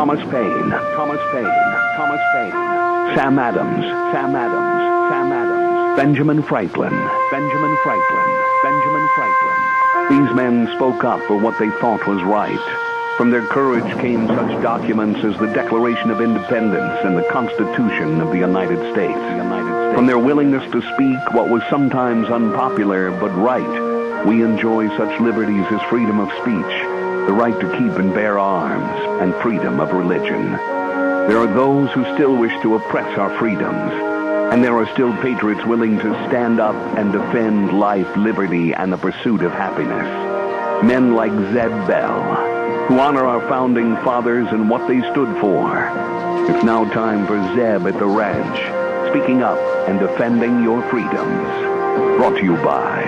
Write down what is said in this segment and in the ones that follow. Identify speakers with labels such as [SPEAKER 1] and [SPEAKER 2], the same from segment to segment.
[SPEAKER 1] Thomas Paine, Thomas Paine, Thomas Paine, Sam Adams, Sam Adams, Sam Adams, Benjamin Franklin, Benjamin Franklin, Benjamin Franklin. These men spoke up for what they thought was right. From their courage came such documents as the Declaration of Independence and the Constitution of the United States. From their willingness to speak what was sometimes unpopular but right, we enjoy such liberties as freedom of speech, the right to keep and bear arms, and freedom of religion. There are those who still wish to oppress our freedoms, and there are still patriots willing to stand up and defend life, liberty, and the pursuit of happiness. Men like Zeb Bell, who honor our founding fathers and what they stood for. It's now time for Zeb at the ranch, speaking up and defending your freedoms. Brought to you by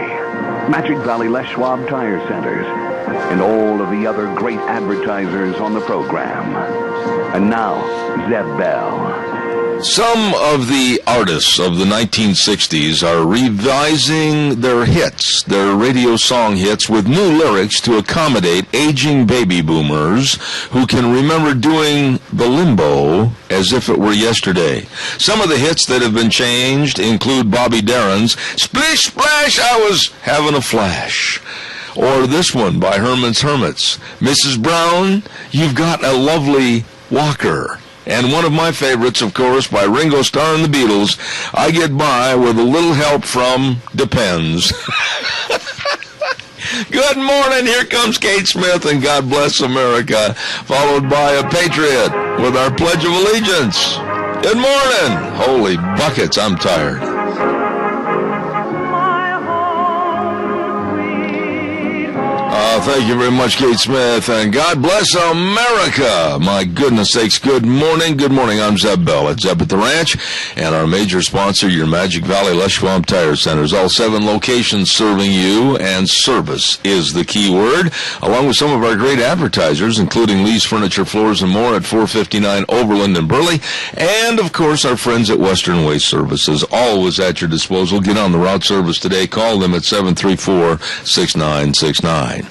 [SPEAKER 1] Magic Valley Les Schwab Tire Centers and all of the other great advertisers on the program. And now, Zeb Bell.
[SPEAKER 2] Some of the artists of the 1960s are revising their hits, their radio song hits, with new lyrics to accommodate aging baby boomers who can remember doing the limbo as if it were yesterday. Some of the hits that have been changed include Bobby Darin's Splish Splash, I Was Having a Flash. Or this one by Herman's Hermits, Mrs. Brown, You've Got a Lovely Walker. And one of my favorites, of course, by Ringo Starr and the Beatles, I Get By with a Little Help from Depends. Good morning, here comes Kate Smith and God Bless America, followed by a Patriot with our Pledge of Allegiance. Good morning. Holy buckets, I'm tired. Thank you very much, Kate Smith, and God bless America. My goodness sakes, good morning. Good morning. I'm Zeb Bell at Zeb at the Ranch, and our major sponsor, your Magic Valley Les Schwab Tire Centers. All 7 locations serving you, and service is the key word, along with some of our great advertisers, including Lee's Furniture, Floors, and More at 459 Overland in Burley, and, of course, our friends at Western Waste Services, always at your disposal. Get on the route service today. Call them at 734-6969.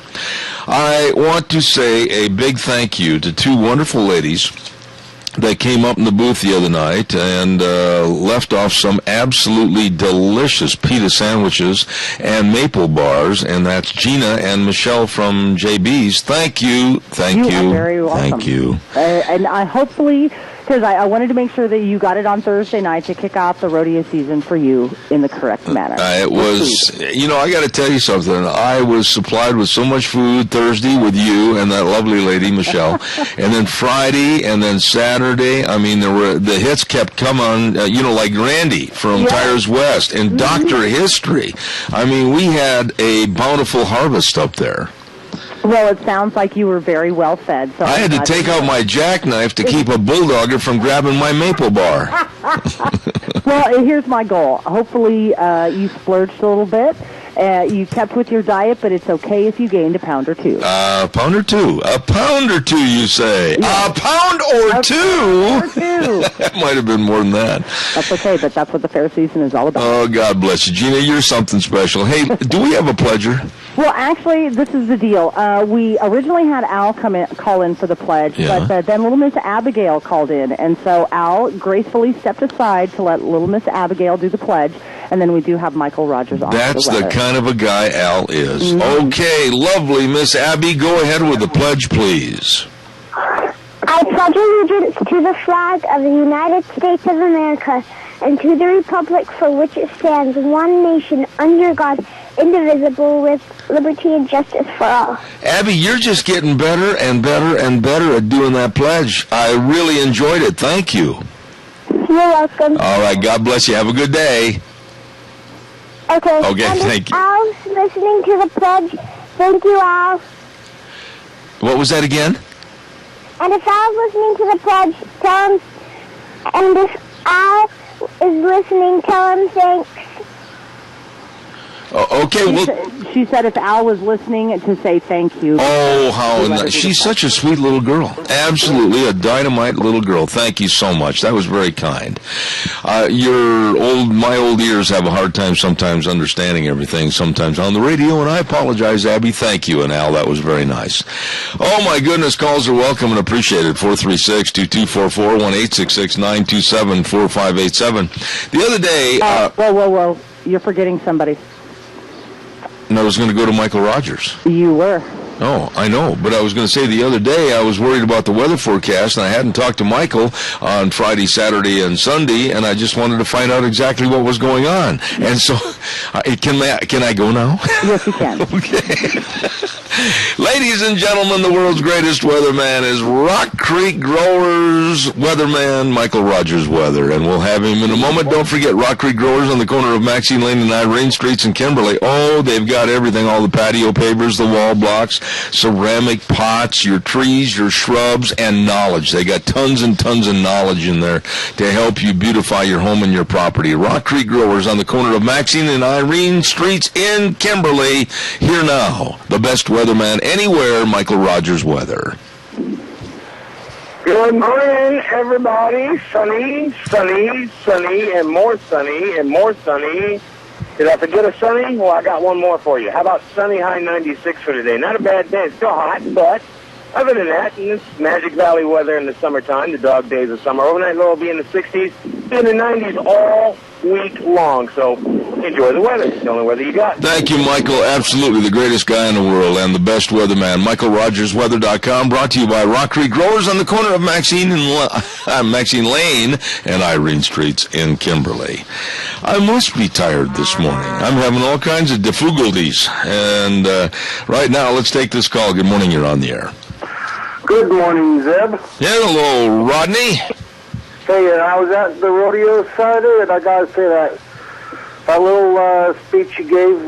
[SPEAKER 2] I want to say a big thank you to 2 wonderful ladies that came up in the booth the other night and left off some absolutely delicious pita sandwiches and maple bars, and that's Gina and Michelle from JB's. Thank you. Thank you.
[SPEAKER 3] You are very welcome.
[SPEAKER 2] Thank you.
[SPEAKER 3] And I hopefully, because I wanted to make sure that you got it on Thursday night to kick off the rodeo season for you in the correct manner.
[SPEAKER 2] It was, I got to tell you something. I was supplied with so much food Thursday with you and that lovely lady, Michelle. And then Friday and then Saturday, I mean, the hits kept coming, like Randy from Tires West and Dr. History. I mean, we had a bountiful harvest up there.
[SPEAKER 3] Well, it sounds like you were very well fed. So
[SPEAKER 2] I had to take out my jackknife to keep a bulldogger from grabbing my maple bar.
[SPEAKER 3] Well, here's my goal. Hopefully, you splurged a little bit. You kept with your diet, but it's okay if you gained a pound or 2.
[SPEAKER 2] A pound or 2. A pound or 2, you say? Yeah. A pound or 2? That might have been more than that.
[SPEAKER 3] That's okay, but that's what the fair season is all about.
[SPEAKER 2] Oh, God bless you. Gina, you're something special. Hey, do we have a pledger?
[SPEAKER 3] Well, actually, this is the deal. We originally had Al call in for the pledge, but then Little Miss Abigail called in, and so Al gracefully stepped aside to let Little Miss Abigail do the pledge, and then we do have Michael Rogers on.
[SPEAKER 2] That's the kind of a guy Al is. Mm-hmm. Okay, lovely. Miss Abby, go ahead with the pledge, please.
[SPEAKER 4] I pledge allegiance to the flag of the United States of America and to the republic for which it stands, one nation, under God, indivisible, with liberty and justice for all.
[SPEAKER 2] Abby, you're just getting better and better and better at doing that pledge. I really enjoyed it. Thank you.
[SPEAKER 4] You're welcome.
[SPEAKER 2] All right, God bless you. Have a good day.
[SPEAKER 4] Okay,
[SPEAKER 2] and thank you.
[SPEAKER 4] Al's listening to the pledge. Thank you, Al.
[SPEAKER 2] What was that again?
[SPEAKER 4] And if Al's listening to the pledge, tell him. And if Al is listening, tell him thanks.
[SPEAKER 2] Okay,
[SPEAKER 3] she said if Al was listening to say thank you.
[SPEAKER 2] Oh, how nice. She's such a sweet little girl. Absolutely a dynamite little girl. Thank you so much. That was very kind. My old ears have a hard time sometimes understanding everything, sometimes on the radio, and I apologize, Abby. Thank you, and Al, that was very nice. Oh, my goodness, calls are welcome and appreciated. 436-2244, 1-866-927-4587. The other day...
[SPEAKER 3] Whoa. You're forgetting somebody.
[SPEAKER 2] And I was going to go to Michael Rogers.
[SPEAKER 3] You were.
[SPEAKER 2] Oh, I know, but I was going to say the other day I was worried about the weather forecast, and I hadn't talked to Michael on Friday, Saturday, and Sunday, and I just wanted to find out exactly what was going on. And so, can I go now?
[SPEAKER 3] Yes, you can.
[SPEAKER 2] Okay. Ladies and gentlemen, the world's greatest weatherman is Rock Creek Growers weatherman Michael Rogers Weather, and we'll have him in a moment. Don't forget Rock Creek Growers on the corner of Maxine Lane and Irene Streets in Kimberly. Oh, they've got everything, all the patio pavers, the wall blocks, ceramic pots, your trees, your shrubs, and knowledge. They got tons and tons of knowledge in there to help you beautify your home and your property. Rock Creek Growers on the corner of Maxine and Irene Streets in Kimberly. Here now, the best weatherman anywhere, Michael Rogers Weather.
[SPEAKER 5] Good morning, everybody. Sunny, sunny, sunny, and more sunny, and more sunny. Did I forget a sunny? Well, I got one more for you. How about sunny, high 96 for today? Not a bad day. It's still hot, but other than that, this Magic Valley weather in the summertime, the dog days of summer, overnight low will be in the 60s, in the 90s all week long. So enjoy the weather. It's the only weather you got.
[SPEAKER 2] Thank you, Michael. Absolutely the greatest guy in the world and the best weatherman. MichaelRogersWeather.com, brought to you by Rock Creek Growers on the corner of Maxine Lane and Irene Streets in Kimberly. I must be tired this morning. I'm having all kinds of difficulties. And right now, let's take this call. Good morning. You're on the air.
[SPEAKER 6] Good morning, Zeb.
[SPEAKER 2] Yeah, hello, Rodney.
[SPEAKER 6] Hey, I was at the rodeo Saturday, and I got to say that little speech you gave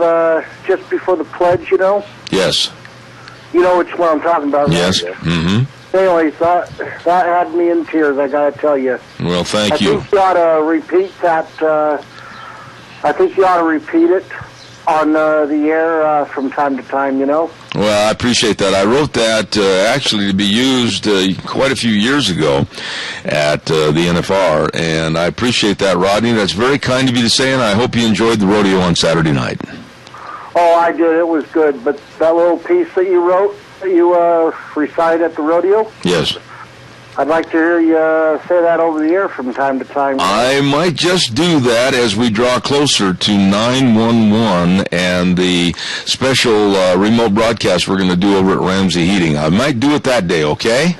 [SPEAKER 6] just before the pledge, you know?
[SPEAKER 2] Yes.
[SPEAKER 6] You know which one I'm talking about, right?
[SPEAKER 2] Yes. Mm-hmm.
[SPEAKER 6] Anyways, that had me in tears, I got to tell you.
[SPEAKER 2] Well, thank you.
[SPEAKER 6] I think you ought to repeat that. I think you ought to repeat it on the air from time to time, you know?
[SPEAKER 2] Well, I appreciate that. I wrote that actually to be used quite a few years ago at the NFR, and I appreciate that, Rodney. That's very kind of you to say, and I hope you enjoyed the rodeo on Saturday night.
[SPEAKER 6] Oh, I did. It was good. But that little piece that you wrote, that you recited at the rodeo?
[SPEAKER 2] Yes.
[SPEAKER 6] I'd like to hear you say that over the air from time to time.
[SPEAKER 2] I might just do that as we draw closer to 911 and the special remote broadcast we're going to do over at Ramsey Heating. I might do it that day, okay?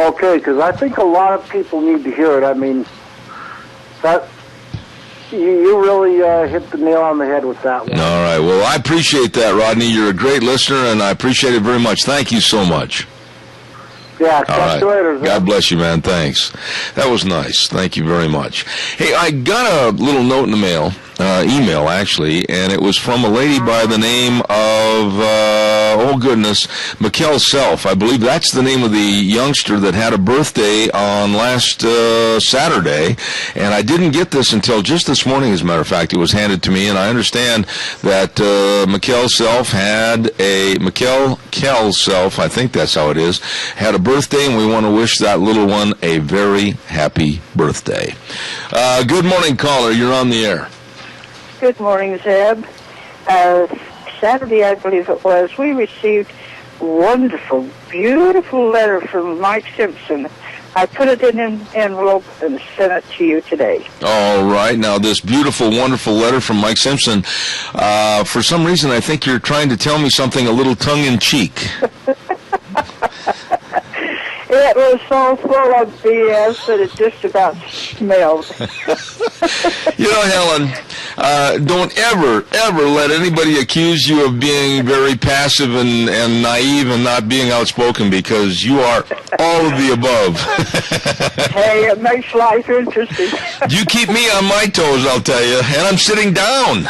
[SPEAKER 6] Okay, because I think a lot of people need to hear it. I mean, that you really hit the nail on the head with that one.
[SPEAKER 2] All right. Well, I appreciate that, Rodney. You're a great listener, and I appreciate it very much. Thank you so much.
[SPEAKER 6] Yeah, catch you later.
[SPEAKER 2] God bless you, man. Thanks. That was nice. Thank you very much. Hey, I got a little note in the mail, email actually, and it was from a lady by the name of, Mikkel Self. I believe that's the name of the youngster that had a birthday on last Saturday, and I didn't get this until just this morning, as a matter of fact. It was handed to me, and I understand that Mikkel Self, I think that's how it is, had a birthday, and we want to wish that little one a very happy birthday. Good morning, caller. You're on the air.
[SPEAKER 7] Good morning, Zeb. Saturday, I believe it was, we received a wonderful, beautiful letter from Mike Simpson. I put it in an envelope and sent it to you today.
[SPEAKER 2] All right. Now, this beautiful, wonderful letter from Mike Simpson, for some reason, I think you're trying to tell me something a little tongue-in-cheek.
[SPEAKER 7] It was so full of BS that it just about smelled.
[SPEAKER 2] You know, Helen, don't ever let anybody accuse you of being very passive and naive and not being outspoken, because you are all of the above.
[SPEAKER 7] Hey, it makes life interesting.
[SPEAKER 2] You keep me on my toes, I'll tell you, and I'm sitting down.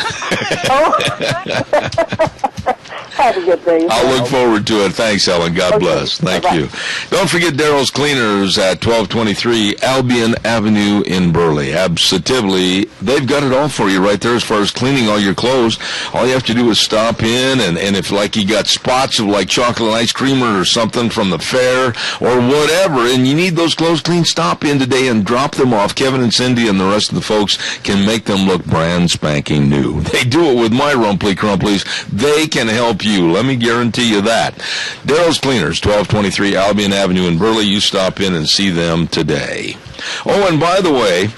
[SPEAKER 7] Have a good day.
[SPEAKER 2] I'll look forward to it. Thanks, Ellen. God bless. Thank you. Don't forget Daryl's Cleaners at 1223 Albion Avenue in Burley. Absolutely. They've got it all for you right there as far as cleaning all your clothes. All you have to do is stop in, and if like you got spots of like chocolate ice cream or something from the fair or whatever, and you need those clothes cleaned, stop in today and drop them off. Kevin and Cindy and the rest of the folks can make them look brand spanking new. They do it with my Rumply Crumplies. They can help you. Let me guarantee you that. Daryl's Cleaners, 1223 Albion Avenue in Burley. You stop in and see them today. Oh, and by the way,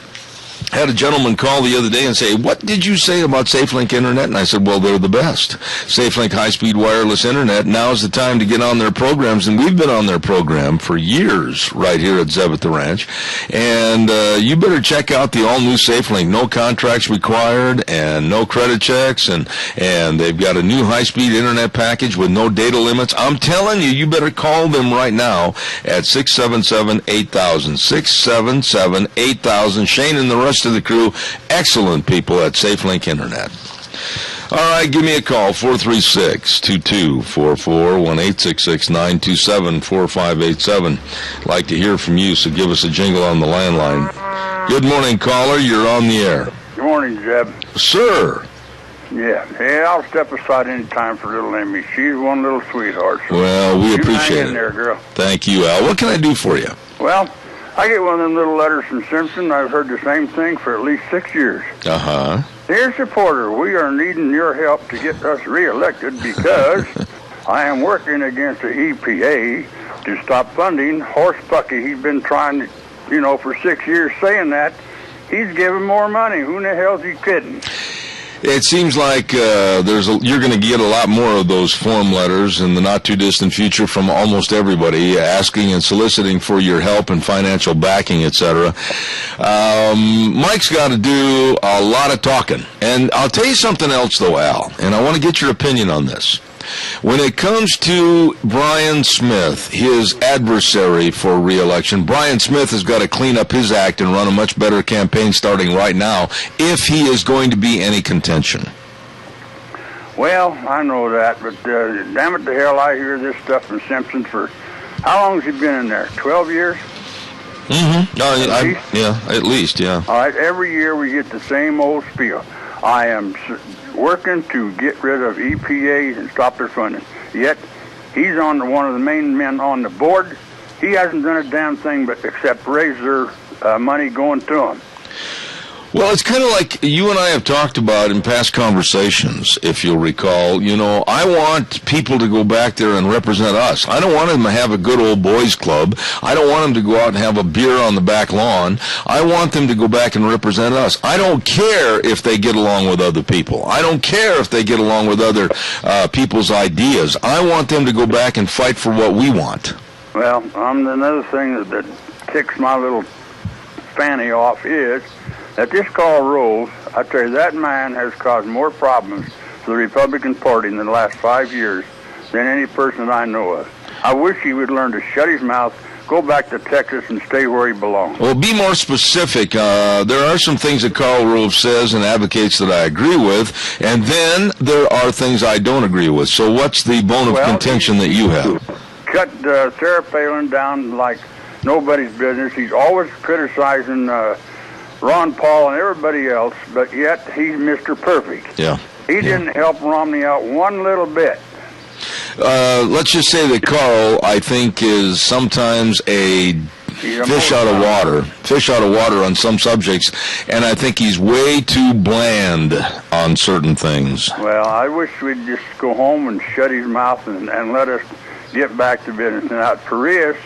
[SPEAKER 2] had a gentleman call the other day and say, what did you say about SafeLink Internet? And I said, well, they're the best. SafeLink high-speed wireless Internet, now's the time to get on their programs, and we've been on their program for years right here at Zeb at the Ranch. And you better check out the all-new SafeLink. No contracts required and no credit checks, and they've got a new high-speed Internet package with no data limits. I'm telling you, you better call them right now at 677-8000. 677-8000. Shane and the rest of the crew, excellent people at SafeLink Internet. All right, give me a call, 436-2244, 1-866-927-4587. Like to hear from you, so give us a jingle on the landline. Good morning, caller. You're on the air.
[SPEAKER 8] Good morning, Jeb.
[SPEAKER 2] Sir.
[SPEAKER 8] Yeah, I'll step aside any time for little Amy. She's one little sweetheart. So
[SPEAKER 2] well, we appreciate
[SPEAKER 8] hang in there, girl.
[SPEAKER 2] Thank you, Al. What can I do for you?
[SPEAKER 8] Well, I get one of them little letters from Simpson. I've heard the same thing for at least 6 years.
[SPEAKER 2] Uh-huh.
[SPEAKER 8] Dear supporter, we are needing your help to get us reelected because I am working against the EPA to stop funding Horse Bucky. He's been trying to, for 6 years saying that. He's giving more money. Who in the hell's he kidding?
[SPEAKER 2] It seems like you're going to get a lot more of those form letters in the not-too-distant future from almost everybody asking and soliciting for your help and financial backing, etc. Mike's got to do a lot of talking. And I'll tell you something else, though, Al, and I want to get your opinion on this. When it comes to Brian Smith, his adversary for re-election, Brian Smith has got to clean up his act and run a much better campaign starting right now if he is going to be any contention.
[SPEAKER 8] Well, I know that, but damn it to hell, I hear this stuff from Simpson for, how long has he been in there, 12 years?
[SPEAKER 2] Mm-hmm. At least, yeah.
[SPEAKER 8] All right, every year we get the same old spiel. I am working to get rid of EPA and stop their funding. Yet, he's one of the main men on the board. He hasn't done a damn thing but except raise their money going to him.
[SPEAKER 2] Well, it's kind of like you and I have talked about in past conversations, if you'll recall. I want people to go back there and represent us. I don't want them to have a good old boys club. I don't want them to go out and have a beer on the back lawn. I want them to go back and represent us. I don't care if they get along with other people. I don't care if they get along with other people's ideas. I want them to go back and fight for what we want.
[SPEAKER 8] Well, another thing that ticks my little fanny off is that this Karl Rove, I tell you, that man has caused more problems for the Republican Party in the last 5 years than any person that I know of. I wish he would learn to shut his mouth, go back to Texas, and stay where he belongs.
[SPEAKER 2] Well, be more specific. There are some things that Karl Rove says and advocates that I agree with, and then there are things I don't agree with. So what's the bone of contention that you have?
[SPEAKER 8] Cut Sarah Palin down like nobody's business. He's always criticizing Ron Paul and everybody else, but yet he's Mr. Perfect.
[SPEAKER 2] Yeah.
[SPEAKER 8] He didn't help Romney out one little bit.
[SPEAKER 2] Let's just say that Karl, I think, is sometimes a fish out of water on some subjects, and I think he's way too bland on certain things.
[SPEAKER 8] Well, I wish we'd just go home and shut his mouth and let us get back to business. Now, Farias,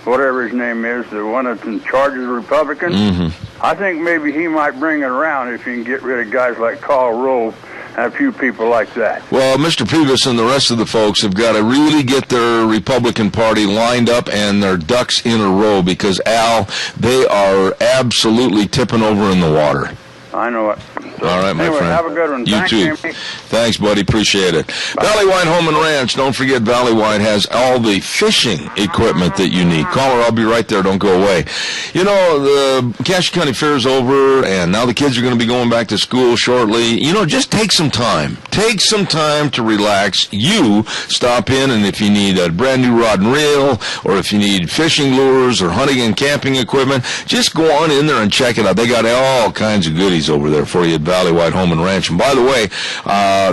[SPEAKER 8] whatever his name is, the one that's in charge of the Republicans, I think maybe he might bring it around if he can get rid of guys like Karl Rove and a few people like that.
[SPEAKER 2] Well, Mr. Priebus and the rest of the folks have got to really get their Republican Party lined up and their ducks in a row because, Al, they are absolutely tipping over in the water.
[SPEAKER 8] I know it. So,
[SPEAKER 2] all right, my
[SPEAKER 8] anyway,
[SPEAKER 2] friend.
[SPEAKER 8] Have a good one.
[SPEAKER 2] You
[SPEAKER 8] Thanks,
[SPEAKER 2] too.
[SPEAKER 8] Jimmy.
[SPEAKER 2] Thanks, buddy. Appreciate it. Valley White Home and Ranch. Don't forget, Valley White has all the fishing equipment that you need. Caller, I'll be right there. Don't go away. You know, the Cache County Fair is over, and now the kids are going to be going back to school shortly. You know, just take some time. Take some time to relax. You stop in, and if you need a brand new rod and reel, or if you need fishing lures or hunting and camping equipment, just go on in there and check it out. They got all kinds of goodies over there for you at Valley White Home and Ranch. And by the way,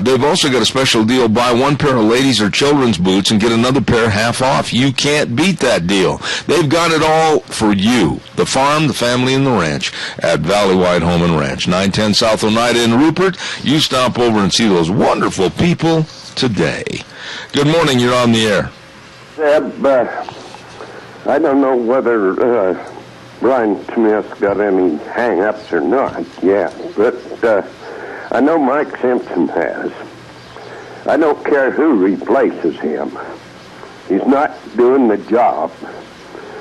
[SPEAKER 2] they've also got a special deal. Buy one pair of ladies or children's boots and get another pair half off. You can't beat that deal. They've got it all for you. The farm, the family, and the ranch at Valley White Home and Ranch. 910 South Oneida in Rupert. You stop over and see those wonderful people today. Good morning. You're on the air.
[SPEAKER 9] Zeb, I don't know whether Brian Smith got any hang-ups or not yet, but I know Mike Simpson has. I don't care who replaces him. He's not doing the job.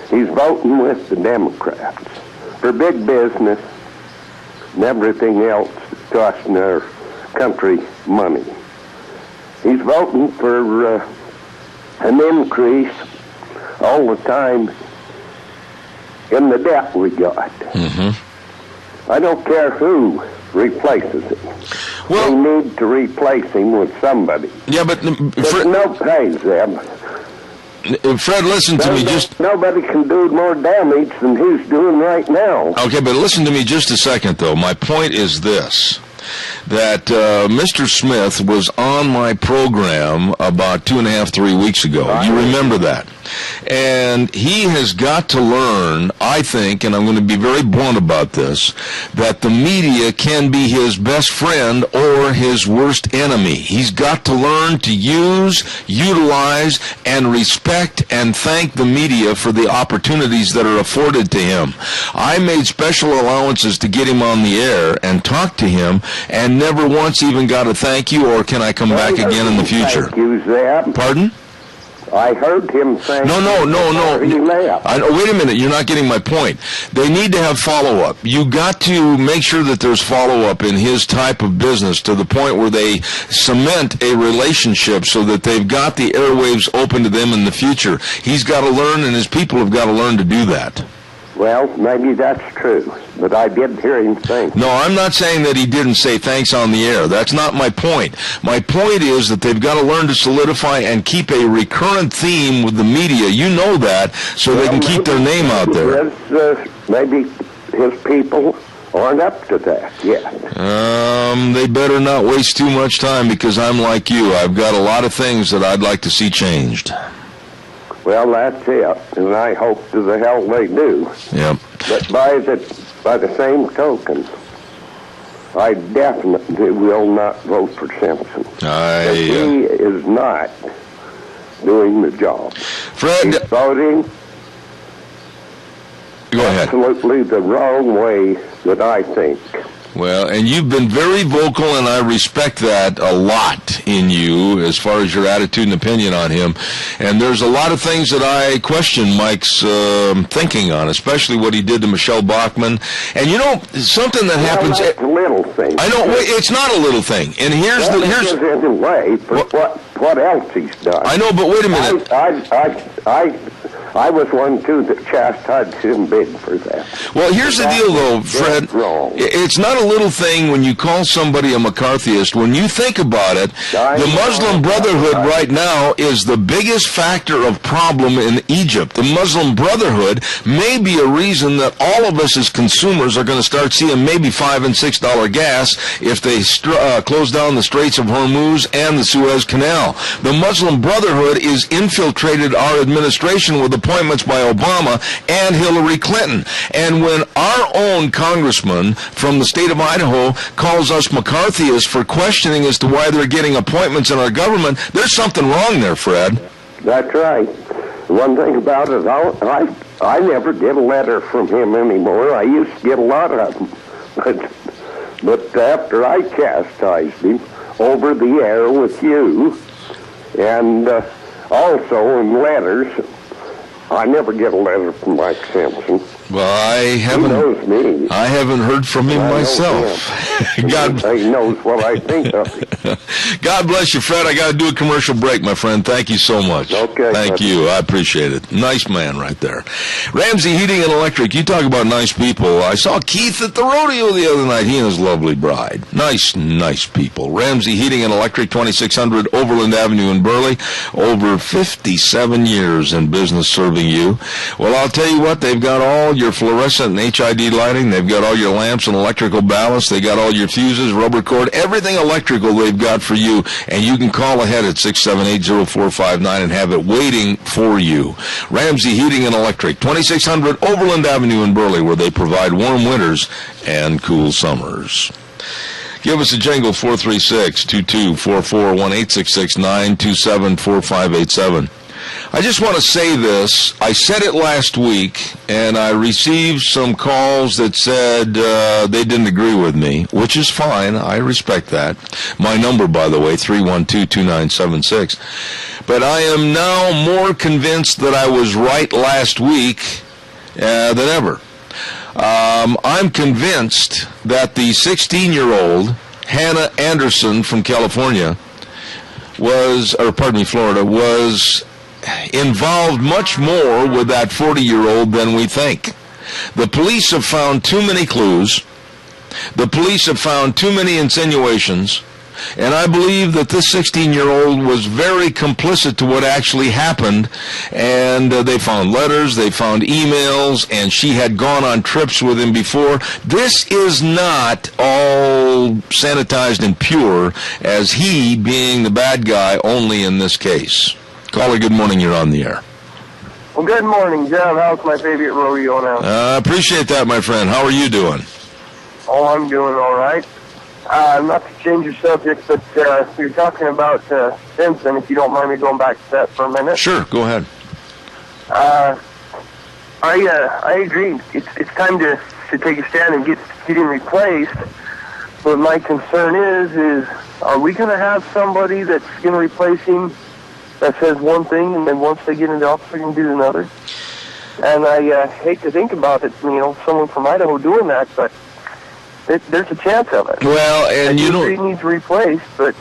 [SPEAKER 9] He's voting with the Democrats for big business and everything else that's costing our country money. He's voting for an increase all the time in the debt we got. Mm-hmm. I don't care who replaces him. Well, we need to replace him with somebody.
[SPEAKER 2] Yeah, but
[SPEAKER 9] There's no pay, Zeb.
[SPEAKER 2] Fred, listen to me.
[SPEAKER 9] Nobody can do more damage than he's doing right now.
[SPEAKER 2] Okay, but listen to me just a second, though. My point is this, that Mr. Smith was on my program about 2.5, 3 weeks ago. You remember that. And he has got to learn, I think, and I'm going to be very blunt about this, that the media can be his best friend or his worst enemy. He's got to learn to use, utilize, and respect and thank the media for the opportunities that are afforded to him. I made special allowances to get him on the air and talk to him, and never once even got a thank you or can I come back again in the future.
[SPEAKER 9] Thank you, Zeb.
[SPEAKER 2] Pardon?
[SPEAKER 9] I heard him say...
[SPEAKER 2] No. Wait a minute. You're not getting my point. They need to have follow-up. You got to make sure that there's follow-up in his type of business to the point where they cement a relationship so that they've got the airwaves open to them in the future. He's got to learn, and his people have got to learn to do that.
[SPEAKER 9] Well, maybe that's true, but I did hear him say.
[SPEAKER 2] No, I'm not saying that he didn't say thanks on the air. That's not my point. My point is that they've got to learn to solidify and keep a recurrent theme with the media. You know that, so they can keep their name out there.
[SPEAKER 9] Maybe his people aren't up to that yet.
[SPEAKER 2] They better not waste too much time because I'm like you. I've got a lot of things that I'd like to see changed.
[SPEAKER 9] Well, that's it, and I hope to the hell they do.
[SPEAKER 2] Yep.
[SPEAKER 9] But by the same token, I definitely will not vote for Simpson. He is not doing the job.
[SPEAKER 2] Fred,
[SPEAKER 9] he's voting absolutely the wrong way that I think.
[SPEAKER 2] Well, and you've been very vocal, and I respect that a lot in you as far as your attitude and opinion on him. And there's a lot of things that I question Mike's thinking on, especially what he did to Michelle Bachmann. And you know, something that happens...
[SPEAKER 9] That's a little thing.
[SPEAKER 2] I know, it's not a little thing. And here's
[SPEAKER 9] the way for what else he's done.
[SPEAKER 2] I know, but wait a minute.
[SPEAKER 9] I was one, too, that chastised him big for that.
[SPEAKER 2] Well, here's the deal, though, Fred. It's not a little thing when you call somebody a McCarthyist. When you think about it, the Muslim Brotherhood right now is the biggest factor of problem in Egypt. The Muslim Brotherhood may be a reason that all of us as consumers are going to start seeing maybe $5 and $6 gas if they close down the Straits of Hormuz and the Suez Canal. The Muslim Brotherhood is infiltrated our administration with appointments by Obama and Hillary Clinton. And when our own congressman from the state of Idaho calls us McCarthyists for questioning as to why they're getting appointments in our government, there's something wrong there, Fred.
[SPEAKER 9] That's right. One thing about it, I never get a letter from him anymore. I used to get a lot of them. But after I chastised him over the air with you, and also in letters, I never get a letter from Mike Simpson.
[SPEAKER 2] Well, I
[SPEAKER 9] He knows me.
[SPEAKER 2] haven't heard from him myself.
[SPEAKER 9] He knows what I think of him.
[SPEAKER 2] God bless you, Fred. I got to do a commercial break, my friend. Thank you so much.
[SPEAKER 9] Okay.
[SPEAKER 2] Thank you. I appreciate it. Nice man right there. Ramsey Heating and Electric. You talk about nice people. I saw Keith at the rodeo the other night. He and his lovely bride. Nice people. Ramsey Heating and Electric, 2600 Overland Avenue in Burley. Over 57 years in business serving you. Well, I'll tell you what. They've got all your fluorescent and HID lighting. They've got all your lamps and electrical ballast. They got all your fuses, rubber cord, everything electrical they've got for you. And you can call ahead at 678-0459 and have it waiting for you. Ramsey Heating and Electric, 2600 Overland Avenue in Burley, where they provide warm winters and cool summers. Give us a jingle, 436-2244-1866-927-4587. I just want to say this. I said it last week, and I received some calls that said they didn't agree with me, which is fine. I respect that. My number, by the way, 312-2976. But I am now more convinced that I was right last week than ever. I'm convinced that the 16-year-old Hannah Anderson from Florida, was involved much more with that 40-year-old than we think. The police have found too many clues. The police have found too many insinuations. And I believe that this 16-year-old was very complicit to what actually happened. And they found letters, they found emails, and she had gone on trips with him before. This is not all sanitized and pure as he being the bad guy only in this case. Caller, good morning. You're on the air.
[SPEAKER 10] Well, good morning, John. How's my favorite rodeo now?
[SPEAKER 2] I appreciate that, my friend. How are you doing?
[SPEAKER 10] Oh, I'm doing all right. Not to change your subject, but we were talking about Simpson, if you don't mind me going back to that for a minute.
[SPEAKER 2] Sure, go ahead.
[SPEAKER 10] I agree. It's time to take a stand and get him replaced. But my concern is are we going to have somebody that's going to replace him that says one thing, and then once they get into office, they're going to do another? And I hate to think about it, someone from Idaho doing that, but there's a chance of it.
[SPEAKER 2] Well, and you know,
[SPEAKER 10] he needs replaced, but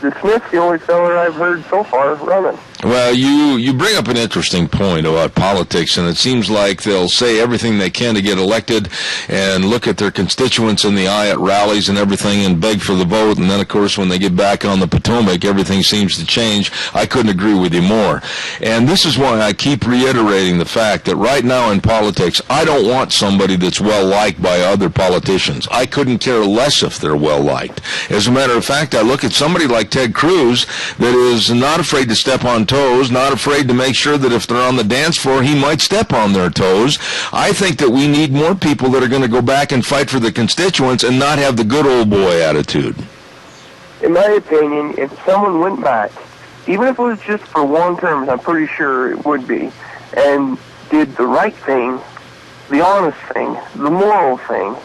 [SPEAKER 10] the Smith's the only fella I've heard so far running.
[SPEAKER 2] Well, you bring up an interesting point about politics, and it seems like they'll say everything they can to get elected and look at their constituents in the eye at rallies and everything and beg for the vote, and then, of course, when they get back on the Potomac, everything seems to change. I couldn't agree with you more. And this is why I keep reiterating the fact that right now in politics, I don't want somebody that's well-liked by other politicians. I couldn't care less if they're well-liked. As a matter of fact, I look at somebody like Ted Cruz that is not afraid to step on toes, not afraid to make sure that if they're on the dance floor, he might step on their toes. I think that we need more people that are going to go back and fight for the constituents and not have the good old boy attitude.
[SPEAKER 10] In my opinion, if someone went back, even if it was just for one term, I'm pretty sure it would be, and did the right thing, the honest thing, the moral thing,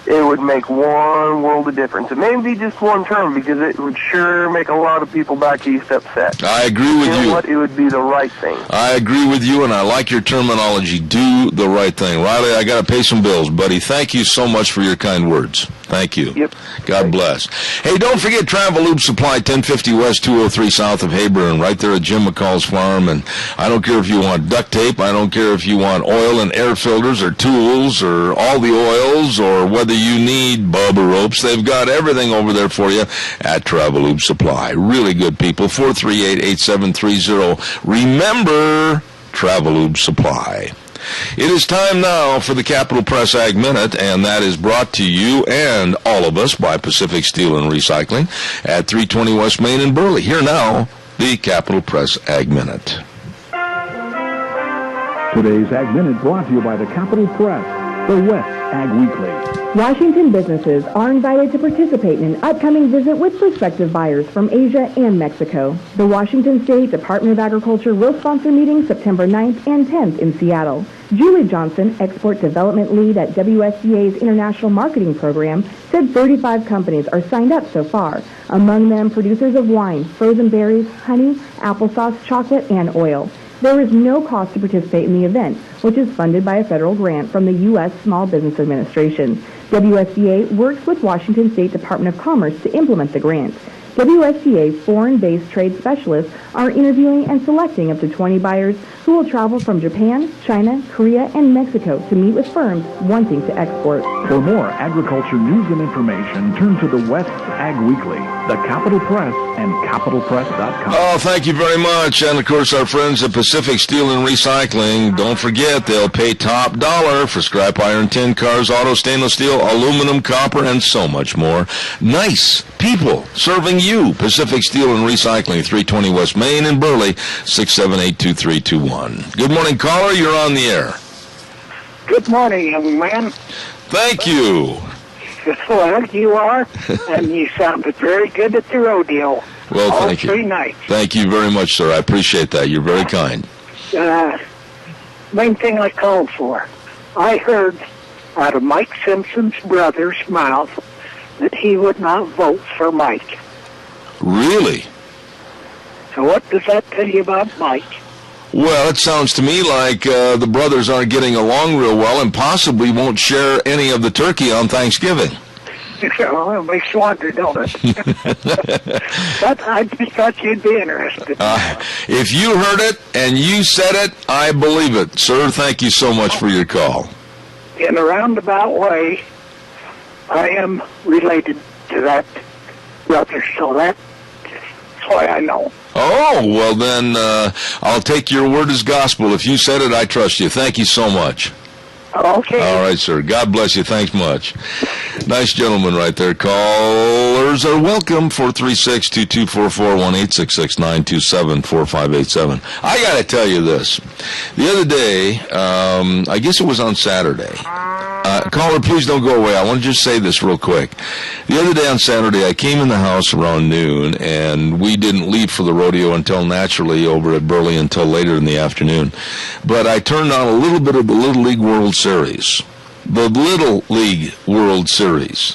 [SPEAKER 10] it would make one world of difference. It may be just one term, because it would sure make a lot of people back east upset.
[SPEAKER 2] I agree with you.
[SPEAKER 10] You know what? It would be the right thing.
[SPEAKER 2] I agree with you, and I like your terminology. Do the right thing. Riley, I got to pay some bills, buddy. Thank you so much for your kind words. Thank you.
[SPEAKER 10] Yep.
[SPEAKER 2] God bless. Hey, don't forget Travel Lube Supply, 1050 West, 203 south of Hayburn, right there at Jim McCall's farm. And I don't care if you want duct tape. I don't care if you want oil and air filters or tools or all the oils or whether you need Bubba ropes. They've got everything over there for you at Travel Lube Supply. Really good people. 438-8730. Remember, Travel Lube Supply. It is time now for the Capital Press Ag Minute, and that is brought to you and all of us by Pacific Steel and Recycling at 320 West Main in Burley. Here now, the Capital Press Ag Minute.
[SPEAKER 1] Today's Ag Minute brought to you by the Capital Press, the West Ag Weekly.
[SPEAKER 11] Washington businesses are invited to participate in an upcoming visit with prospective buyers from Asia and Mexico. The Washington State Department of Agriculture will sponsor meetings September 9th and 10th in Seattle. Julie Johnson, Export Development Lead at WSDA's International Marketing Program, said 35 companies are signed up so far, among them producers of wine, frozen berries, honey, applesauce, chocolate, and oil. There is no cost to participate in the event, which is funded by a federal grant from the U.S. Small Business Administration. WSCA works with Washington State Department of Commerce to implement the grant. WSCA's foreign-based trade specialists are interviewing and selecting up to 20 buyers who will travel from Japan, China, Korea, and Mexico to meet with firms wanting to export.
[SPEAKER 1] For more agriculture news and information, turn to the West Ag Weekly, the Capital Press, and capitalpress.com.
[SPEAKER 2] Oh, thank you very much. And, of course, our friends at Pacific Steel and Recycling, don't forget they'll pay top dollar for scrap iron, tin cars, auto, stainless steel, aluminum, copper, and so much more. Nice people serving you. Pacific Steel and Recycling, 320 West Main in Burley, 678-2321. Good morning, caller. You're on the air.
[SPEAKER 12] Good morning, young man.
[SPEAKER 2] Thank you.
[SPEAKER 12] Well, you are, and you sounded very good at the rodeo.
[SPEAKER 2] Well, thank you.
[SPEAKER 12] All 3 nights.
[SPEAKER 2] Thank you very much, sir. I appreciate that. You're very kind.
[SPEAKER 12] Main thing I called for, I heard out of Mike Simpson's brother's mouth that he would not vote for Mike.
[SPEAKER 2] Really?
[SPEAKER 12] So what does that tell you about Mike?
[SPEAKER 2] Well, it sounds to me like the brothers aren't getting along real well and possibly won't share any of the turkey on Thanksgiving.
[SPEAKER 12] Well, it makes you wonder, don't it? But I just thought you'd be interested.
[SPEAKER 2] If you heard it and you said it, I believe it. Sir, thank you so much for your call.
[SPEAKER 12] In a roundabout way, I am related to that brother, so that's why I know.
[SPEAKER 2] Oh, well then, I'll take your word as gospel. If you said it, I trust you. Thank you so much.
[SPEAKER 12] Okay.
[SPEAKER 2] All right, sir. God bless you. Thanks much. Nice gentleman right there. Callers are welcome. 436-2244-1-866-927-4587. I got to tell you this. The other day, I guess it was on Saturday. Caller, please don't go away. I want to just say this real quick. The other day on Saturday, I came in the house around noon, and we didn't leave for the rodeo until naturally over at Burley until later in the afternoon. But I turned on a little bit of the Little League World Series. The Little League World Series.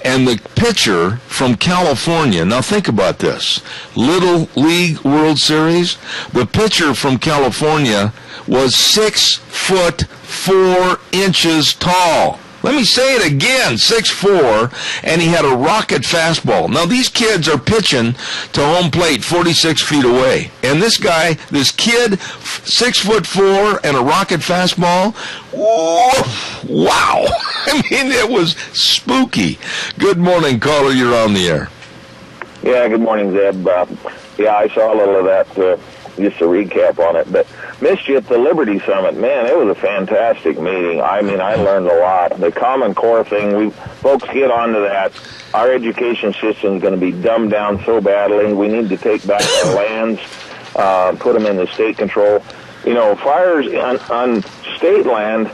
[SPEAKER 2] And the pitcher from California, now think about this. Little League World Series, the pitcher from California was 6'4" tall. Let me say it again, 6'4", and he had a rocket fastball. Now, these kids are pitching to home plate 46 feet away. And this guy, this kid, 6'4" and a rocket fastball, wow. I mean, it was spooky. Good morning, caller. You're on the air.
[SPEAKER 13] Yeah, good morning, Zeb. Yeah, I saw a little of that, just a recap on it. But missed you at the Liberty Summit. Man, it was a fantastic meeting. I mean, I learned a lot. The Common Core thing, folks get onto that. Our education system is going to be dumbed down so badly. We need to take back our lands, put them in the state control. You know, fires on state land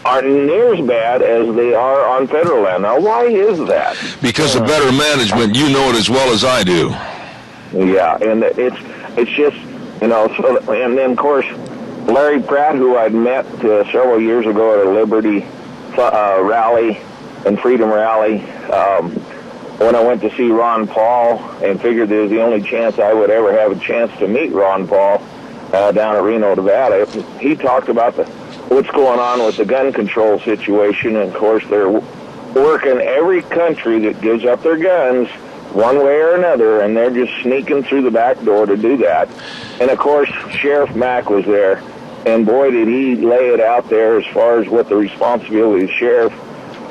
[SPEAKER 13] aren't near as bad as they are on federal land. Now, why is that?
[SPEAKER 2] Because of better management. You know it as well as I do.
[SPEAKER 13] Yeah, and it's just, you know, so, and then, of course, Larry Pratt, who I'd met several years ago at a Liberty rally and Freedom Rally, when I went to see Ron Paul and figured there was the only chance I would ever have a chance to meet Ron Paul down at Reno, Nevada, he talked about what's going on with the gun control situation, and, of course, they're working every country that gives up their guns one way or another, and they're just sneaking through the back door to do that. And, of course, Sheriff Mack was there, and boy, did he lay it out there as far as what the responsibility of the sheriff.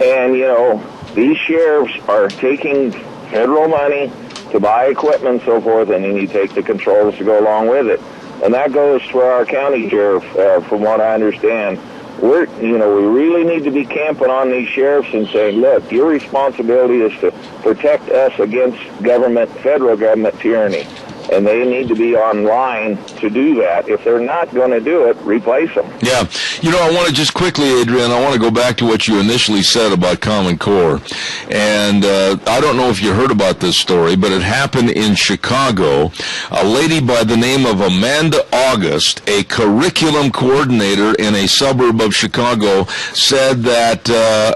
[SPEAKER 13] And, you know, these sheriffs are taking federal money to buy equipment and so forth, and then you take the controls to go along with it. And that goes for our county sheriff, from what I understand. We really need to be camping on these sheriffs and saying, look, your responsibility is to protect us against federal government tyranny. And they need to be online to do that. If they're not going to do it, replace them.
[SPEAKER 2] Yeah. You know, I want to just quickly, Adrian, I want to go back to what you initially said about Common Core. And I don't know if you heard about this story, but it happened in Chicago. A lady by the name of Amanda August, a curriculum coordinator in a suburb of Chicago, said that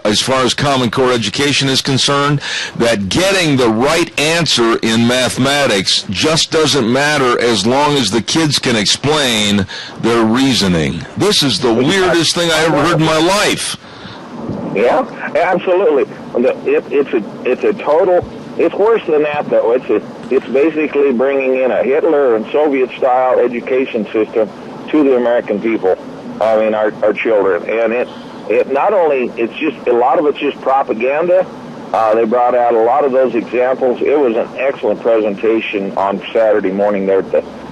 [SPEAKER 2] as far as Common Core education is concerned, that getting the right answer in mathematics just doesn't doesn't matter as long as the kids can explain their reasoning. This is the weirdest thing I ever heard in my life.
[SPEAKER 13] Yeah, absolutely. It's a total. It's worse than that, though. It's basically bringing in a Hitler and Soviet-style education system to the American people. I mean, our children, and it not only it's just a lot of it's just propaganda. They brought out a lot of those examples. It was an excellent presentation on Saturday morning there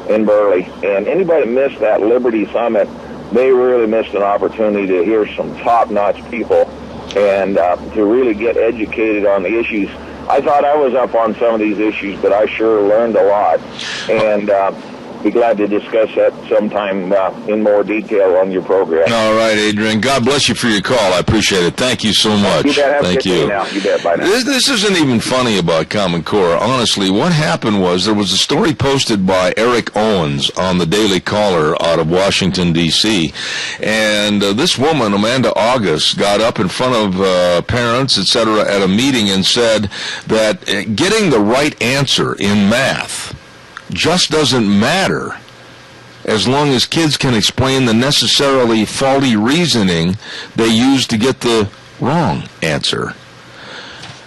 [SPEAKER 13] in Burley, and anybody that missed that Liberty Summit, they really missed an opportunity to hear some top-notch people and to really get educated on the issues. I thought I was up on some of these issues, but I sure learned a lot, and be glad to discuss that sometime in more detail on your program.
[SPEAKER 2] All right, Adrian. God bless you for your call. I appreciate it. Thank you so much.
[SPEAKER 13] You bet. Have
[SPEAKER 2] Thank
[SPEAKER 13] a good day now. You bet. Bye now.
[SPEAKER 2] This isn't even funny about Common Core. Honestly, what happened was there was a story posted by Eric Owens on the Daily Caller out of Washington, D.C., and this woman, Amanda August, got up in front of parents, etc., at a meeting and said that getting the right answer in math just doesn't matter as long as kids can explain the necessarily faulty reasoning they use to get the wrong answer.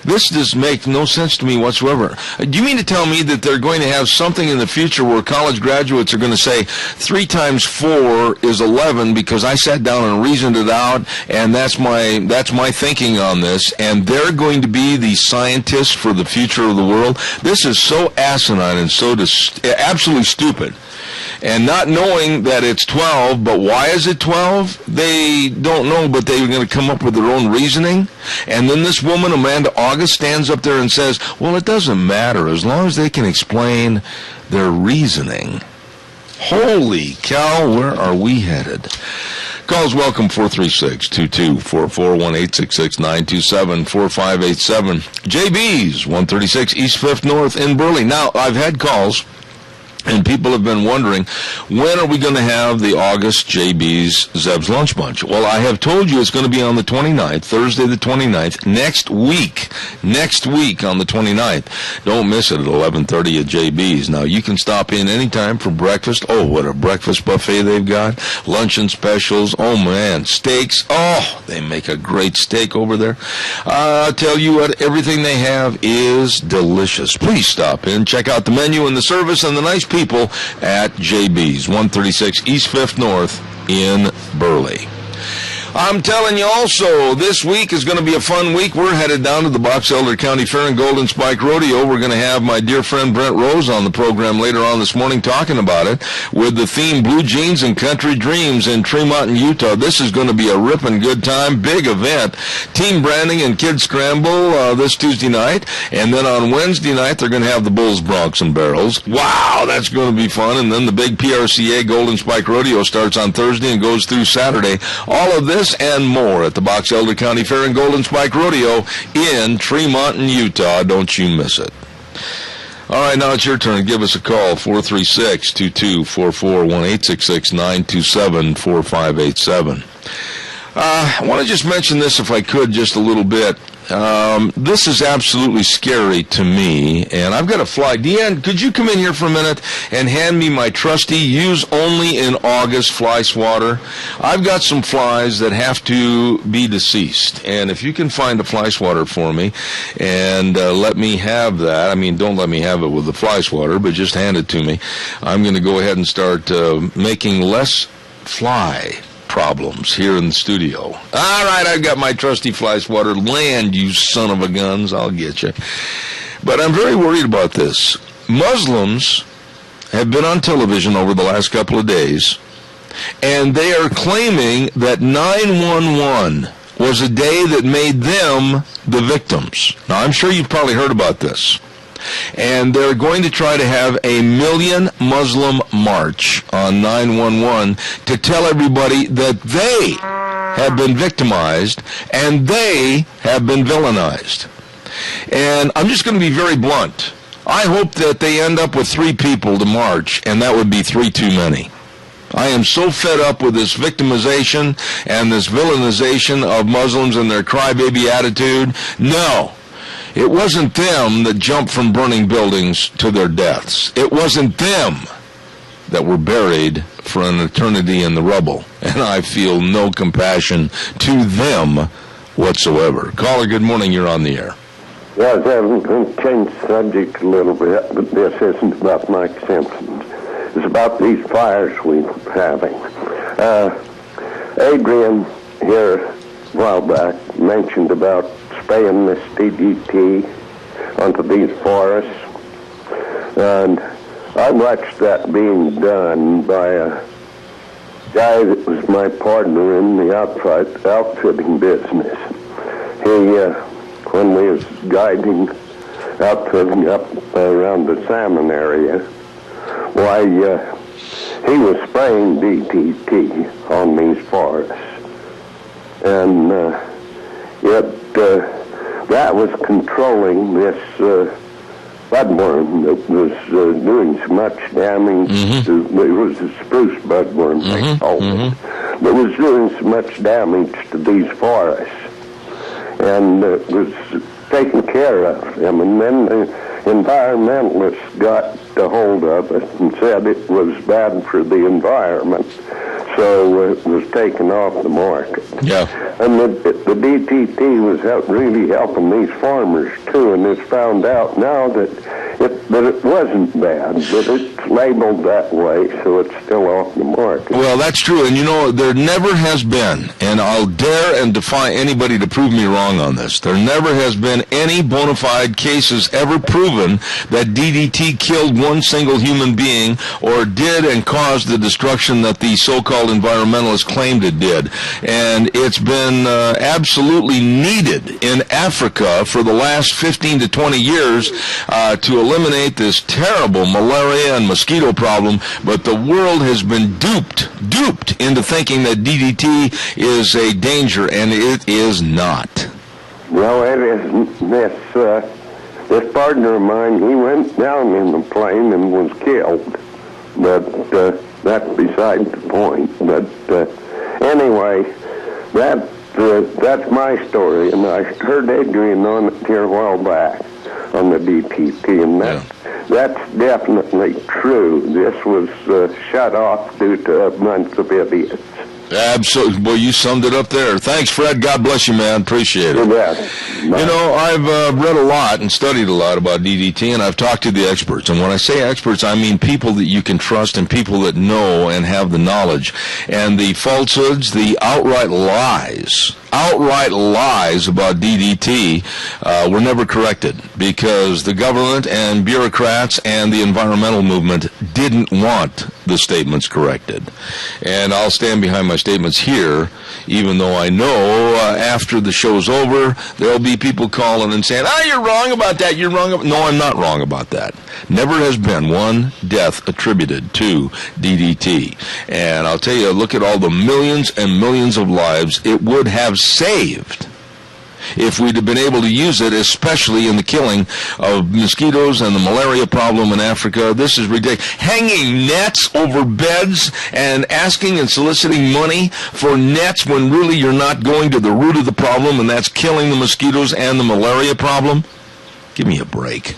[SPEAKER 2] This just makes no sense to me whatsoever. Do you mean to tell me that they're going to have something in the future where college graduates are going to say 3 times 4 is 11 because I sat down and reasoned it out, and that's my thinking on this, and they're going to be the scientists for the future of the world? This is so asinine and so absolutely stupid. And not knowing that it's 12, but why is it 12? They don't know, but they're going to come up with their own reasoning. And then this woman, Amanda August, stands up there and says, well, it doesn't matter as long as they can explain their reasoning. Holy cow, where are we headed? Calls welcome, 436-2244, 1-866-927-4587. JB's, 136 East 5th North in Burley. Now, I've had calls, and people have been wondering, when are we going to have the August JB's Zeb's Lunch Bunch? Well, I have told you it's going to be on the 29th, Thursday the 29th, next week on the 29th. Don't miss it at 11:30 at JB's. Now, you can stop in anytime for breakfast. Oh, what a breakfast buffet they've got. Luncheon specials. Oh, man. Steaks. Oh, they make a great steak over there. I'll tell you what, everything they have is delicious. Please stop in, check out the menu and the service and the nice people at JB's, 136 East 5th North in Burley. I'm telling you also, this week is going to be a fun week. We're headed down to the Box Elder County Fair and Golden Spike Rodeo. We're going to have my dear friend Brent Rose on the program later on this morning talking about it with the theme Blue Jeans and Country Dreams in Tremont, Utah. This is going to be a ripping good time, big event. Team branding and Kids Scramble this Tuesday night. And then on Wednesday night, they're going to have the Bulls, Broncs, and Barrels. Wow, that's going to be fun. And then the big PRCA Golden Spike Rodeo starts on Thursday and goes through Saturday. All of this and more at the Box Elder County Fair and Golden Spike Rodeo in Tremont, Utah. Don't you miss it. All right, now it's your turn. Give us a call, 436-2244, 1-866-927-4587. I want to just mention this, if I could, just a little bit. This is absolutely scary to me, and I've got a fly. Deanne, could you come in here for a minute and hand me my trusty use only in August fly swatter? I've got some flies that have to be deceased, and if you can find a fly swatter for me and let me have that, I mean, don't let me have it with the fly swatter, but just hand it to me. I'm going to go ahead and start making less fly problems here in the studio. All right, I've got my trusty fly swatter. Land, you son of a guns, I'll get you. But I'm very worried about this. Muslims have been on television over the last couple of days, and they are claiming that 9/11 was a day that made them the victims. Now, I'm sure you've probably heard about this. And they're going to try to have a million Muslim march on 9/11 to tell everybody that they have been victimized and they have been villainized. And I'm just going to be very blunt. I hope that they end up with 3 people to march, and that would be 3 too many. I am so fed up with this victimization and this villainization of Muslims and their crybaby attitude. No. It wasn't them that jumped from burning buildings to their deaths. It wasn't them that were buried for an eternity in the rubble. And I feel no compassion to them whatsoever. Caller, good morning. You're on the air.
[SPEAKER 9] Yeah, I'm going to change the subject a little bit, but this isn't about Mike Simpson. It's about these fires we're having. Adrian here a while back mentioned about spraying this DDT onto these forests. And I watched that being done by a guy that was my partner in the outfitting business. When we was guiding, outfitting up around the salmon area, why, he was spraying DDT on these forests. And that was controlling this budworm that was doing so much damage. It was a spruce budworm, they called it. That was doing so much damage to these forests. And it was taking care of them. And then the environmentalists got a hold of it and said it was bad for the environment. So it was taken off the market.
[SPEAKER 2] Yeah.
[SPEAKER 9] And the DDT was really helping these farmers, too. And it's found out now that it wasn't bad, but it's labeled that way, so it's still off the market.
[SPEAKER 2] Well, that's true. And, there never has been, and I'll dare and defy anybody to prove me wrong on this, there never has been any bona fide cases ever proven that DDT killed one single human being or did and caused the destruction that the so-called environmentalists claimed it did. And it's been absolutely needed in Africa for the last 15 to 20 years to eliminate this terrible malaria and mosquito problem, but the world has been duped into thinking that DDT is a danger, and it is not.
[SPEAKER 9] Well, it isn't. This partner of mine, he went down in the plane and was killed, but that's beside the point. But anyway, that's my story, and I heard Adrian on it here a while back on the DTT, and that's definitely true. This was shut off due to a bunch of idiots.
[SPEAKER 2] Absolutely. Well, you summed it up there. Thanks, Fred. God bless you, man. Appreciate it. I've read a lot and studied a lot about DDT, and I've talked to the experts. And when I say experts, I mean people that you can trust and people that know and have the knowledge. And the falsehoods, the outright lies about DDT were never corrected because the government and bureaucrats and the environmental movement didn't want the statements corrected. And I'll stand behind my statements here, even though I know after the show's over, there'll be people calling and saying, you're wrong about that, you're wrong. No, I'm not wrong about that. Never has been one death attributed to DDT. And I'll tell you, look at all the millions and millions of lives it would have saved if we'd have been able to use it, especially in the killing of mosquitoes and the malaria problem in Africa. This is ridiculous. Hanging nets over beds and asking and soliciting money for nets when really you're not going to the root of the problem, and that's killing the mosquitoes and the malaria problem. Give me a break.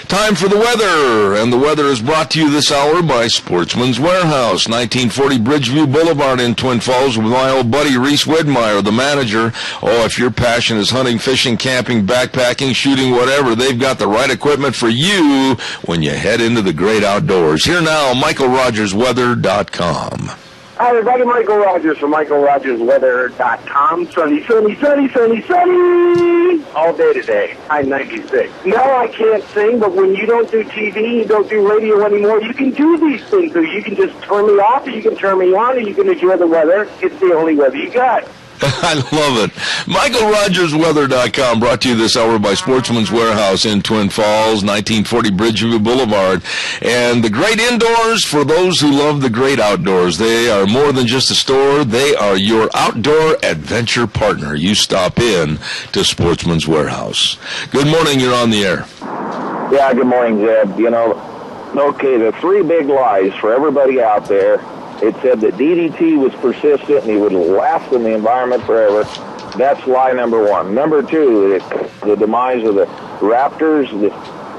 [SPEAKER 2] Time for the weather, and the weather is brought to you this hour by Sportsman's Warehouse, 1940 Bridgeview Boulevard in Twin Falls, with my old buddy Reese Widmeyer, the manager. Oh, if your passion is hunting, fishing, camping, backpacking, shooting, whatever, they've got the right equipment for you when you head into the great outdoors. Here now, MichaelRogersWeather.com.
[SPEAKER 5] Hi, everybody. Michael Rogers from MichaelRogersWeather.com. Sunny, sunny, sunny, sunny, sunny all day today. High 96. No, I can't sing, but when you don't do TV, you don't do radio anymore, you can do these things. So you can just turn me off, or you can turn me on, or you can enjoy the weather. It's the only weather you got.
[SPEAKER 2] I love it. MichaelRogersWeather.com, brought to you this hour by Sportsman's Warehouse in Twin Falls, 1940 Bridgeview Boulevard. And the great indoors for those who love the great outdoors. They are more than just a store. They are your outdoor adventure partner. You stop in to Sportsman's Warehouse. Good morning. You're on the air.
[SPEAKER 13] Yeah, good morning, Zeb. Okay, the three big lies for everybody out there. It said that DDT was persistent and he would last in the environment forever. That's lie number one. Number two, the demise of the raptors,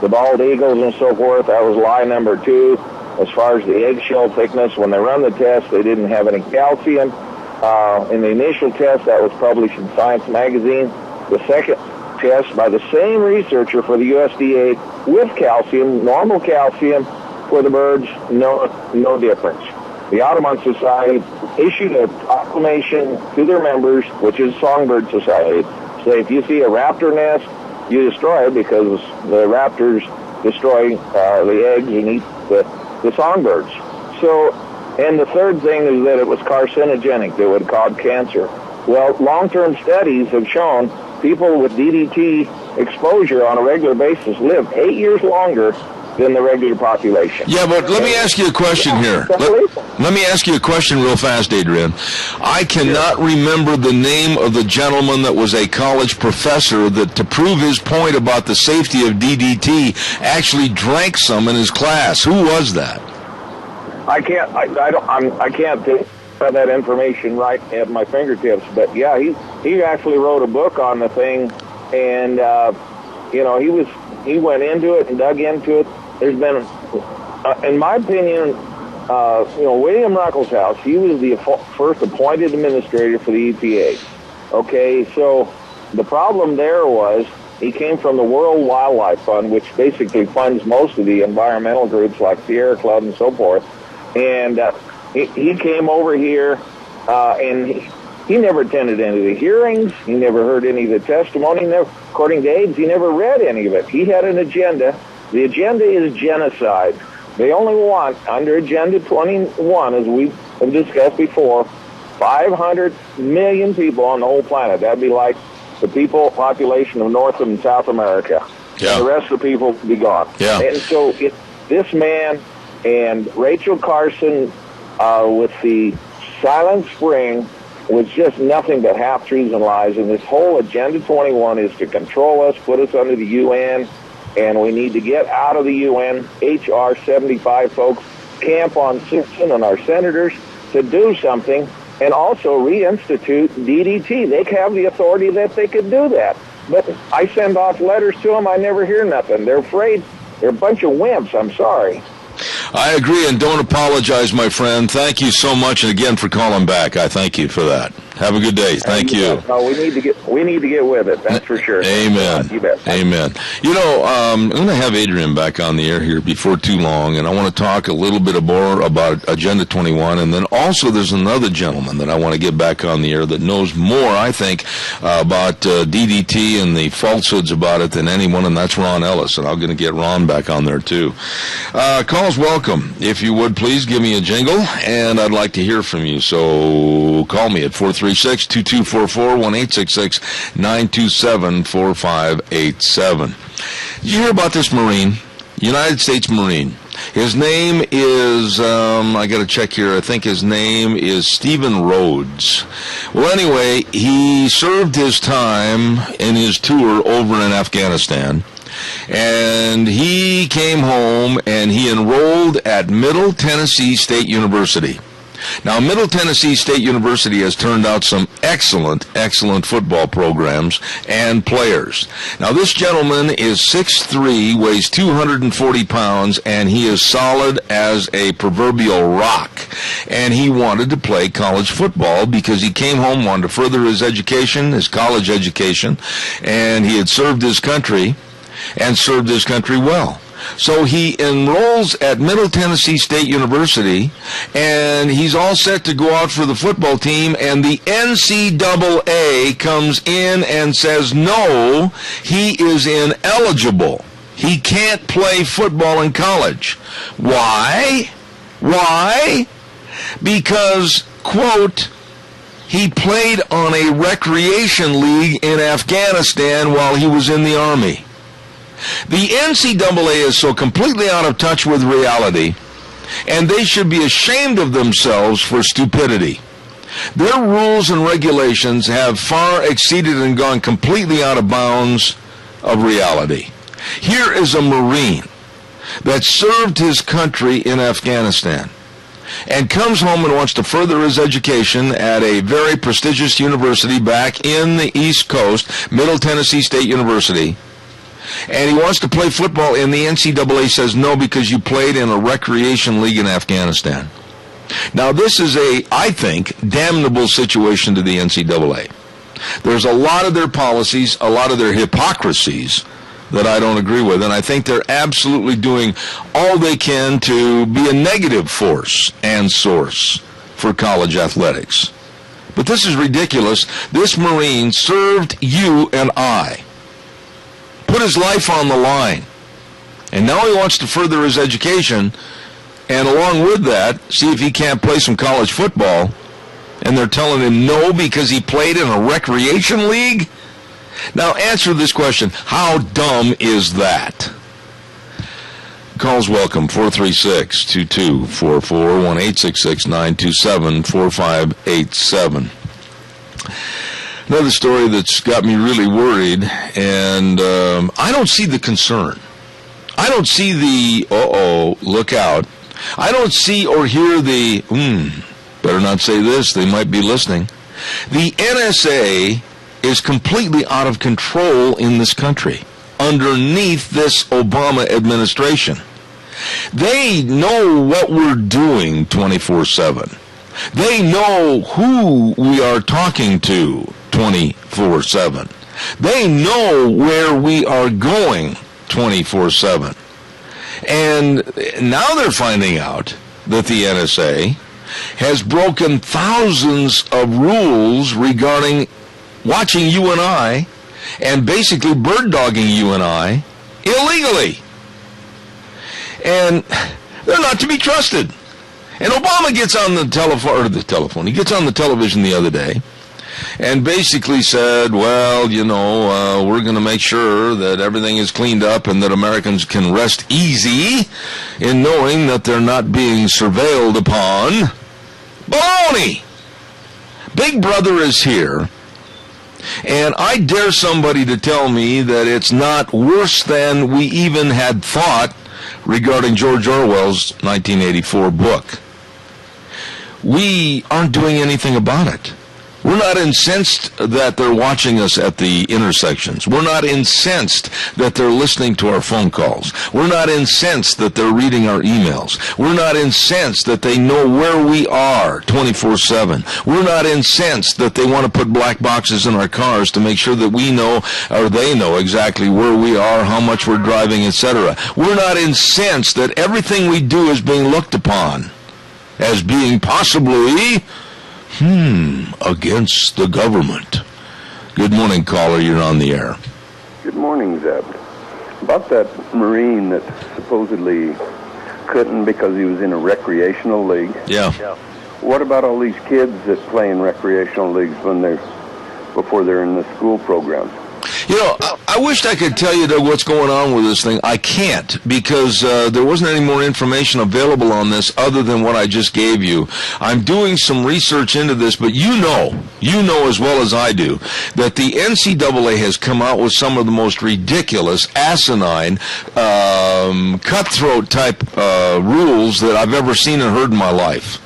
[SPEAKER 13] the bald eagles and so forth, that was lie number two. As far as the eggshell thickness, when they run the test, they didn't have any calcium. In the initial test, that was published in Science magazine. The second test by the same researcher for the USDA with calcium, normal calcium for the birds, no difference. The Audubon Society issued a proclamation to their members, which is Songbird Society. Say, if you see a raptor nest, you destroy it because the raptors destroy the eggs and eat the songbirds. So, and the third thing is that it was carcinogenic, that would cause cancer. Well, long-term studies have shown people with DDT exposure on a regular basis live 8 years longer than the regular population.
[SPEAKER 2] Yeah, but let me ask you a question here. Let me ask you a question real fast, Adrian. I cannot remember the name of the gentleman that was a college professor that, to prove his point about the safety of DDT, actually drank some in his class. Who was that?
[SPEAKER 13] I can't have that information right at my fingertips, but yeah, he actually wrote a book on the thing, and he went into it and dug into it. There's been, in my opinion, William Ruckelshaus, he was the first appointed administrator for the EPA. Okay, so the problem there was he came from the World Wildlife Fund, which basically funds most of the environmental groups like Sierra Club and so forth. And he came over here, and he never attended any of the hearings. He never heard any of the testimony. According to AIDS, he never read any of it. He had an agenda. The agenda is genocide. They only want, under Agenda 21, as we have discussed before, 500 million people on the whole planet. That'd be like the population of North and South America.
[SPEAKER 2] Yeah.
[SPEAKER 13] And the rest of the people would be gone.
[SPEAKER 2] Yeah.
[SPEAKER 13] And so this man and Rachel Carson with the Silent Spring was just nothing but half-truths and lies. And this whole Agenda 21 is to control us, put us under the UN, and we need to get out of the UN. HR 75 folks camp on Simpson and our senators to do something, and also reinstitute DDT. They have the authority that they could do that. But I send off letters to them. I never hear nothing. They're afraid. They're a bunch of wimps. I'm sorry.
[SPEAKER 2] I agree, and don't apologize, my friend. Thank you so much, and again, for calling back. I thank you for that. Have a good day. Thank you.
[SPEAKER 13] No, we need to get with it. That's for sure.
[SPEAKER 2] Amen.
[SPEAKER 13] You bet.
[SPEAKER 2] Amen. I'm going to have Adrian back on the air here before too long, and I want to talk a little bit more about Agenda 21, and then also there's another gentleman that I want to get back on the air that knows more, I think, about DDT and the falsehoods about it than anyone, and that's Ron Ellis, and I'm going to get Ron back on there too. Calls welcome. If you would, please give me a jingle, and I'd like to hear from you. So call me at 436-2244, 1-866-927-4587. Did you hear about this Marine? United States Marine. His name is, I got to check here, I think his name is Stephen Rhodes. Well, anyway, he served his time in his tour over in Afghanistan. And he came home and he enrolled at Middle Tennessee State University. Now, Middle Tennessee State University has turned out some excellent football programs and players. Now, this gentleman is 6'3", weighs 240 pounds, and he is solid as a proverbial rock. And he wanted to play college football because he came home, wanted to further his education, his college education, and he had served his country and served his country well. So he enrolls at Middle Tennessee State University, and he's all set to go out for the football team, and the NCAA comes in and says, no, he is ineligible. He can't play football in college. Why? Because, quote, he played on a recreation league in Afghanistan while he was in the Army. The NCAA is so completely out of touch with reality, and they should be ashamed of themselves for stupidity. Their rules and regulations have far exceeded and gone completely out of bounds of reality. Here is a Marine that served his country in Afghanistan. and comes home and wants to further his education at a very prestigious university back in the East Coast, Middle Tennessee State University, and he wants to play football, and the NCAA says no because you played in a recreation league in Afghanistan. Now, this is I think, damnable situation to the NCAA. There's a lot of their policies, a lot of their hypocrisies that I don't agree with, and I think they're absolutely doing all they can to be a negative force and source for college athletics. But this is ridiculous. This Marine served you and I, put his life on the line, and now he wants to further his education, and along with that, see if he can't play some college football, and they're telling him no because he played in a recreation league? Now, answer this question. How dumb is that? Calls welcome, 436-2244, 1-866-927-4587. Another story that's got me really worried, and I don't see the concern. I don't see the, look out. I don't see or hear the, better not say this, they might be listening. The NSA is completely out of control in this country underneath this Obama administration. They know what we're doing 24/7. They know who we are talking to 24/7. They know where we are going 24/7. And now they're finding out that the NSA has broken thousands of rules regarding watching you and I, and basically bird-dogging you and I, illegally. And they're not to be trusted. And Obama gets on the telephone, he gets on the television the other day, and basically said, well, we're going to make sure that everything is cleaned up and that Americans can rest easy in knowing that they're not being surveilled upon. Baloney! Big Brother is here. And I dare somebody to tell me that it's not worse than we even had thought regarding George Orwell's 1984 book. We aren't doing anything about it. We're not incensed that they're watching us at the intersections. We're not incensed that they're listening to our phone calls. We're not incensed that they're reading our emails. We're not incensed that they know where we are 24/7. We're not incensed that they want to put black boxes in our cars to make sure that we know, or they know exactly where we are, how much we're driving, etc. We're not incensed that everything we do is being looked upon as being possibly against the government. Good morning, caller. You're on the air.
[SPEAKER 9] Good morning, Zeb. About that Marine that supposedly couldn't because he was in a recreational league.
[SPEAKER 2] Yeah.
[SPEAKER 9] What about all these kids that play in recreational leagues before they're in the school program?
[SPEAKER 2] I wished I could tell you, Doug, what's going on with this thing. I can't, because there wasn't any more information available on this other than what I just gave you. I'm doing some research into this, but you know as well as I do, that the NCAA has come out with some of the most ridiculous, asinine, cutthroat type rules that I've ever seen and heard in my life.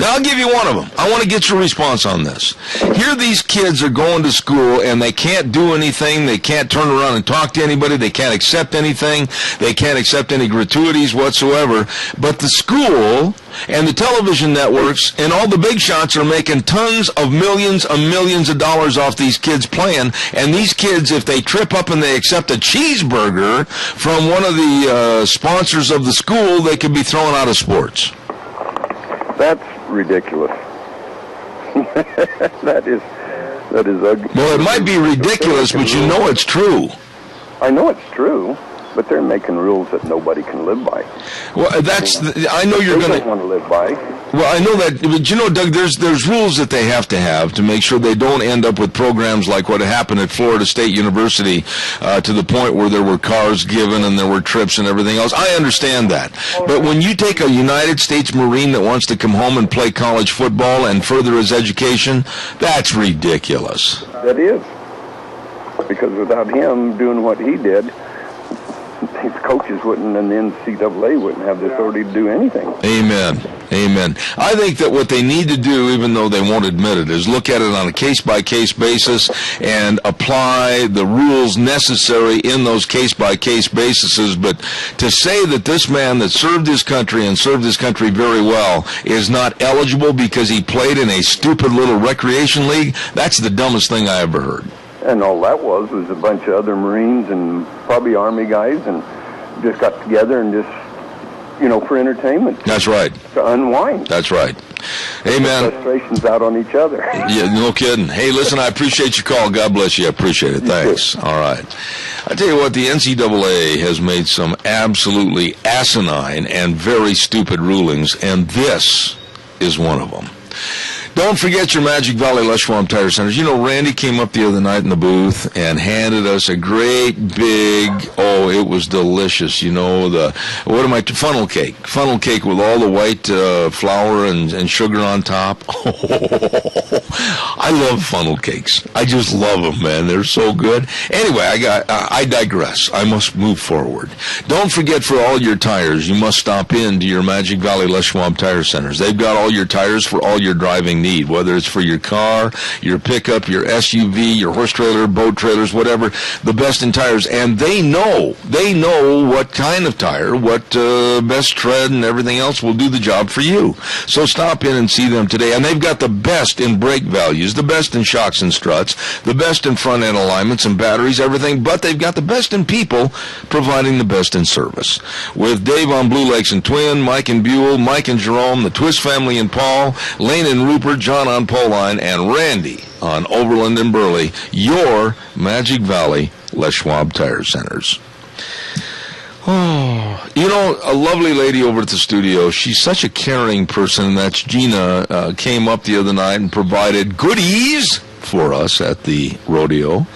[SPEAKER 2] Now, I'll give you one of them. I want to get your response on this. Here these kids are going to school, and they can't do anything. They can't turn around and talk to anybody. They can't accept anything. They can't accept any gratuities whatsoever. But the school and the television networks and all the big shots are making tons of millions of dollars off these kids playing. And these kids, if they trip up and they accept a cheeseburger from one of the sponsors of the school, they could be thrown out of sports.
[SPEAKER 9] That's ridiculous. That is ugly.
[SPEAKER 2] Well, it might be ridiculous, but you know it's true.
[SPEAKER 9] I know it's true, but they're making rules that nobody can live by.
[SPEAKER 2] Well, I know you're going to
[SPEAKER 9] want to live by.
[SPEAKER 2] Well, I know that, but Doug, there's rules that they have to make sure they don't end up with programs like what happened at Florida State University to the point where there were cars given and there were trips and everything else. I understand that. But when you take a United States Marine that wants to come home and play college football and further his education, that's ridiculous.
[SPEAKER 9] That is. Because without him doing what he did, these coaches wouldn't, and the NCAA wouldn't have the authority to do anything.
[SPEAKER 2] Amen. Amen. I think that what they need to do, even though they won't admit it, is look at it on a case-by-case basis and apply the rules necessary in those case-by-case bases. But to say that this man that served his country and served his country very well is not eligible because he played in a stupid little recreation league, that's the dumbest thing I ever heard.
[SPEAKER 9] And all that was a bunch of other Marines and probably Army guys and just got together and just, for entertainment.
[SPEAKER 2] That's right.
[SPEAKER 9] To unwind.
[SPEAKER 2] That's right. Hey, man.
[SPEAKER 9] Frustrations out on each other.
[SPEAKER 2] Yeah, no kidding. Hey, listen, I appreciate your call. God bless you. I appreciate it. Thanks. All right. I tell you what, the NCAA has made some absolutely asinine and very stupid rulings, and this is one of them. Don't forget your Magic Valley Les Schwab Tire Centers. Randy came up the other night in the booth and handed us a great big, it was delicious, funnel cake. Funnel cake with all the white flour and sugar on top. I love funnel cakes. I just love them, man. They're so good. Anyway, I digress. I must move forward. Don't forget, for all your tires, you must stop in to your Magic Valley Les Schwab Tire Centers. They've got all your tires for all your driving need, whether it's for your car, your pickup, your SUV, your horse trailer, boat trailers, whatever, the best in tires. And they know what kind of tire, what best tread and everything else will do the job for you. So stop in and see them today. And they've got the best in brake values, the best in shocks and struts, the best in front end alignments and batteries, everything, but they've got the best in people providing the best in service. With Dave on Blue Lakes and Twin, Mike and Buell, Mike and Jerome, the Twist family and Paul, Lane and Rupert, John on Poline, and Randy on Overland and Burley, your Magic Valley Les Schwab Tire Centers. A lovely lady over at the studio, she's such a caring person, and that's Gina, came up the other night and provided goodies for us at the rodeo,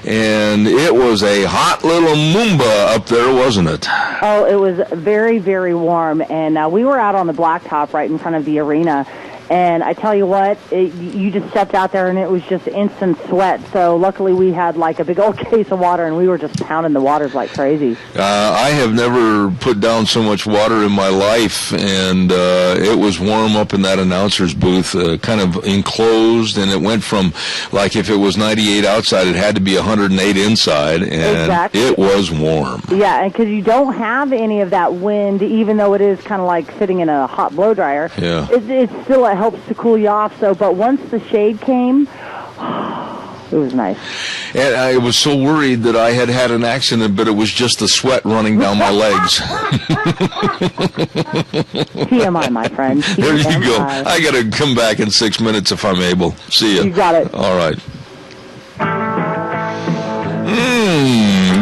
[SPEAKER 2] and it was a hot little Moomba up there, wasn't it?
[SPEAKER 3] Oh, it was very, very warm, and we were out on the blacktop right in front of the arena. And I tell you what, you just stepped out there and it was just instant sweat. So luckily we had like a big old case of water and we were just pounding the waters like crazy.
[SPEAKER 2] I have never put down so much water in my life, and it was warm up in that announcer's booth, kind of enclosed, and it went from, like, if it was 98 outside, it had to be 108 inside, and exactly. It was warm.
[SPEAKER 3] Yeah, and because you don't have any of that wind, even though it is kind of like sitting in a hot blow dryer,
[SPEAKER 2] yeah.
[SPEAKER 3] It still helps to cool you off. So, but once the shade came, it was nice.
[SPEAKER 2] And I was so worried that I had an accident, but it was just the sweat running down my legs.
[SPEAKER 3] TMI, my friend. TMI.
[SPEAKER 2] There you go. I got to come back in 6 minutes if I'm able. See you.
[SPEAKER 3] You got it.
[SPEAKER 2] All right.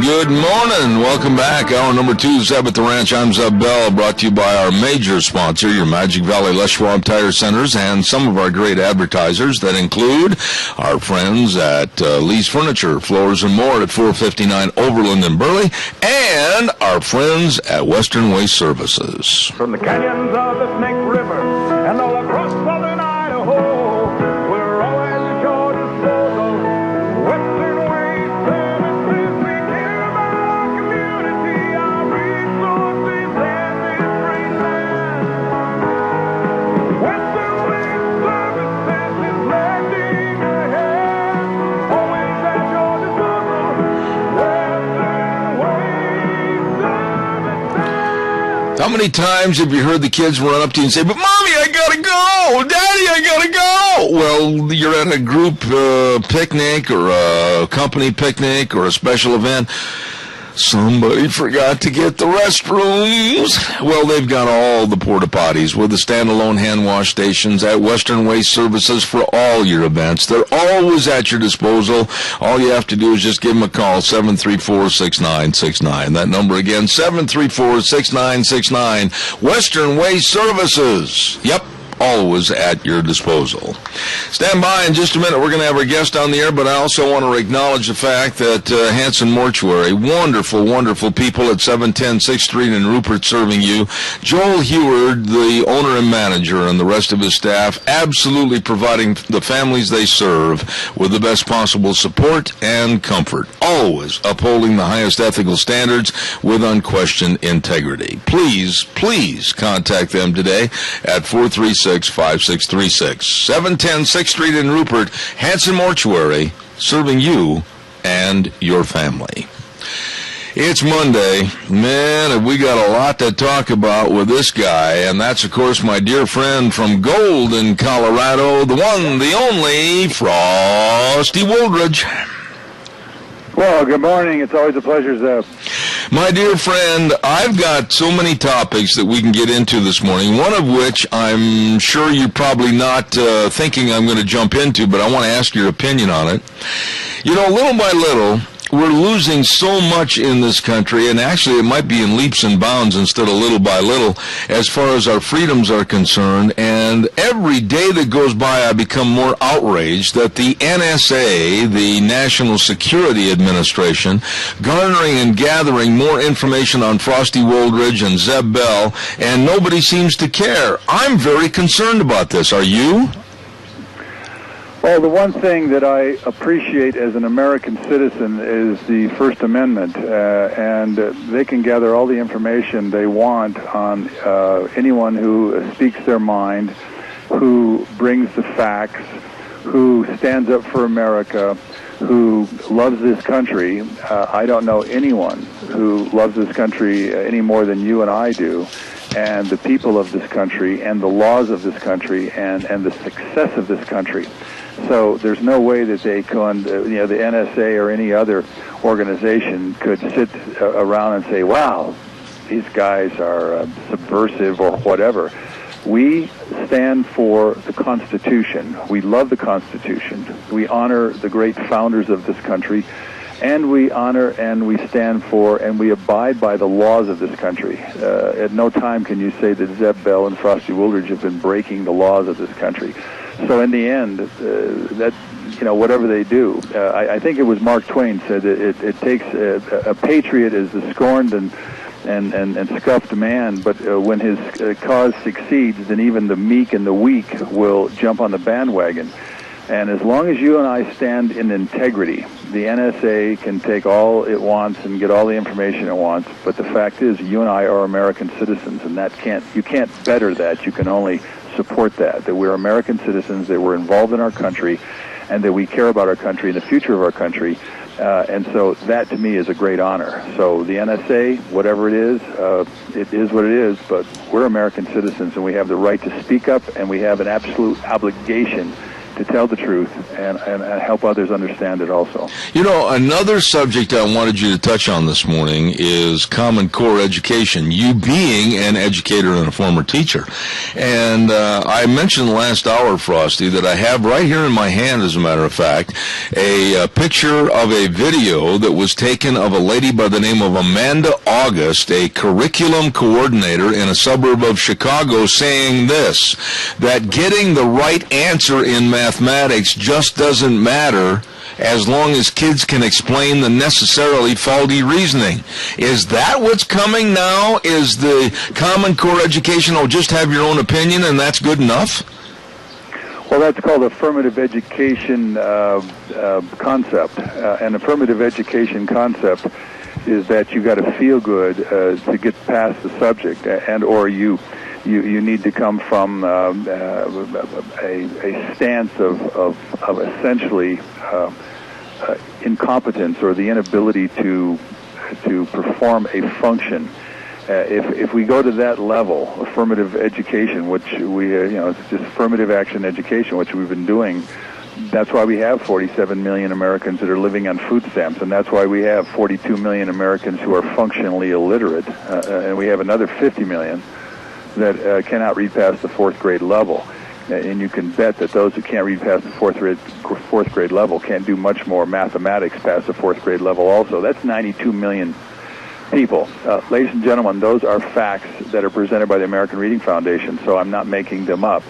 [SPEAKER 2] Good morning. Welcome back. Hour number 2, Zeb at the Ranch. I'm Zeb Bell, brought to you by our major sponsor, your Magic Valley Les Schwab Tire Centers, and some of our great advertisers that include our friends at Lee's Furniture, Floors and More at 459 Overland and Burley, and our friends at Western Waste Services.
[SPEAKER 14] From the canyons of the Snake River and all across southern Idaho, we're always at your disposal. Western Waste Services, we care about our community, our resources, and this great land. Western Waste Services is lending a hand, always at your disposal. Western Waste Services.
[SPEAKER 2] How many times have you heard the kids run up to you and say, "But Mommy, I gotta go! Daddy, I gotta go!" Well, you're at a group picnic or a company picnic or a special event. Somebody forgot to get the restrooms. Well, they've got all the porta potties with the standalone hand wash stations at Western Waste Services for all your events. They're always at your disposal. All you have to do is just give them a call, 734-6969. That number again, 734-6969. Western Waste Services. Yep. always at your disposal. Stand by in just a minute. We're going to have our guest on the air, but I also want to acknowledge the fact that Hanson Mortuary, wonderful, wonderful people at 710 6th Street in Rupert serving you. Joel Heward, the owner and manager, and the rest of his staff, absolutely providing the families they serve with the best possible support and comfort, always upholding the highest ethical standards with unquestioned integrity. Please contact them today at 436-5636. 710 6th Street in Rupert, Hanson Mortuary, serving you and your family. It's Monday. Man, have we got a lot to talk about with this guy, and that's, of course, my dear friend from Golden, Colorado, the one, the only, Frosty Woldridge.
[SPEAKER 15] Well, good morning. It's always a pleasure, Zeb.
[SPEAKER 2] My dear friend, I've got so many topics that we can get into this morning, one of which I'm sure you're probably not thinking I'm going to jump into, but I want to ask your opinion on it. You know, little by little, we're losing so much in this country, and actually it might be in leaps and bounds instead of little by little as far as our freedoms are concerned, and every day that goes by I become more outraged that the NSA, the National Security Administration, garnering and gathering more information on Frosty Woldridge and Zeb Bell, and nobody seems to care. I'm very concerned about this. Are you?
[SPEAKER 15] Well, the one thing that I appreciate as an American citizen is the First Amendment, and they can gather all the information they want on anyone who speaks their mind, who brings the facts, who stands up for America, who loves this country. I don't know anyone who loves this country any more than you and I do, and the people of this country, and the laws of this country, and the success of this country. So there's no way that they can, the NSA or any other organization could sit around and say, wow, these guys are subversive or whatever. We stand for the Constitution. We love the Constitution. We honor the great founders of this country, and we honor and we stand for and we abide by the laws of this country. At no time can you say that Zeb Bell and Frosty Woldridge have been breaking the laws of this country. So in the end, whatever they do, I think it was Mark Twain said that it takes a patriot as the scorned and scuffed man, but when his cause succeeds, then even the meek and the weak will jump on the bandwagon. And as long as you and I stand in integrity, the NSA can take all it wants and get all the information it wants, but the fact is you and I are American citizens, and you can't better that. You can only support that we're American citizens, that we're involved in our country, and that we care about our country and the future of our country. And so that, to me, is a great honor. So the NSA, whatever it is what it is, but we're American citizens, and we have the right to speak up, and we have an absolute obligation to tell the truth and help others understand it also.
[SPEAKER 2] You know, another subject I wanted you to touch on this morning is Common Core education, you being an educator and a former teacher. And I mentioned last hour, Frosty, that I have right here in my hand, as a matter of fact, a picture of a video that was taken of a lady by the name of Amanda August, a curriculum coordinator in a suburb of Chicago, saying this, that getting the right answer in mathematics just doesn't matter as long as kids can explain the necessarily faulty reasoning. Is that what's coming now? Is the Common Core education, just have your own opinion and that's good enough?
[SPEAKER 15] Well, that's called affirmative education concept. An affirmative education concept is that you got to feel good to get past the subject, and or you need to come from a stance of essentially incompetence or the inability to perform a function. If we go to that level, affirmative education, which it's just affirmative action education, which we've been doing. That's why we have 47 million Americans that are living on food stamps, and that's why we have 42 million Americans who are functionally illiterate, and we have another 50 million that cannot read past the fourth grade level. And you can bet that those who can't read past the fourth grade level can't do much more mathematics past the fourth grade level also. That's 92 million people. Ladies and gentlemen, those are facts that are presented by the American Reading Foundation, so I'm not making them up.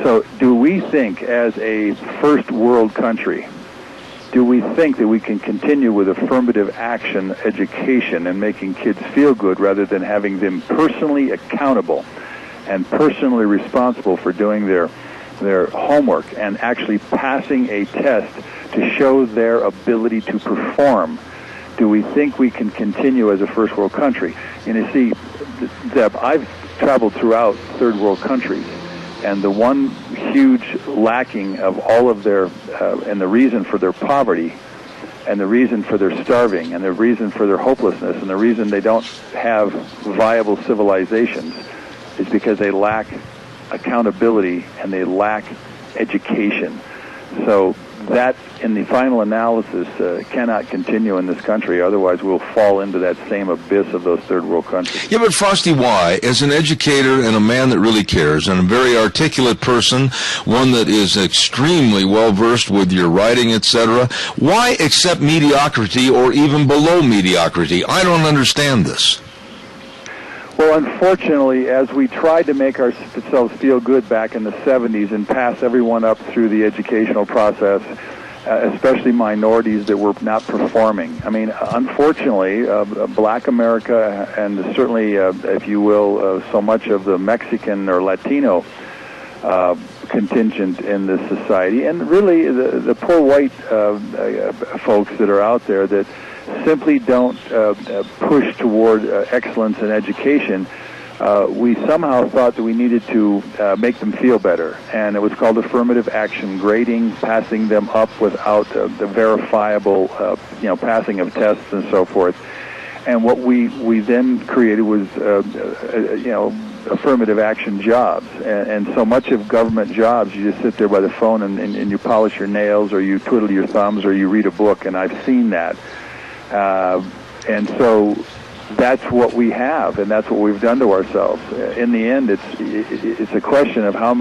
[SPEAKER 15] So do we think, as a first world country, do we think that we can continue with affirmative action education and making kids feel good rather than having them personally accountable and personally responsible for doing their homework and actually passing a test to show their ability to perform? Do we think we can continue as a first world country? And you see, Zeb, I've traveled throughout third world countries, and the one huge lacking of all of their, and the reason for their poverty, and the reason for their starving, and the reason for their hopelessness, and the reason they don't have viable civilizations is because they lack accountability and they lack education. So that, in the final analysis, cannot continue in this country. Otherwise, we'll fall into that same abyss of those third world countries.
[SPEAKER 2] Yeah, but Frosty, why? As an educator and a man that really cares, and a very articulate person, one that is extremely well-versed with your writing, etc., why accept mediocrity or even below mediocrity? I don't understand this.
[SPEAKER 15] Well, unfortunately, as we tried to make ourselves feel good back in the 70s and pass everyone up through the educational process, especially minorities that were not performing. I mean, unfortunately, black America and certainly, if you will, so much of the Mexican or Latino contingent in this society, and really the poor white folks that are out there that simply don't push toward excellence in education, we somehow thought that we needed to make them feel better. And it was called affirmative action grading, passing them up without the verifiable, passing of tests and so forth. And what we then created was, affirmative action jobs. And so much of government jobs, you just sit there by the phone and you polish your nails, or you twiddle your thumbs, or you read a book, and I've seen that. And so that's what we have, and that's what we've done to ourselves. In the end, it's a question of how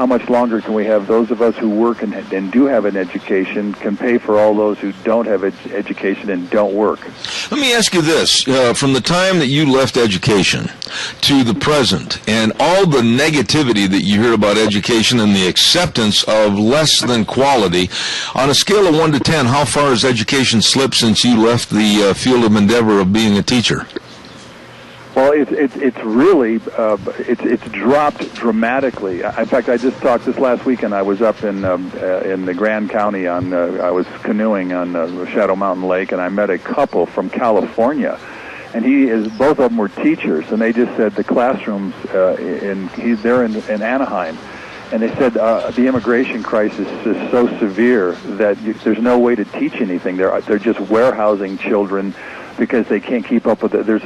[SPEAKER 15] much longer can we have those of us who work and do have an education can pay for all those who don't have education and don't work.
[SPEAKER 2] Let me ask you this. From the time that you left education to the present, and all the negativity that you hear about education and the acceptance of less than quality, on a scale of 1 to 10, how far has education slipped since you left the field of endeavor of being a teacher?
[SPEAKER 15] Well, it's really it's dropped dramatically. In fact, I just talked this last weekend. I was up in the Grand County I was canoeing on Shadow Mountain Lake, and I met a couple from California, and both of them were teachers, and they just said the classrooms they're in Anaheim, and they said the immigration crisis is so severe that there's no way to teach anything. They're just warehousing children, because they can't keep up with it. There's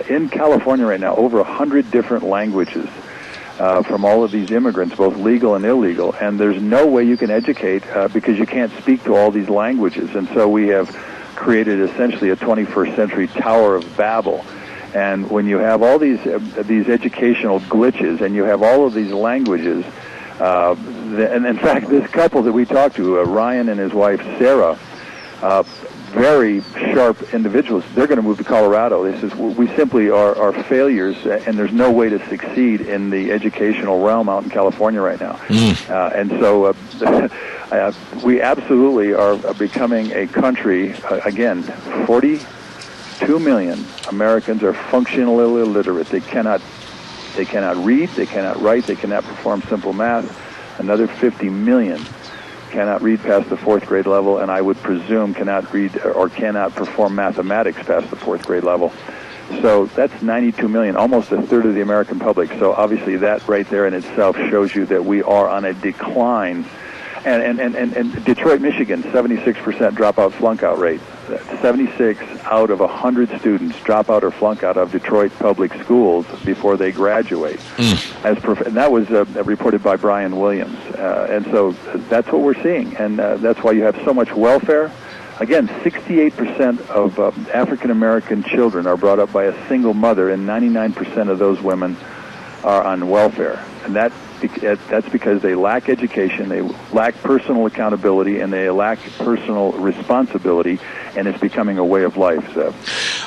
[SPEAKER 15] in California right now, over 100 different languages from all of these immigrants, both legal and illegal, and there's no way you can educate because you can't speak to all these languages. And so we have created essentially a 21st century Tower of Babel. And when you have all these educational glitches, and you have all of these languages, and in fact, this couple that we talked to, Ryan and his wife Sarah, very sharp individuals, they're going to move to Colorado. They says, we simply are failures, and there's no way to succeed in the educational realm out in California right now. And so we absolutely are becoming a country, again, 42 million Americans are functionally illiterate. They cannot read, they cannot write, they cannot perform simple math. Another 50 million cannot read past the 4th grade level, and I would presume cannot read or cannot perform mathematics past the 4th grade level. So that's 92 million, almost a third of the American public. So obviously that right there in itself shows you that we are on a decline. And Detroit, Michigan, 76% dropout flunk-out rate. 76 out of 100 students drop out or flunk out of Detroit public schools before they graduate. And that was reported by Brian Williams. And so that's what we're seeing. And that's why you have so much welfare. Again, 68% of African-American children are brought up by a single mother, and 99% of those women are on welfare. And that that's because they lack education, they lack personal accountability, and they lack personal responsibility, and it's becoming a way of life. So,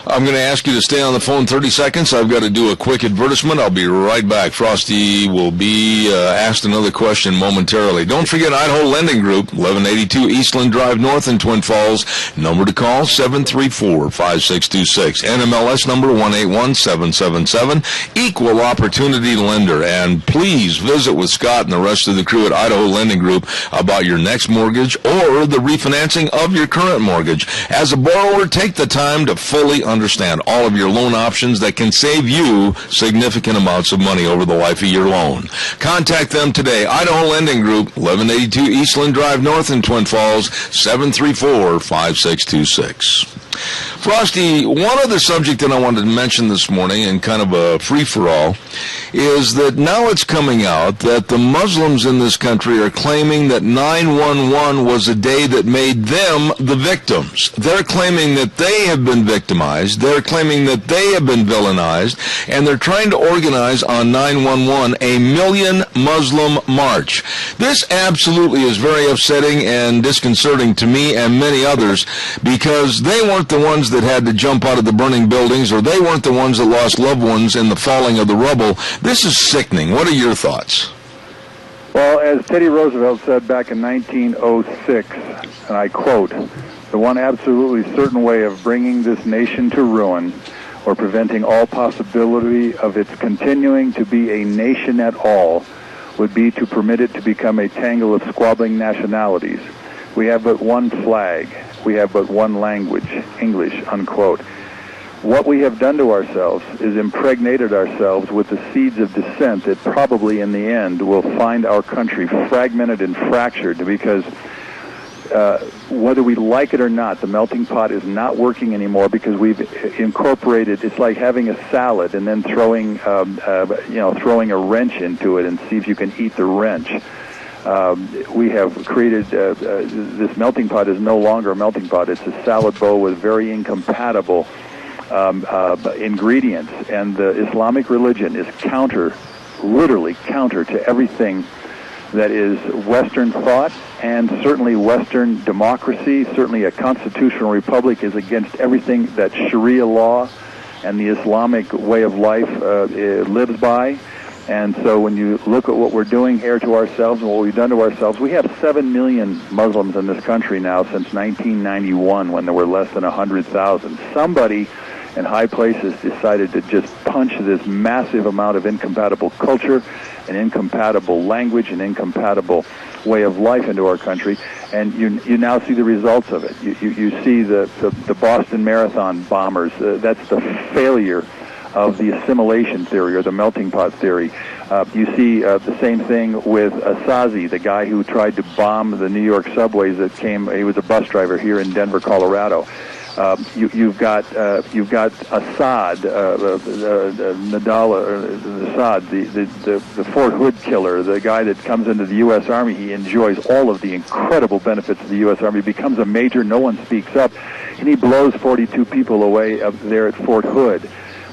[SPEAKER 2] I'm going to ask you to stay on the phone 30 seconds. I've got to do a quick advertisement. I'll be right back. Frosty will be asked another question momentarily. Don't forget Idaho Lending Group, 1182 Eastland Drive North in Twin Falls. Number to call, 734-5626. NMLS number 181777. Equal Opportunity Lender. And please visit with Scott and the rest of the crew at Idaho Lending Group about your next mortgage or the refinancing of your current mortgage. As a borrower, take the time to fully understand all of your loan options that can save you significant amounts of money over the life of your loan. Contact them today. Idaho Lending Group, 1182 Eastland Drive North in Twin Falls, 734-5626. Frosty, one other subject that I wanted to mention this morning, and kind of a free-for-all, is that now it's coming out that the Muslims in this country are claiming that 9/11 was a day that made them the victims. They're claiming that they have been victimized, they're claiming that they have been villainized, and they're trying to organize on 9/11 a million Muslim march. This absolutely is very upsetting and disconcerting to me and many others, because they weren't the ones that had to jump out of the burning buildings, or they weren't the ones that lost loved ones in the falling of the rubble. This is sickening. What are your thoughts?
[SPEAKER 15] Well, as Teddy Roosevelt said back in 1906, and I quote, "The one absolutely certain way of bringing this nation to ruin or preventing all possibility of its continuing to be a nation at all would be to permit it to become a tangle of squabbling nationalities. We have but one flag. We have but one language, English," unquote. What we have done to ourselves is impregnated ourselves with the seeds of dissent that probably in the end will find our country fragmented and fractured, because whether we like it or not, the melting pot is not working anymore, because we've incorporated, it's like having a salad and then throwing a wrench into it and see if you can eat the wrench. We have created, this melting pot is no longer a melting pot. It's a salad bowl with very incompatible ingredients. And the Islamic religion is literally counter to everything that is Western thought, and certainly Western democracy. Certainly a constitutional republic is against everything that Sharia law and the Islamic way of life lives by. And so when you look at what we're doing here to ourselves and what we've done to ourselves, we have 7 million Muslims in this country now since 1991, when there were less than 100,000. Somebody in high places decided to just punch this massive amount of incompatible culture and incompatible language and incompatible way of life into our country, and you now see the results of it. You see the Boston Marathon bombers. That's the failure of the assimilation theory, or the melting pot theory. You see the same thing with Asazi, the guy who tried to bomb the New York subways he was a bus driver here in Denver, Colorado. You've got Assad, Assad, the Fort Hood killer, the guy that comes into the U.S. Army. He enjoys all of the incredible benefits of the U.S. Army, becomes a major, no one speaks up, and he blows 42 people away up there at Fort Hood.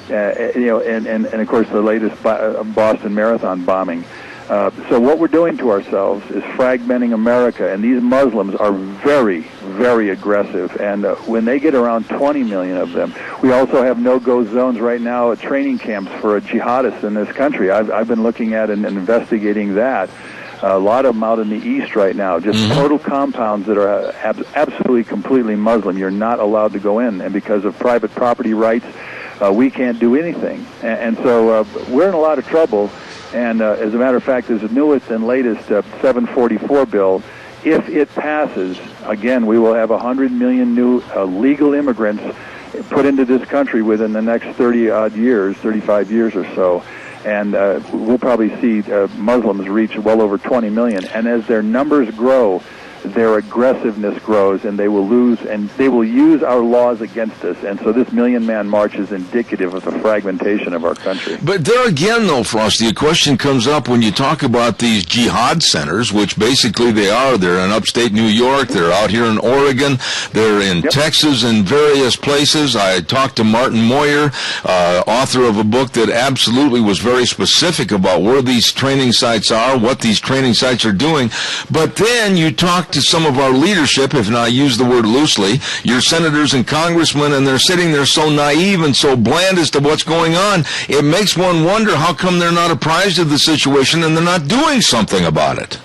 [SPEAKER 15] And of course the latest Boston Marathon bombing. So what we're doing to ourselves is fragmenting America, and these Muslims are very, very aggressive. And when they get around 20 million of them, we also have no-go zones right now at training camps for jihadists in this country. I've been looking at and investigating that. A lot of them out in the east right now, just total compounds that are absolutely, completely Muslim. You're not allowed to go in, and because of private property rights, we can't do anything. And so we're in a lot of trouble. And as a matter of fact, there's a newest and latest 744 bill. If it passes, again, we will have 100 million new legal immigrants put into this country within the next 30-odd years, 35 years or so. And we'll probably see Muslims reach well over 20 million. And as their numbers grow, their aggressiveness grows, and they will lose, and they will use our laws against us. And so this Million-Man March is indicative of the fragmentation of our country.
[SPEAKER 2] But there again, though, Frosty, a question comes up when you talk about these jihad centers, which basically they are. They're in upstate New York. They're out here in Oregon. They're in Texas and various places. I talked to Martin Moyer, author of a book that absolutely was very specific about where these training sites are, what these training sites are doing. But then you talk to some of our leadership, if I use the word loosely, your senators and congressmen, and they're sitting there so naive and so bland as to what's going on. It makes one wonder how come they're not apprised of the situation and they're not doing something about it.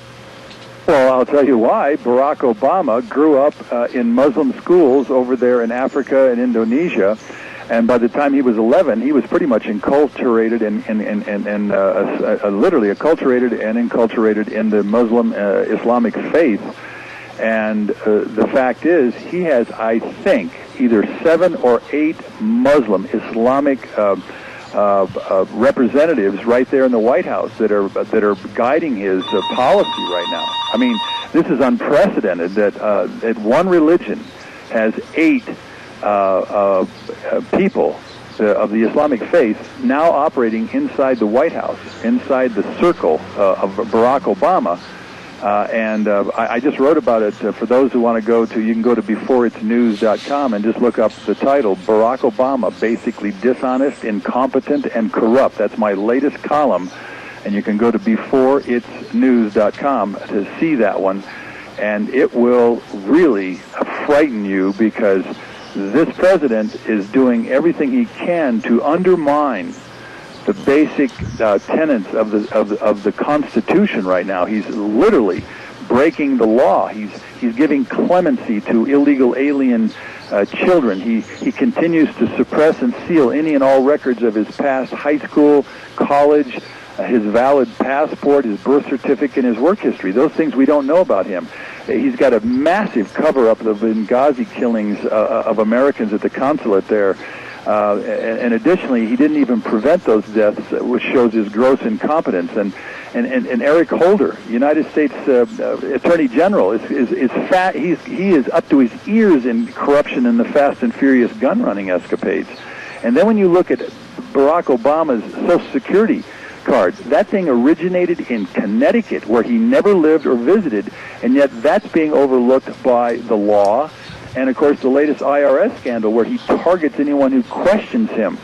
[SPEAKER 15] Well, I'll tell you why. Barack Obama grew up in Muslim schools over there in Africa and Indonesia, and by the time he was 11, he was pretty much enculturated and literally acculturated and enculturated in the Muslim Islamic faith. And the fact is, he has, I think, either 7 or 8 Muslim Islamic representatives right there in the White House that are guiding his policy right now. I mean, this is unprecedented that one religion has 8 people of the Islamic faith now operating inside the White House, inside the circle of Barack Obama. And I just wrote about it. For those who want to go to, you can go to beforeitsnews.com and just look up the title, Barack Obama, basically dishonest, incompetent, and corrupt. That's my latest column. And you can go to beforeitsnews.com to see that one. And it will really frighten you, because this president is doing everything he can to undermine the basic tenets of the Constitution right now. He's literally breaking the law. He's giving clemency to illegal alien children. He continues to suppress and seal any and all records of his past high school, college, his valid passport, his birth certificate, and his work history. Those things we don't know about him. He's got a massive cover-up of the Benghazi killings of Americans at the consulate there. And additionally, he didn't even prevent those deaths, which shows his gross incompetence. And Eric Holder, United States Attorney General, is fat. He is up to his ears in corruption in the Fast and Furious gun running escapades. And then when you look at Barack Obama's Social Security card, that thing originated in Connecticut, where he never lived or visited, and yet that's being overlooked by the law. And, of course, the latest IRS scandal where he targets anyone who questions him.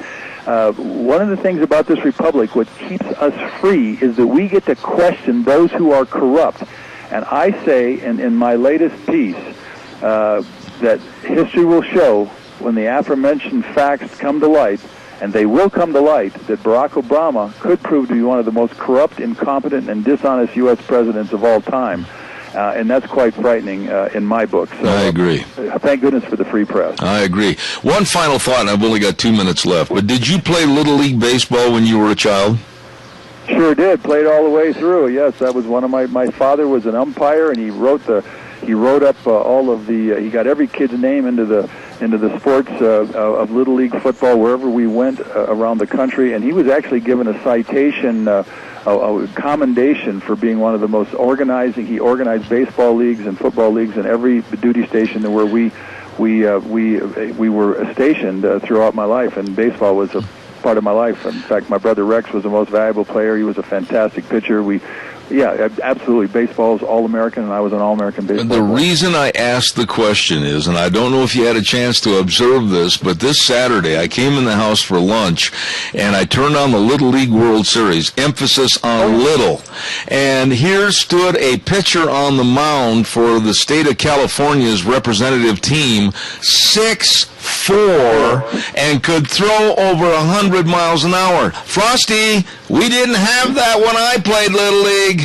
[SPEAKER 15] One of the things about this republic, what keeps us free, is that we get to question those who are corrupt. And I say in my latest piece that history will show, when the aforementioned facts come to light, and they will come to light, that Barack Obama could prove to be one of the most corrupt, incompetent, and dishonest U.S. presidents of all time. And that's quite frightening in my book. So,
[SPEAKER 2] I agree.
[SPEAKER 15] Thank goodness for the free press.
[SPEAKER 2] I agree. One final thought, and I've only got 2 minutes left, but did you play Little League Baseball when you were a child?
[SPEAKER 15] Sure did. Played all the way through. Yes, that was one of my father was an umpire, and he wrote up all of the. He got every kid's name into the sports of Little League football wherever we went around the country, and he was actually given a citation. A commendation for being one of the most organizing. He organized baseball leagues and football leagues in every duty station where we were stationed throughout my life, and baseball was a part of my life. In fact, my brother Rex was the most valuable player. He was a fantastic pitcher. Yeah, absolutely. Baseball's All-American, and I was an All-American baseball player.
[SPEAKER 2] The reason I asked the question is, and I don't know if you had a chance to observe this, but this Saturday I came in the house for lunch, and I turned on the Little League World Series, emphasis on little. And here stood a pitcher on the mound for the state of California's representative team, 6'4", and could throw over 100 miles an hour. Frosty, we didn't have that when I played Little League.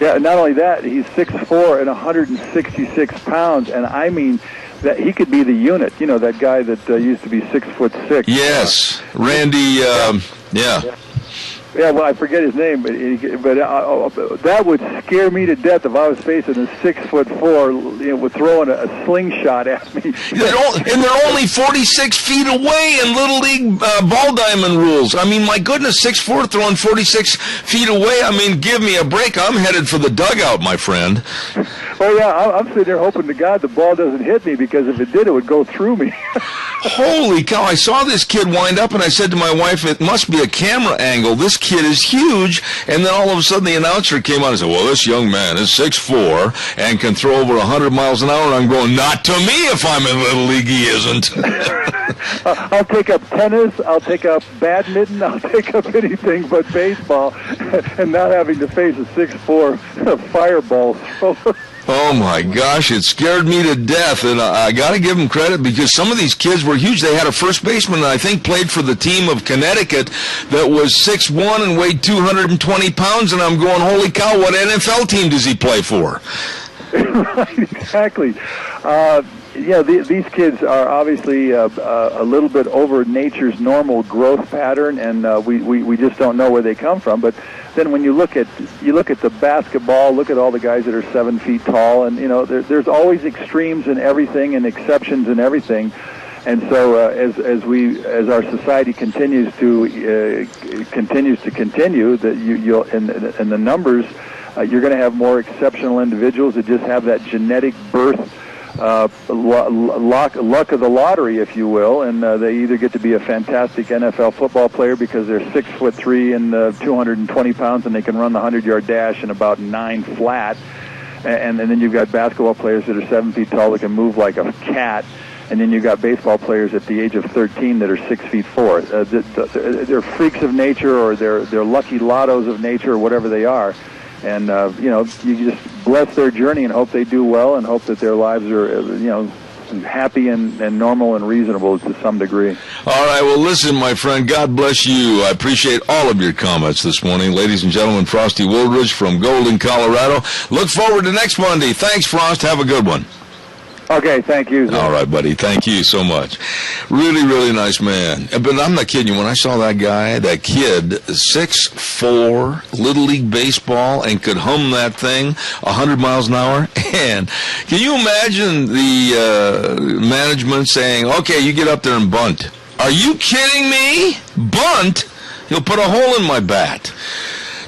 [SPEAKER 15] Yeah, not only that, he's 6'4" and 166 pounds, and I mean that he could be the unit. You know, that guy that used to be 6'6".
[SPEAKER 2] Yes, Randy. Yeah.
[SPEAKER 15] Yeah, well, I forget his name, but that would scare me to death if I was facing a 6'4", with throwing a slingshot at me.
[SPEAKER 2] And they're only 46 feet away in Little League ball diamond rules. I mean, my goodness, 6'4", throwing 46 feet away. I mean, give me a break. I'm headed for the dugout, my friend.
[SPEAKER 15] Oh, yeah, I'm sitting there hoping to God the ball doesn't hit me, because if it did, it would go through me.
[SPEAKER 2] Holy cow, I saw this kid wind up, and I said to my wife, it must be a camera angle. This kid is huge. And then all of a sudden the announcer came on and said, well, this young man is 6'4" and can throw over 100 miles an hour. And I'm going, not to me if I'm in Little League, he isn't.
[SPEAKER 15] I'll take up tennis, I'll take up badminton, I'll take up anything but baseball, and not having to face a 6'4" fireball thrower.
[SPEAKER 2] Oh, my gosh, it scared me to death, and I got to give them credit, because some of these kids were huge. They had a first baseman that I think played for the team of Connecticut that was 6'1" and weighed 220 pounds, and I'm going, holy cow, what NFL team does he play for?
[SPEAKER 15] Right, exactly. These kids are obviously a little bit over nature's normal growth pattern, and we just don't know where they come from. But then when you look at the basketball, look at all the guys that are 7 feet tall, and there's always extremes in everything and exceptions in everything. And so as our society continues to continue, that you'll in the numbers, you're going to have more exceptional individuals that just have that genetic birth luck of the lottery, if you will, and they either get to be a fantastic NFL football player because they're 6'3" and 220 pounds, and they can run the 100-yard dash in about 9 flat, and then you've got basketball players that are 7 feet tall that can move like a cat, and then you've got baseball players at the age of 13 that are 6'4". They're freaks of nature, or they're lucky lottos of nature, or whatever they are. And, you just bless their journey and hope they do well, and hope that their lives are, happy and normal and reasonable to some degree.
[SPEAKER 2] All right, well, listen, my friend, God bless you. I appreciate all of your comments this morning. Ladies and gentlemen, Frosty Woolridge from Golden, Colorado. Look forward to next Monday. Thanks, Frost. Have a good one.
[SPEAKER 15] Okay, thank you, Zach.
[SPEAKER 2] All right, buddy. Thank you so much. Really, really nice man. But I'm not kidding you. When I saw that kid, 6'4", Little League baseball, and could hum that thing 100 miles an hour. And can you imagine the management saying, okay, you get up there and bunt. Are you kidding me? Bunt? He'll put a hole in my bat.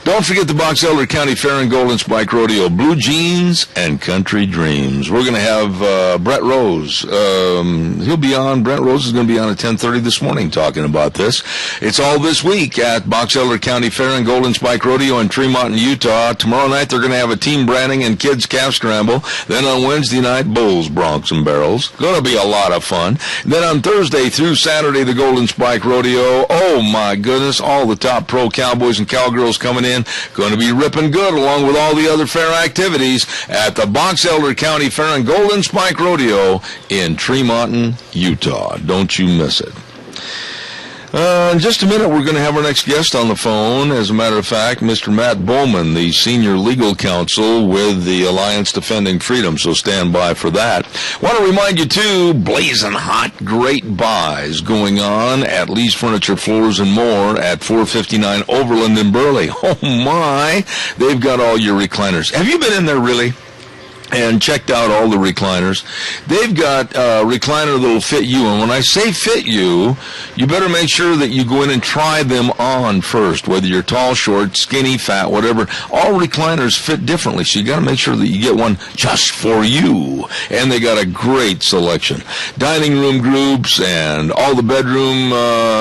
[SPEAKER 2] Don't forget the Box Elder County Fair and Golden Spike Rodeo, Blue Jeans and Country Dreams. We're going to have Brett Rose. He'll be on. Brett Rose is going to be on at 10:30 this morning talking about this. It's all this week at Box Elder County Fair and Golden Spike Rodeo in Tremont, Utah. Tomorrow night they're going to have a team branding and kids calf scramble. Then on Wednesday night, Bulls, Broncs, and Barrels. Going to be a lot of fun. Then on Thursday through Saturday, the Golden Spike Rodeo. Oh, my goodness, all the top pro cowboys and cowgirls coming in. Going to be ripping good along with all the other fair activities at the Box Elder County Fair and Golden Spike Rodeo in Tremont, Utah. Don't you miss it. In just a minute, we're going to have our next guest on the phone. As a matter of fact, Mr. Matt Bowman, the senior legal counsel with the Alliance Defending Freedom, so stand by for that. Want to remind you, too, blazing hot, great buys going on at Lee's Furniture, Floors, and More at 459 Overland in Burley. Oh, my. They've got all your recliners. Have you been in there, really? And checked out all the recliners. They've got a recliner that'll fit you. And when I say fit you, you better make sure that you go in and try them on first, whether you're tall, short, skinny, fat, whatever. All recliners fit differently, so you got to make sure that you get one just for you. And they got a great selection. Dining room groups and all the bedroom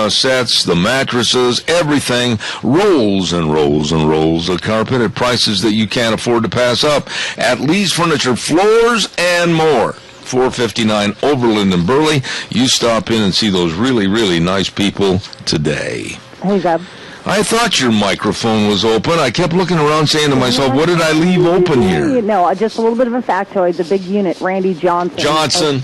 [SPEAKER 2] sets, the mattresses, everything. Rolls and rolls and rolls of carpet at prices that you can't afford to pass up at Lee's Furniture, Floors, and More. 459 Overland in Burley. You stop in and see those really, really nice people today.
[SPEAKER 3] Hey, Zeb.
[SPEAKER 2] I thought your microphone was open. I kept looking around saying to myself, what did I leave open here?
[SPEAKER 3] No, just a little bit of a factoid. The big unit, Randy Johnson.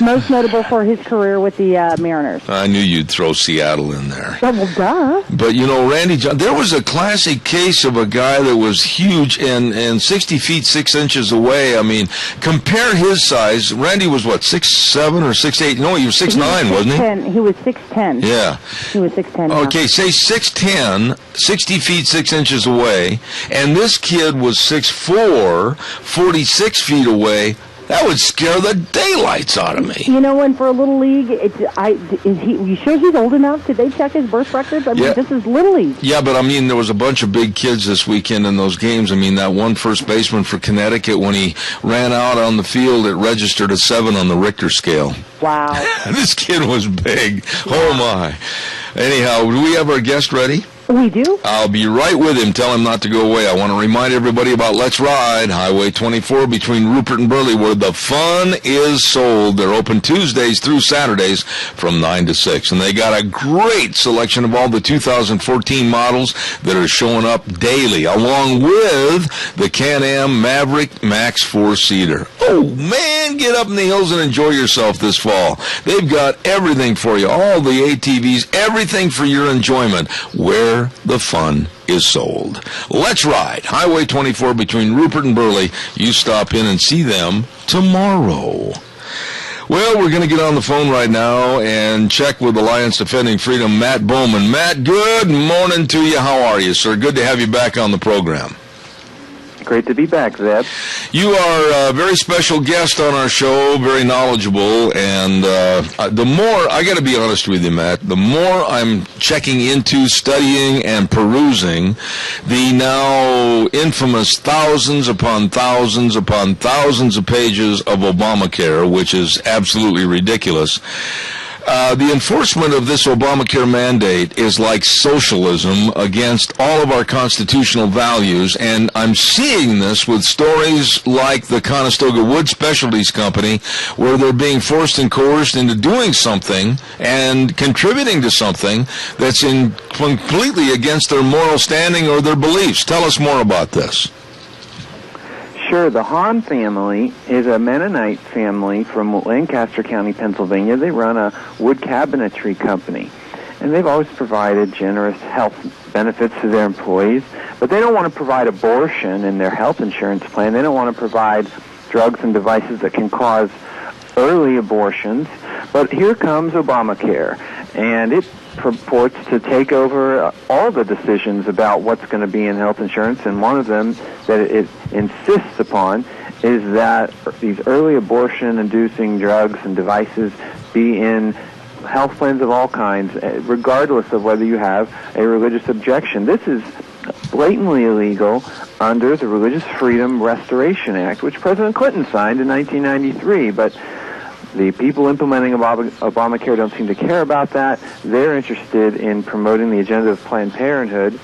[SPEAKER 3] Most notable for his career with the Mariners.
[SPEAKER 2] I knew you'd throw Seattle in there.
[SPEAKER 3] Well, duh.
[SPEAKER 2] But, Randy Johnson, there was a classic case of a guy that was huge and 60 feet, 6 inches away. I mean, compare his size. Randy was, 6'7" or 6'8"? No, he was 6'9", wasn't he?
[SPEAKER 3] He was 6'10".
[SPEAKER 2] Yeah.
[SPEAKER 3] He was 6'10".
[SPEAKER 2] Okay, say 6'10". 10, 60 feet 6 inches away, and this kid was 6'4", 46 feet away, that would scare the daylights out of me.
[SPEAKER 3] You know, and for a little league, you sure he's old enough? Did they check his birth records? I mean, this is little league.
[SPEAKER 2] Yeah, but I mean, there was a bunch of big kids this weekend in those games. I mean, that one first baseman for Connecticut, when he ran out on the field, it registered a 7 on the Richter scale.
[SPEAKER 3] Wow.
[SPEAKER 2] This kid was big. Yeah. Oh, my. Anyhow, do we have our guest ready?
[SPEAKER 3] We do.
[SPEAKER 2] I'll be right with him. Tell him not to go away. I want to remind everybody about Let's Ride, Highway 24 between Rupert and Burley, where the fun is sold. They're open Tuesdays through Saturdays from 9 to 6. And they got a great selection of all the 2014 models that are showing up daily, along with the Can-Am Maverick Max 4-seater. Oh, man, get up in the hills and enjoy yourself this fall. They've got everything for you, all the ATVs, everything for your enjoyment. Where the fun is sold. Let's Ride, Highway 24 between Rupert and Burley. You stop in and see them tomorrow. Well, we're going to get on the phone right now and check with Alliance Defending Freedom, Matt Bowman. Matt, good morning to you. How are you, sir? Good to have you back on the program.
[SPEAKER 16] Great to be back, Zeb.
[SPEAKER 2] You are a very special guest on our show, very knowledgeable, and the more, I got to be honest with you, Matt, the more I'm checking into, studying, and perusing the now infamous thousands upon thousands upon thousands of pages of Obamacare, which is absolutely ridiculous. The enforcement of this Obamacare mandate is like socialism against all of our constitutional values, and I'm seeing this with stories like the Conestoga Wood Specialties Company, where they're being forced and coerced into doing something and contributing to something that's completely against their moral standing or their beliefs. Tell us more about this.
[SPEAKER 16] Sure. The Hahn family is a Mennonite family from Lancaster County, Pennsylvania. They run a wood cabinetry company, and they've always provided generous health benefits to their employees, but they don't want to provide abortion in their health insurance plan. They don't want to provide drugs and devices that can cause early abortions. But here comes Obamacare, and it purports to take over all the decisions about what's going to be in health insurance, and one of them that it insists upon is that these early abortion-inducing drugs and devices be in health plans of all kinds, regardless of whether you have a religious objection. This is blatantly illegal under the Religious Freedom Restoration Act, which President Clinton signed in 1993, but the people implementing Obamacare don't seem to care about that. They're interested in promoting the agenda of Planned Parenthood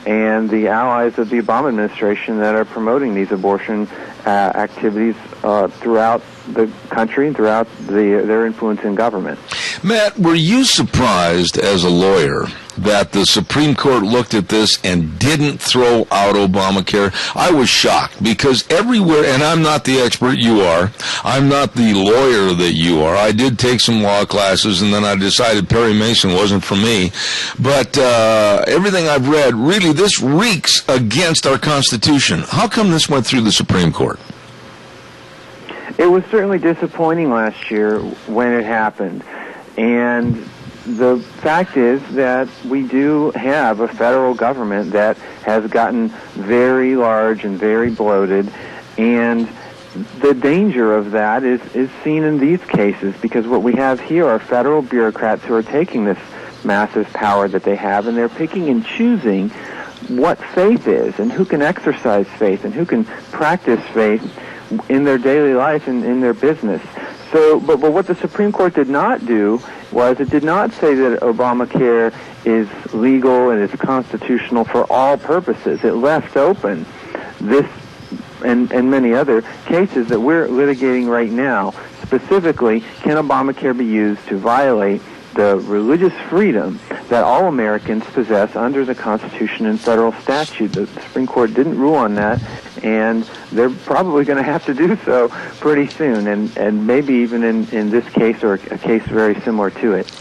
[SPEAKER 16] and the allies of the Obama administration that are promoting these abortion activities throughout the country and throughout their influence in government.
[SPEAKER 2] Matt, were you surprised as a lawyer that the Supreme Court looked at this and didn't throw out Obamacare? I was shocked because everywhere, and I'm not the expert you are, I'm not the lawyer that you are. I did take some law classes, and then I decided Perry Mason wasn't for me. But everything I've read, really, this reeks against our Constitution. How come this went through the Supreme Court?
[SPEAKER 16] It was certainly disappointing last year when it happened. And the fact is that we do have a federal government that has gotten very large and very bloated, and the danger of that is seen in these cases, because what we have here are federal bureaucrats who are taking this massive power that they have, and they're picking and choosing what faith is and who can exercise faith and who can practice faith in their daily life and in their business. So, but what the Supreme Court did not do was it did not say that Obamacare is legal and is constitutional for all purposes. It left open this and many other cases that we're litigating right now. Specifically, can Obamacare be used to violate the religious freedom that all Americans possess under the Constitution and federal statute? The Supreme Court didn't rule on that, and they're probably going to have to do so pretty soon, and maybe even in this case or a case very similar to it.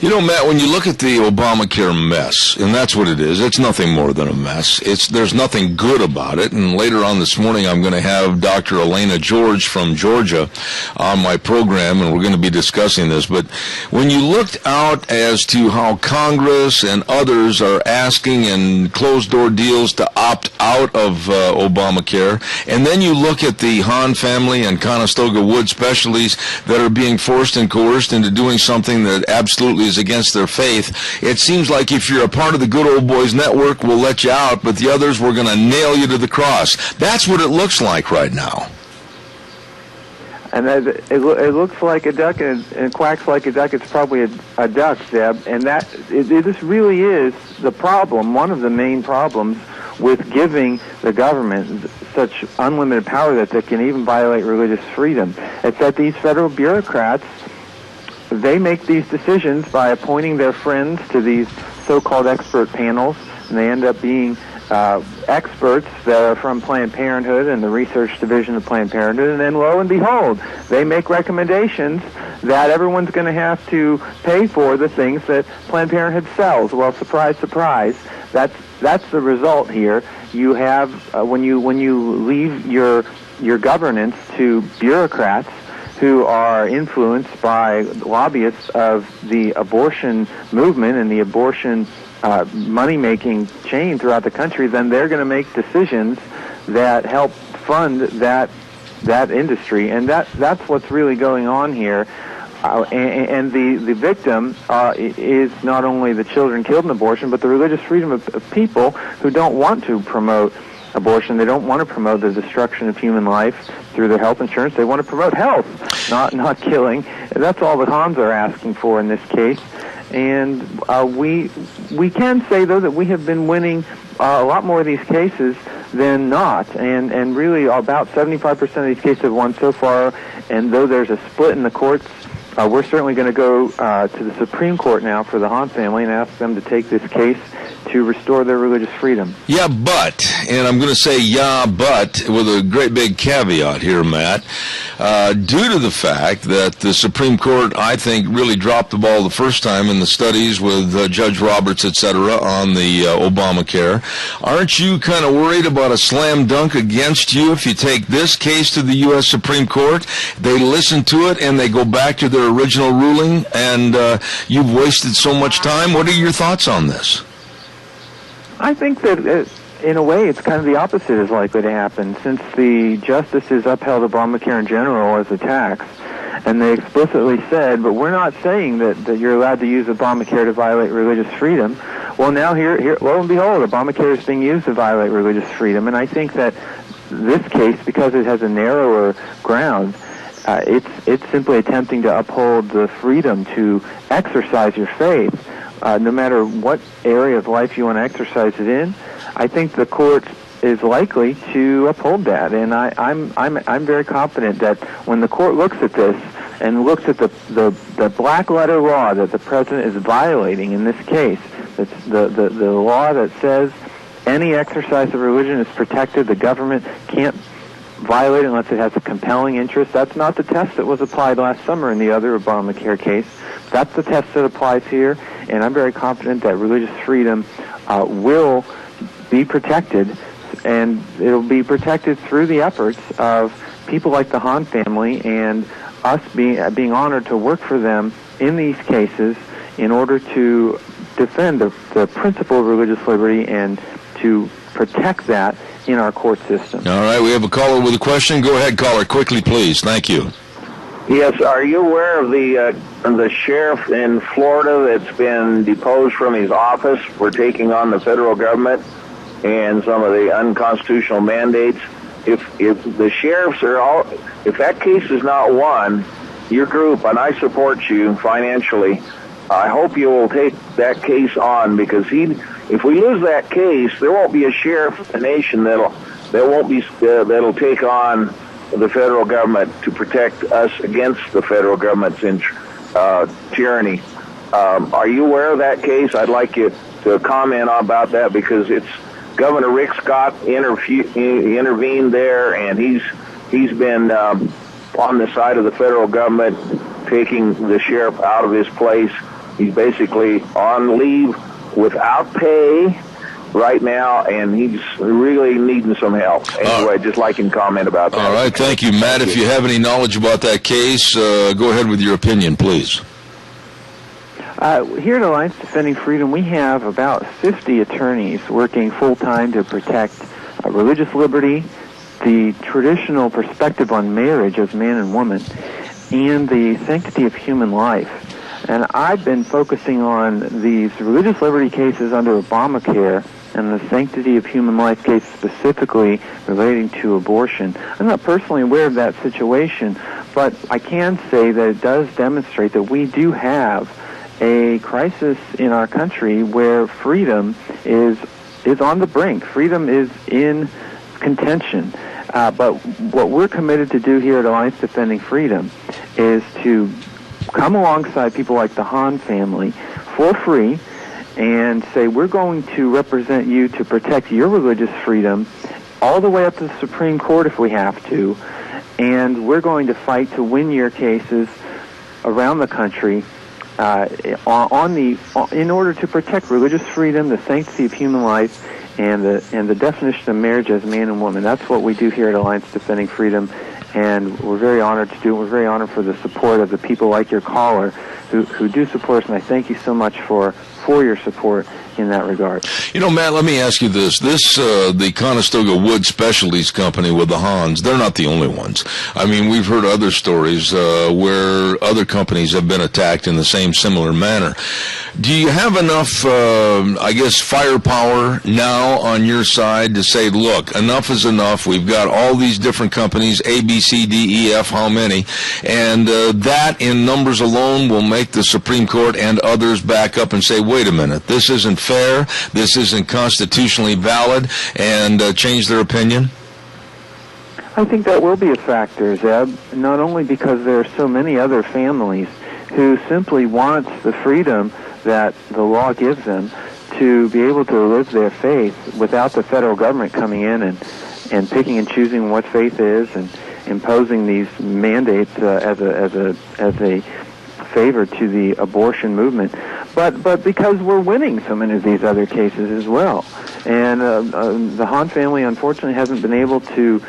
[SPEAKER 2] You know, Matt, when you look at the Obamacare mess, and that's what it is, it's nothing more than a mess. There's nothing good about it, and later on this morning I'm going to have Dr. Elena George from Georgia on my program, and we're going to be discussing this. But when you looked out as to how Congress and others are asking in closed-door deals to opt out of Obamacare, and then you look at the Hahn family and Conestoga Wood specialties that are being forced and coerced into doing something that absolutely is against their faith, it seems like if you're a part of the good old boys network, we'll let you out, but the others, we're going to nail you to the cross. That's what it looks like right now.
[SPEAKER 16] And it looks like a duck and quacks like a duck. It's probably a duck, Zeb. And this really is the problem, one of the main problems with giving the government such unlimited power that they can even violate religious freedom. It's that these federal bureaucrats, they make these decisions by appointing their friends to these so-called expert panels, and they end up being experts that are from Planned Parenthood and the research division of Planned Parenthood, and then lo and behold, they make recommendations that everyone's going to have to pay for the things that Planned Parenthood sells. Well, surprise, surprise, that's the result here. You have when you leave your governance to bureaucrats who are influenced by lobbyists of the abortion movement and the abortion money-making chain throughout the country, then they're going to make decisions that help fund that industry, and that's what's really going on here. And the victim is not only the children killed in abortion, but the religious freedom of people who don't want to promote abortion. They don't want to promote the destruction of human life through their health insurance. They want to promote health, not killing. And that's all the Hans are asking for in this case. And we can say, though, that we have been winning a lot more of these cases than not. And really, about 75% of these cases have won so far. And though there's a split in the courts, we're certainly going to go to the Supreme Court now for the Hahn family and ask them to take this case to restore their religious freedom.
[SPEAKER 2] Yeah, but, and I'm going to say yeah, but, with a great big caveat here, Matt, due to the fact that the Supreme Court, I think, really dropped the ball the first time in the studies with Judge Roberts, etc., on the Obamacare, aren't you kind of worried about a slam dunk against you if you take this case to the U.S. Supreme Court, they listen to it, and they go back to their original ruling, and you've wasted so much time? What are your thoughts on this?
[SPEAKER 16] I think that, in a way, it's kind of the opposite is likely to happen, since the justices upheld Obamacare in general as a tax, and they explicitly said, but we're not saying that you're allowed to use Obamacare to violate religious freedom. Well, now here, lo and behold, Obamacare is being used to violate religious freedom, and I think that this case, because it has a narrower ground, it's simply attempting to uphold the freedom to exercise your faith. No matter what area of life you want to exercise it in, I think the court is likely to uphold that, and I'm very confident that when the court looks at this and looks at the black letter law that the president is violating in this case, it's the law that says any exercise of religion is protected, the government can't violate it unless it has a compelling interest. That's not the test that was applied last summer in the other Obamacare case. That's the test that applies here, and I'm very confident that religious freedom will be protected, and it'll be protected through the efforts of people like the Hahn family and us being honored to work for them in these cases in order to defend the principle of religious liberty and to protect that in our court system.
[SPEAKER 2] All right, we have a caller with a question. Go ahead, caller, quickly, please. Thank you.
[SPEAKER 13] Yes, are you aware of the sheriff in Florida that's been deposed from his office for taking on the federal government and some of the unconstitutional mandates? If the sheriffs are if that case is not won, your group, and I support you financially, I hope you will take that case on, because if we lose that case, there won't be a sheriff in the nation that'll take on the federal government to protect us against the federal government's tyranny. Are you aware of that case? I'd like you to comment about that, because Governor Rick Scott intervened there, and he's been on the side of the federal government, taking the sheriff out of his place. He's basically on leave without pay right now, and he's really needing some help. Anyway, just like him comment about that.
[SPEAKER 2] All right, thank you, Matt. If you have any knowledge about that case, go ahead with your opinion, please.
[SPEAKER 16] Here at Alliance Defending Freedom, we have about 50 attorneys working full-time to protect religious liberty, the traditional perspective on marriage as man and woman, and the sanctity of human life. And I've been focusing on these religious liberty cases under Obamacare and the sanctity of human life case specifically relating to abortion. I'm not personally aware of that situation, but I can say that it does demonstrate that we do have a crisis in our country where freedom is on the brink. Freedom is in contention. But what we're committed to do here at Alliance Defending Freedom is to come alongside people like the Hahn family for free and say, we're going to represent you to protect your religious freedom all the way up to the Supreme Court if we have to, and we're going to fight to win your cases around the country in order to protect religious freedom, the sanctity of human life, and the definition of marriage as man and woman. That's what we do here at Alliance Defending Freedom, and we're very honored to do it. We're very honored for the support of the people like your caller who do support us, and I thank you so much for your support in that regard.
[SPEAKER 2] You know, Matt, let me ask you this. The Conestoga Wood Specialties Company with the Hans, they're not the only ones. I mean, we've heard other stories where other companies have been attacked in the same similar manner. Do you have enough, firepower now on your side to say, look, enough is enough. We've got all these different companies, A, B, C, D, E, F, how many? And that in numbers alone will make the Supreme Court and others back up and say, wait a minute, this isn't fair, this isn't constitutionally valid, and change their opinion?
[SPEAKER 16] I think that will be a factor, Zeb, not only because there are so many other families who simply want the freedom that the law gives them to be able to live their faith without the federal government coming in and picking and choosing what faith is and imposing these mandates as a favor to the abortion movement, but because we're winning so many of these other cases as well. And the Hahn family, unfortunately, hasn't been able to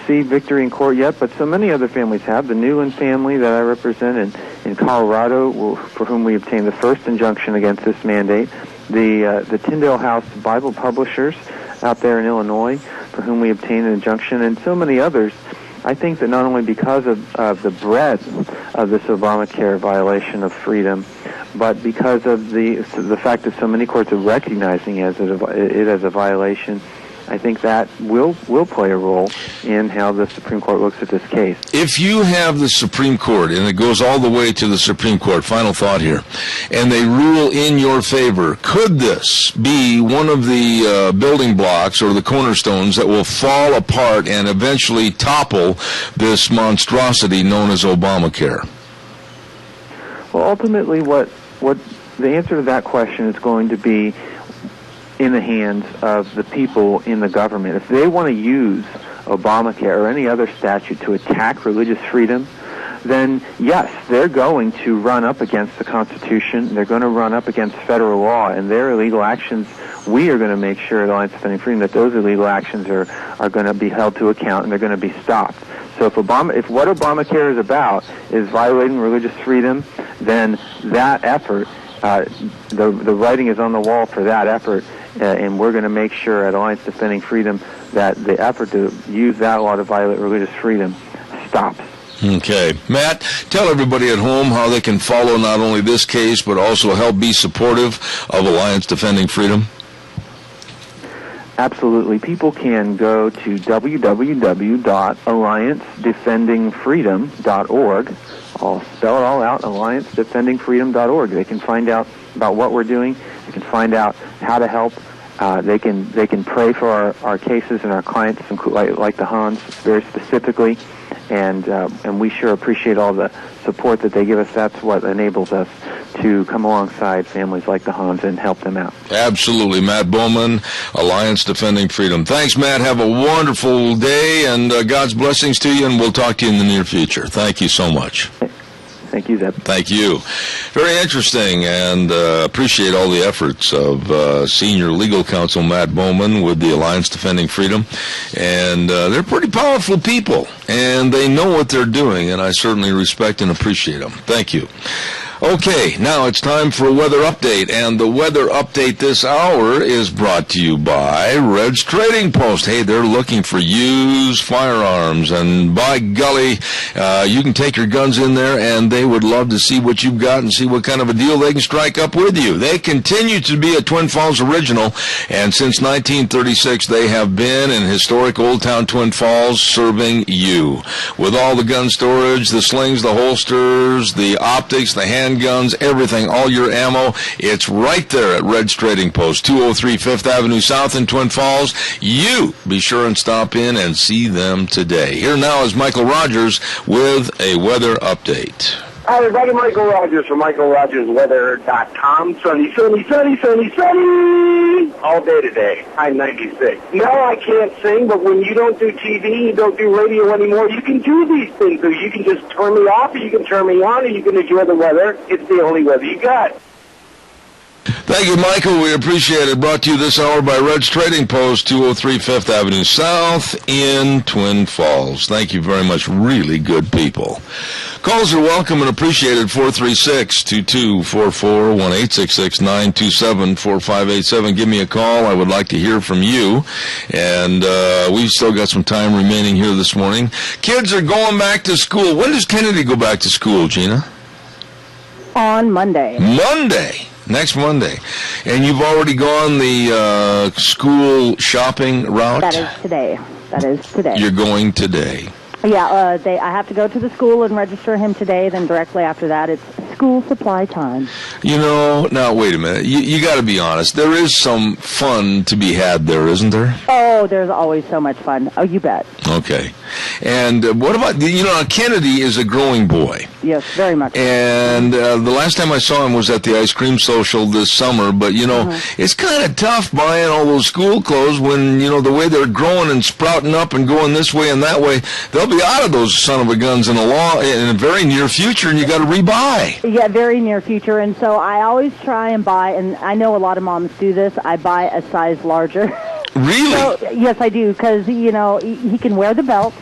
[SPEAKER 16] see victory in court yet, but so many other families have. The Newland family that I represent in Colorado, for whom we obtained the first injunction against this mandate. The Tyndale House Bible Publishers out there in Illinois, for whom we obtained an injunction, and so many others. I think that not only because of the breadth of this Obamacare violation of freedom, but because of the fact that so many courts are recognizing it as a violation, I think that will play a role in how the Supreme Court looks at this case.
[SPEAKER 2] If you have the Supreme Court, and it goes all the way to the Supreme Court, final thought here, and they rule in your favor, could this be one of the building blocks or the cornerstones that will fall apart and eventually topple this monstrosity known as Obamacare?
[SPEAKER 16] Well, ultimately, what the answer to that question is going to be in the hands of the people in the government. If they want to use Obamacare or any other statute to attack religious freedom, then yes, they're going to run up against the Constitution. They're going to run up against federal law, and their illegal actions, we are going to make sure at Alliance Defending Freedom that those illegal actions are going to be held to account and they're going to be stopped. So if what Obamacare is about is violating religious freedom, then that effort, the writing is on the wall for that effort, and we're going to make sure at Alliance Defending Freedom that the effort to use that law to violate religious freedom stops.
[SPEAKER 2] Okay. Matt, tell everybody at home how they can follow not only this case, but also help be supportive of Alliance Defending Freedom.
[SPEAKER 16] Absolutely. People can go to www.alliancedefendingfreedom.org. I'll spell it all out, alliancedefendingfreedom.org. They can find out about what we're doing. They can find out how to help. They can pray for our cases and our clients, like the Hans, very specifically. and we sure appreciate all the support that they give us. That's what enables us to come alongside families like the Hans and help them out.
[SPEAKER 2] Absolutely. Matt Bowman, Alliance Defending Freedom. Thanks, Matt. Have a wonderful day, and God's blessings to you, and we'll talk to you in the near future. Thank you so much.
[SPEAKER 16] Thank you, Zeb.
[SPEAKER 2] Thank you. Very interesting, and appreciate all the efforts of Senior Legal Counsel Matt Bowman with the Alliance Defending Freedom. And they're pretty powerful people, and they know what they're doing, and I certainly respect and appreciate them. Thank you. Okay, now it's time for a weather update, and the weather update this hour is brought to you by Red's Trading Post. Hey, they're looking for used firearms, and by golly, you can take your guns in there, and they would love to see what you've got and see what kind of a deal they can strike up with you. They continue to be a Twin Falls original, and since 1936, they have been in historic Old Town Twin Falls serving you. With all the gun storage, the slings, the holsters, the optics, the handguns, everything, all your ammo, it's right there at Red's Trading Post, 203 5th Avenue South in Twin Falls. You be sure and stop in and see them today. Here now is Michael Rogers with a weather update.
[SPEAKER 5] Hi, everybody. Michael Rogers from MichaelRogersWeather.com. Sunny, sunny, sunny, sunny, sunny. All day today. High 96. No, I can't sing, but when you don't do TV, you don't do radio anymore, you can do these things. So you can just turn me off, or you can turn me on, or you can enjoy the weather. It's the only weather you got.
[SPEAKER 2] Thank you, Michael. We appreciate it. Brought to you this hour by Red's Trading Post, 203 5th Avenue South in Twin Falls. Thank you very much. Really good people. Calls are welcome and appreciated. 436-2244, 1-866-927-4587. Give me a call. I would like to hear from you. And we've still got some time remaining here this morning. Kids are going back to school. When does Kennedy go back to school, Gina?
[SPEAKER 3] On Monday.
[SPEAKER 2] Monday. Next Monday. And you've already gone the school shopping route?
[SPEAKER 3] That is today.
[SPEAKER 2] You're going today.
[SPEAKER 3] Yeah, I have to go to the school and register him today. Then directly after that, it's school supply time.
[SPEAKER 2] You know, now wait a minute. You got to be honest. There is some fun to be had there, isn't there?
[SPEAKER 3] Oh, there's always so much fun. Oh, you bet.
[SPEAKER 2] Okay. And what about, Kennedy is a growing boy.
[SPEAKER 3] Yes, very much.
[SPEAKER 2] And the last time I saw him was at the ice cream social this summer. But, it's kind of tough buying all those school clothes when, the way they're growing and sprouting up and going this way and that way. They'll be out of those son of a guns in a very near future, and you got to rebuy.
[SPEAKER 3] Yeah, very near future. And so I always try and buy, and I know a lot of moms do this, I buy a size larger.
[SPEAKER 2] Really?
[SPEAKER 3] So, yes, I do, because, he can wear the belt,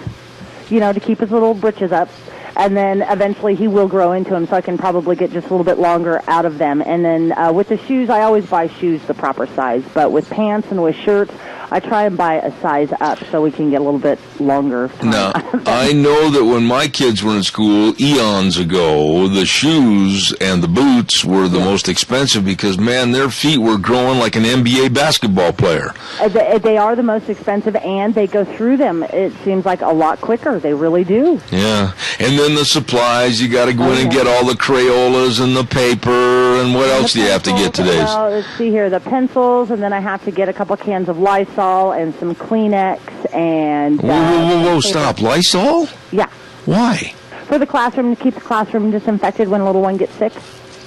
[SPEAKER 3] to keep his little britches up. And then eventually he will grow into them, so I can probably get just a little bit longer out of them. And then with the shoes, I always buy shoes the proper size. But with pants and with shirts, I try and buy a size up so we can get a little bit longer.
[SPEAKER 2] Now, I know that when my kids were in school eons ago, the shoes and the boots were the most expensive because, man, their feet were growing like an NBA basketball player.
[SPEAKER 3] They are the most expensive, and they go through them, it seems like, a lot quicker. They really do.
[SPEAKER 2] Yeah. And then the supplies, you got to go in and get all the Crayolas and the paper, and what else do you have to get today?
[SPEAKER 3] Well, let's see here, the pencils, and then I have to get a couple cans of Lysol and some Kleenex and...
[SPEAKER 2] Whoa, stop. Lysol?
[SPEAKER 3] Yeah.
[SPEAKER 2] Why?
[SPEAKER 3] For the classroom, to keep the classroom disinfected when a little one gets sick.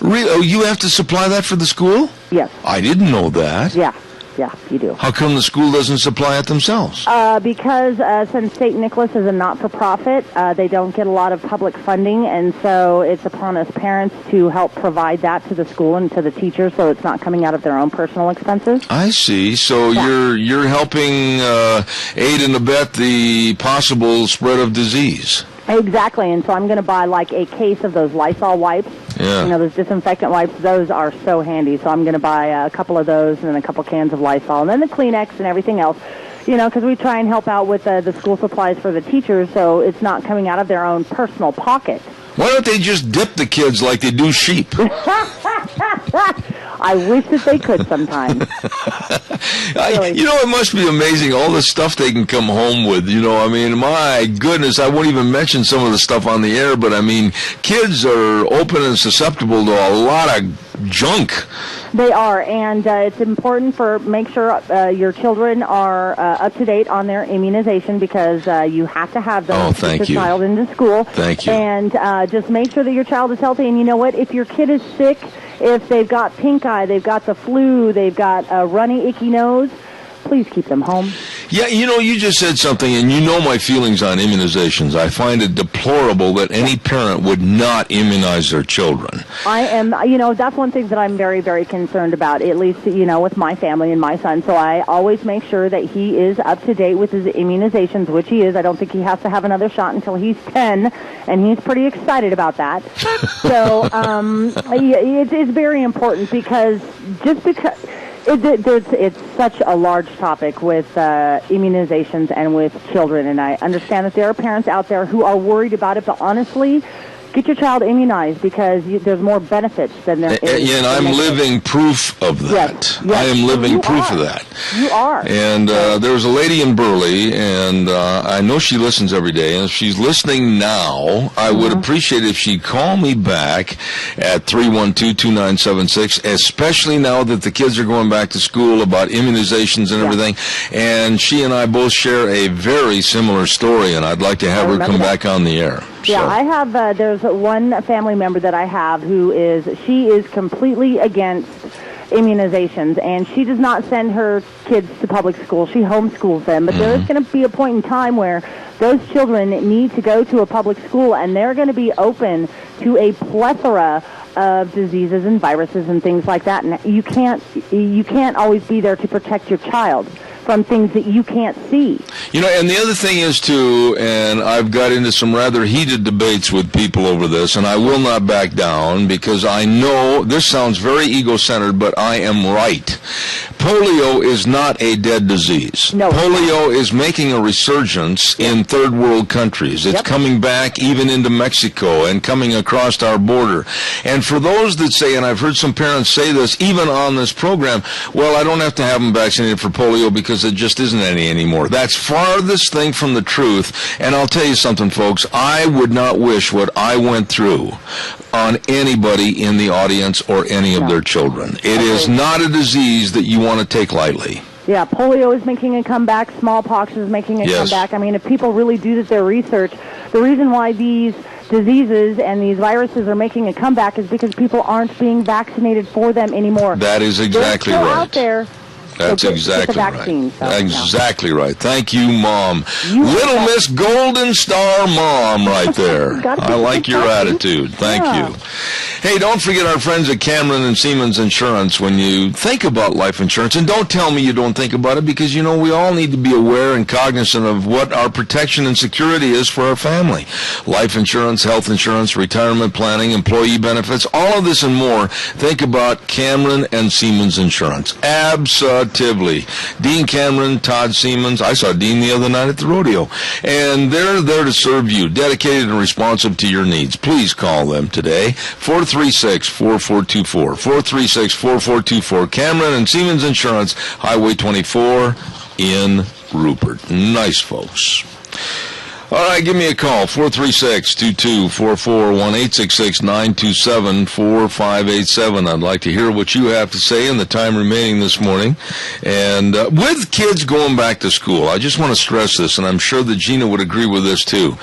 [SPEAKER 2] Really? Oh, you have to supply that for the school?
[SPEAKER 3] Yes.
[SPEAKER 2] I didn't know that.
[SPEAKER 3] Yeah, you do.
[SPEAKER 2] How come the school doesn't supply it themselves?
[SPEAKER 3] Because since St. Nicholas is a not-for-profit, they don't get a lot of public funding, and so it's upon us parents to help provide that to the school and to the teachers, so it's not coming out of their own personal expenses.
[SPEAKER 2] I see. So you're helping aid and abet the possible spread of disease.
[SPEAKER 3] Exactly, and so I'm going to buy like a case of those Lysol wipes.
[SPEAKER 2] Yeah.
[SPEAKER 3] Those disinfectant wipes, those are so handy. So I'm going to buy a couple of those and then a couple cans of Lysol and then the Kleenex and everything else. Because we try and help out with the school supplies for the teachers so it's not coming out of their own personal pocket.
[SPEAKER 2] Why don't they just dip the kids like they do sheep?
[SPEAKER 3] I wish that they could sometimes.
[SPEAKER 2] It must be amazing, all the stuff they can come home with. My goodness, I won't even mention some of the stuff on the air, but kids are open and susceptible to a lot of junk.
[SPEAKER 3] They are, and it's important for make sure your children are up to date on their immunization because you have to have them to get your child into school.
[SPEAKER 2] Thank you.
[SPEAKER 3] And just make sure that your child is healthy. And you know what? If your kid is sick, if they've got pink eye, they've got the flu, they've got a runny, icky nose, please keep them home.
[SPEAKER 2] Yeah, you just said something, and you know my feelings on immunizations. I find it deplorable that any parent would not immunize their children.
[SPEAKER 3] I am, that's one thing that I'm very, very concerned about, at least, with my family and my son. So I always make sure that he is up to date with his immunizations, which he is. I don't think he has to have another shot until he's 10, and he's pretty excited about that. So it's very important because it's such a large topic with immunizations and with children, and I understand that there are parents out there who are worried about it, but honestly, get your child immunized because there's more benefits than there is.
[SPEAKER 2] And I'm living proof of that.
[SPEAKER 3] Yes.
[SPEAKER 2] I am living proof of that.
[SPEAKER 3] You are.
[SPEAKER 2] And there was a lady in Burley, and I know she listens every day, and if she's listening now, I would appreciate if she'd call me back at 312-2976, especially now that the kids are going back to school about immunizations and everything. And she and I both share a very similar story, and I'd like to have her come back on the air.
[SPEAKER 3] Yeah, I have, there's one family member that I have she is completely against immunizations, and she does not send her kids to public school. She homeschools them, but there is going to be a point in time where those children need to go to a public school, and they're going to be open to a plethora of diseases and viruses and things like that, and you can't always be there to protect your child from things that you can't see.
[SPEAKER 2] And the other thing is, too, and I've got into some rather heated debates with people over this, and I will not back down because I know this sounds very egocentered, but I am right. Polio is not a dead disease.
[SPEAKER 3] No.
[SPEAKER 2] Polio is making a resurgence in third world countries. It's coming back even into Mexico and coming across our border. And for those that say, and I've heard some parents say this even on this program, well, I don't have to have them vaccinated for polio because it just isn't any anymore. That's farthest thing from the truth. And I'll tell you something, folks. I would not wish what I went through on anybody in the audience or any of their children. It is not a disease that you want to take lightly.
[SPEAKER 3] Yeah, polio is making a comeback. Smallpox is making a comeback. I mean, if people really do their research, the reason why these diseases and these viruses are making a comeback is because people aren't being vaccinated for them anymore.
[SPEAKER 2] That is exactly right.
[SPEAKER 3] They're still out there.
[SPEAKER 2] That's exactly
[SPEAKER 3] vaccine,
[SPEAKER 2] right. Exactly right. Thank you, Mom. Little Miss Golden Star Mom right there. I like your attitude. Thank you. Hey, don't forget our friends at Cameron and Siemens Insurance when you think about life insurance. And don't tell me you don't think about it because, we all need to be aware and cognizant of what our protection and security is for our family. Life insurance, health insurance, retirement planning, employee benefits, all of this and more. Think about Cameron and Siemens Insurance. Absolutely. Dean Cameron, Todd Siemens. I saw Dean the other night at the rodeo. And they're there to serve you, dedicated and responsive to your needs. Please call them today. 436-4424. 436-4424. Cameron and Siemens Insurance, Highway 24 in Rupert. Nice folks. All right, give me a call, 436-2244-1866-927-4587. I'd like to hear what you have to say in the time remaining this morning. And with kids going back to school, I just want to stress this, and I'm sure that Gina would agree with this too.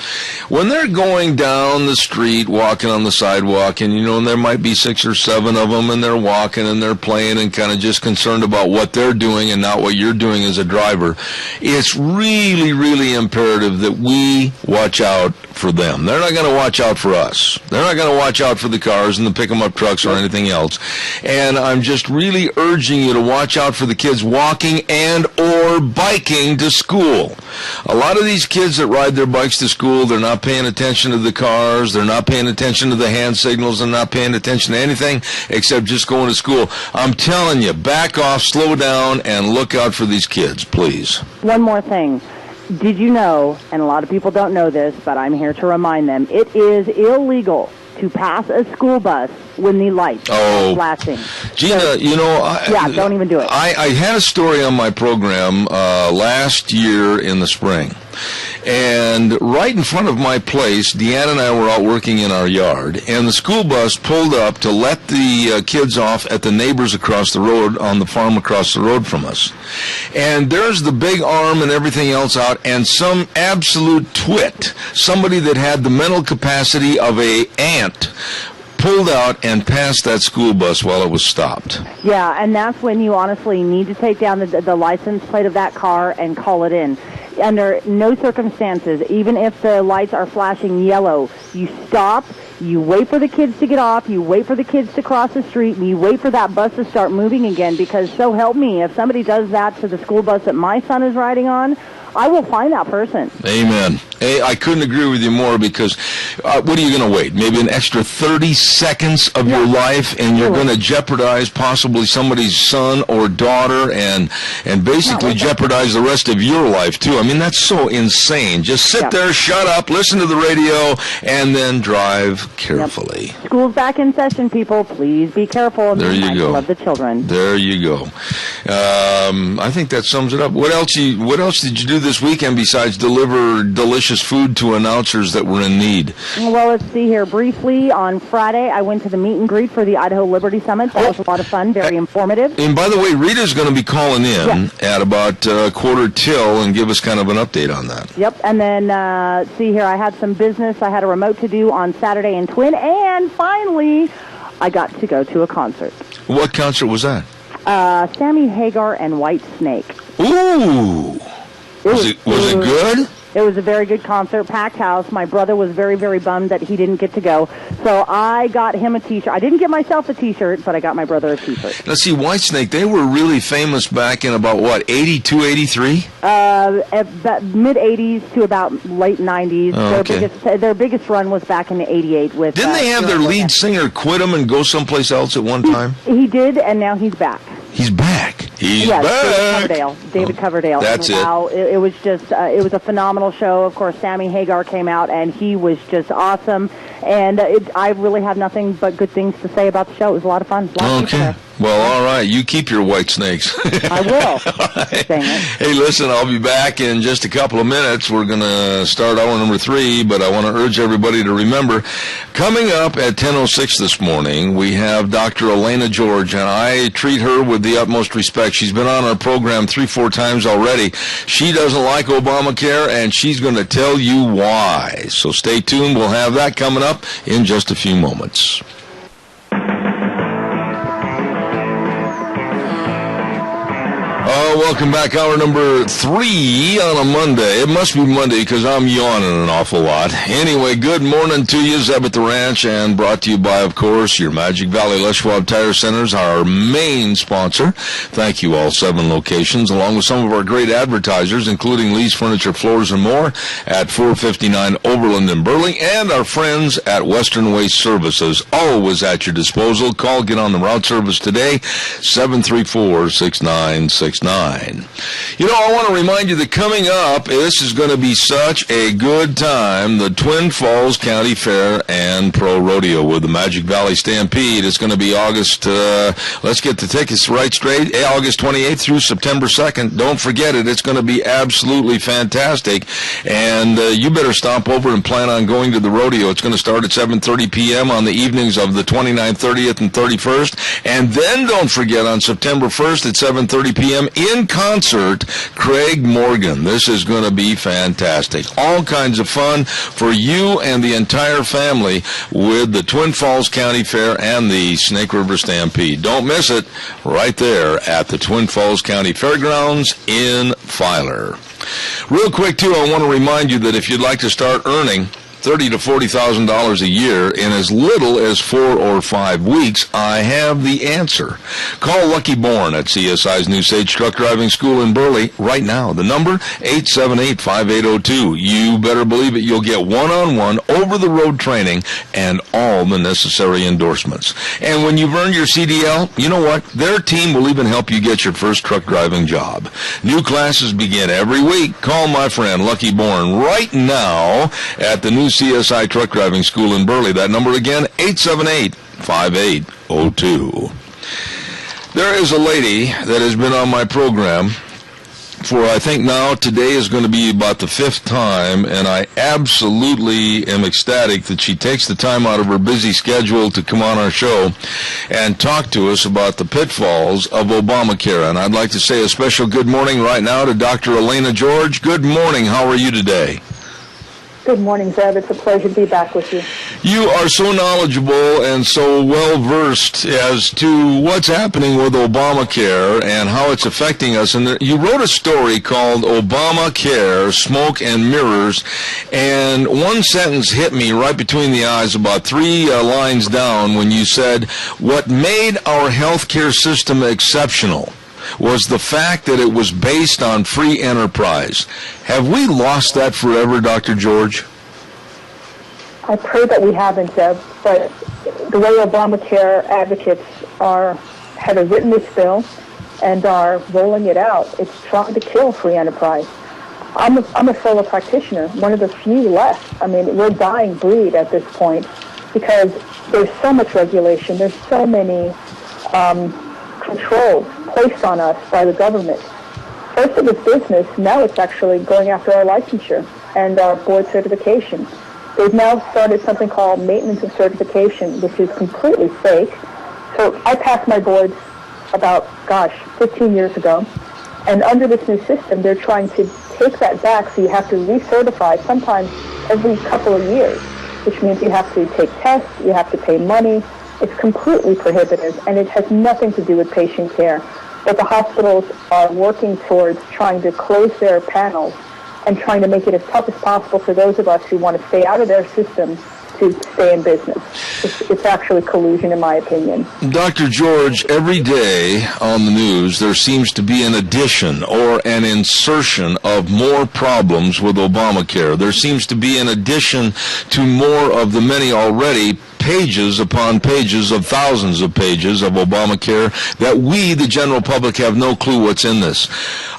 [SPEAKER 2] When they're going down the street, walking on the sidewalk, and and there might be 6 or 7 of them, and they're walking and they're playing and kind of just concerned about what they're doing and not what you're doing as a driver, it's really, really imperative that we watch out for them. They're not going to watch out for us. They're not going to watch out for the cars and the pick-em-up trucks or anything else. And I'm just really urging you to watch out for the kids walking and or biking to school. A lot of these kids that ride their bikes to school, they're not paying attention to the cars. They're not paying attention to the hand signals. They're not paying attention to anything except just going to school. I'm telling you, back off, slow down, and look out for these kids, please.
[SPEAKER 3] One more thing. Did you know, and a lot of people don't know this, but I'm here to remind them, it is illegal to pass a school bus when the lights are flashing.
[SPEAKER 2] Gina,
[SPEAKER 3] so, don't even do it.
[SPEAKER 2] I had a story on my program last year in the spring. And right in front of my place, Deanna and I were out working in our yard, and the school bus pulled up to let the kids off at the neighbors across the road on the farm across the road from us. And there's the big arm and everything else out, and some absolute twit, somebody that had the mental capacity of a ant, pulled out and passed that school bus while it was stopped.
[SPEAKER 3] Yeah, and that's when you honestly need to take down the license plate of that car and call it in. Under no circumstances, even if the lights are flashing yellow, you stop, you wait for the kids to get off, you wait for the kids to cross the street, and you wait for that bus to start moving again, because so help me, if somebody does that to the school bus that my son is riding on, I will find that person.
[SPEAKER 2] Amen. Hey, I couldn't agree with you more, because what are you going to wait? Maybe an extra 30 seconds of your life, and you're going to jeopardize possibly somebody's son or daughter, and basically jeopardize the rest of your life, too. I mean, that's so insane. Just sit there, shut up, listen to the radio, and then drive carefully.
[SPEAKER 3] School's back in session, people. Please be careful.
[SPEAKER 2] There you go.
[SPEAKER 3] Love the children.
[SPEAKER 2] There you go. I think that sums it up. What else did you do this weekend besides deliver delicious food to announcers that were in need?
[SPEAKER 3] Well, let's see here. Briefly, on Friday, I went to the meet and greet for the Idaho Liberty Summit. That was a lot of fun, very informative.
[SPEAKER 2] And by the way, Rita's going to be calling in at about quarter till and give us kind of an update on that.
[SPEAKER 3] Yep, and then, see here, I had some business. I had a remote to do on Saturday in Twin, and finally, I got to go to a concert.
[SPEAKER 2] What concert was that?
[SPEAKER 3] Sammy Hagar and White Snake.
[SPEAKER 2] Ooh! Was it good?
[SPEAKER 3] It was a very good concert, packed house. My brother was very, very bummed that he didn't get to go. So I got him a T-shirt. I didn't get myself a T-shirt, but I got my brother a T-shirt.
[SPEAKER 2] Let's see, Whitesnake, they were really famous back in about, what, 82, 83?
[SPEAKER 3] Mid-'80s to about late 90s.
[SPEAKER 2] Oh, okay.
[SPEAKER 3] Their biggest run was back in '88 with...
[SPEAKER 2] Didn't they have their lead singer quit them and go someplace else at one time?
[SPEAKER 3] He did, and now he's back.
[SPEAKER 2] He's back. He's
[SPEAKER 3] back. David
[SPEAKER 2] Oh,
[SPEAKER 3] Coverdale.
[SPEAKER 2] That's it.
[SPEAKER 3] Wow, it was just, it was a phenomenal show. Of course, Sammy Hagar came out, and he was just awesome. And I really have nothing but good things to say about the show. It was a lot of fun.
[SPEAKER 2] Okay. Well, all right. You keep your white snakes.
[SPEAKER 3] I will. Dang it.
[SPEAKER 2] Hey, listen, I'll be back in just a couple of minutes. We're going to start hour number 3, but I want to urge everybody to remember, coming up at 10:06 this morning, we have Dr. Elena George, and I treat her with the utmost respect. She's been on our program 3-4 times already. She doesn't like Obamacare, and she's going to tell you why. So stay tuned. We'll have that coming up in just a few moments. Welcome back. Hour number 3 on a Monday. It must be Monday because I'm yawning an awful lot. Anyway, good morning to you, Zeb at the Ranch, and brought to you by, of course, your Magic Valley Les Schwab Tire Centers, our main sponsor. Thank you, all 7 locations, along with some of our great advertisers, including Lee's Furniture, Floors, and More at 459 Overland in Burley, and our friends at Western Waste Services, always at your disposal. Call, get on the route service today, 734-6969. You know, I want to remind you that coming up, this is going to be such a good time, the Twin Falls County Fair and Pro Rodeo with the Magic Valley Stampede. It's going to be August, let's get the tickets right straight, August 28th through September 2nd. Don't forget it. It's going to be absolutely fantastic, and you better stop over and plan on going to the rodeo. It's going to start at 7:30 p.m. on the evenings of the 29th, 30th, and 31st, and then don't forget on September 1st at 7:30 p.m. in concert, Craig Morgan. This is going to be fantastic. All kinds of fun for you and the entire family with the Twin Falls County Fair and the Snake River Stampede. Don't miss it, right there at the Twin Falls County Fairgrounds in Filer. Real quick, too, I want to remind you that if you'd like to start earning $30,000 to $40,000 a year in as little as 4 or 5 weeks, I have the answer. Call Lucky Bourne at CSI's New Sage Truck Driving School in Burley right now. The number, 878-5802. You better believe it. You'll get one-on-one, over-the-road training and all the necessary endorsements. And when you've earned your CDL, you know what? Their team will even help you get your first truck driving job. New classes begin every week. Call my friend Lucky Bourne right now at the New CSI Truck Driving School in Burley. That number again, 878-5802. There is a lady that has been on my program for I think now today is going to be about the 5th time, and I absolutely am ecstatic that she takes the time out of her busy schedule to come on our show and talk to us about the pitfalls of Obamacare. And I'd like to say a special good morning right now to Dr. Elena George. Good morning. How are you today?
[SPEAKER 17] Good morning, Zeb. It's a pleasure to be back with you.
[SPEAKER 2] You are so knowledgeable and so well-versed as to what's happening with Obamacare and how it's affecting us. And you wrote a story called Obamacare, Smoke and Mirrors, and one sentence hit me right between the eyes about 3 lines down when you said, what made our healthcare system exceptional was the fact that it was based on free enterprise. Have we lost that forever, Dr. George?
[SPEAKER 17] I pray that we haven't, Deb, but the way Obamacare advocates have written this bill and are rolling it out, it's trying to kill free enterprise. I'm a solo practitioner, one of the few left. I mean, we're a dying breed at this point because there's so much regulation, there's so many controls placed on us by the government. First it was business, now it's actually going after our licensure and our board certification. They've now started something called maintenance of certification, which is completely fake. So I passed my boards about, 15 years ago, and under this new system, they're trying to take that back, so you have to recertify sometimes every couple of years, which means you have to take tests, you have to pay money. It's completely prohibitive, and it has nothing to do with patient care. But the hospitals are working towards trying to close their panels and trying to make it as tough as possible for those of us who want to stay out of their system to stay in business. It's actually collusion, in my opinion.
[SPEAKER 2] Dr. George, every day on the news there seems to be an addition or an insertion of more problems with Obamacare. There seems to be an addition to more of the many already pages upon pages of thousands of pages of Obamacare that we, the general public, have no clue what's in this.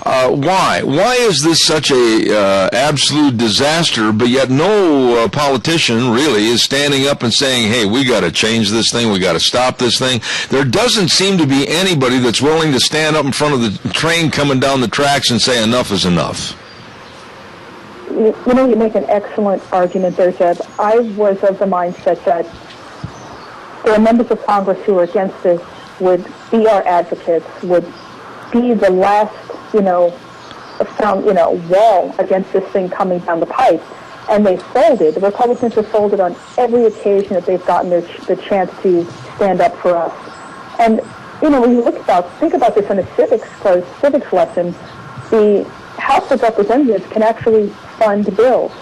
[SPEAKER 2] Why? Why is this such a absolute disaster, but yet no politician really is standing up and saying, hey, we got to change this thing, we got to stop this thing? There doesn't seem to be anybody that's willing to stand up in front of the train coming down the tracks and say enough is enough.
[SPEAKER 17] You know, you make an excellent argument there, Jeb. I was of the mindset that there are members of Congress who are against this, would be our advocates, would be the last, wall against this thing coming down the pipe. And they folded. The Republicans have folded on every occasion that they've gotten the chance to stand up for us. And, when you think about this in a civics lesson, the House of Representatives can actually fund bills.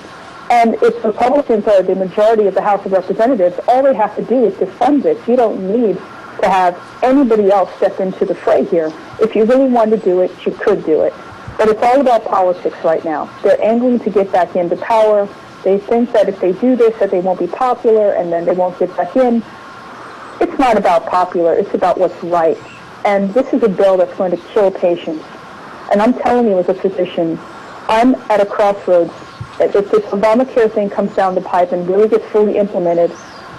[SPEAKER 17] And if Republicans are the majority of the House of Representatives, all they have to do is to fund this. You don't need to have anybody else step into the fray here. If you really wanted to do it, you could do it. But it's all about politics right now. They're angling to get back into power. They think that if they do this, that they won't be popular, and then they won't get back in. It's not about popular. It's about what's right. And this is a bill that's going to kill patients. And I'm telling you as a physician, I'm at a crossroads. If this Obamacare thing comes down the pipe and really gets fully implemented,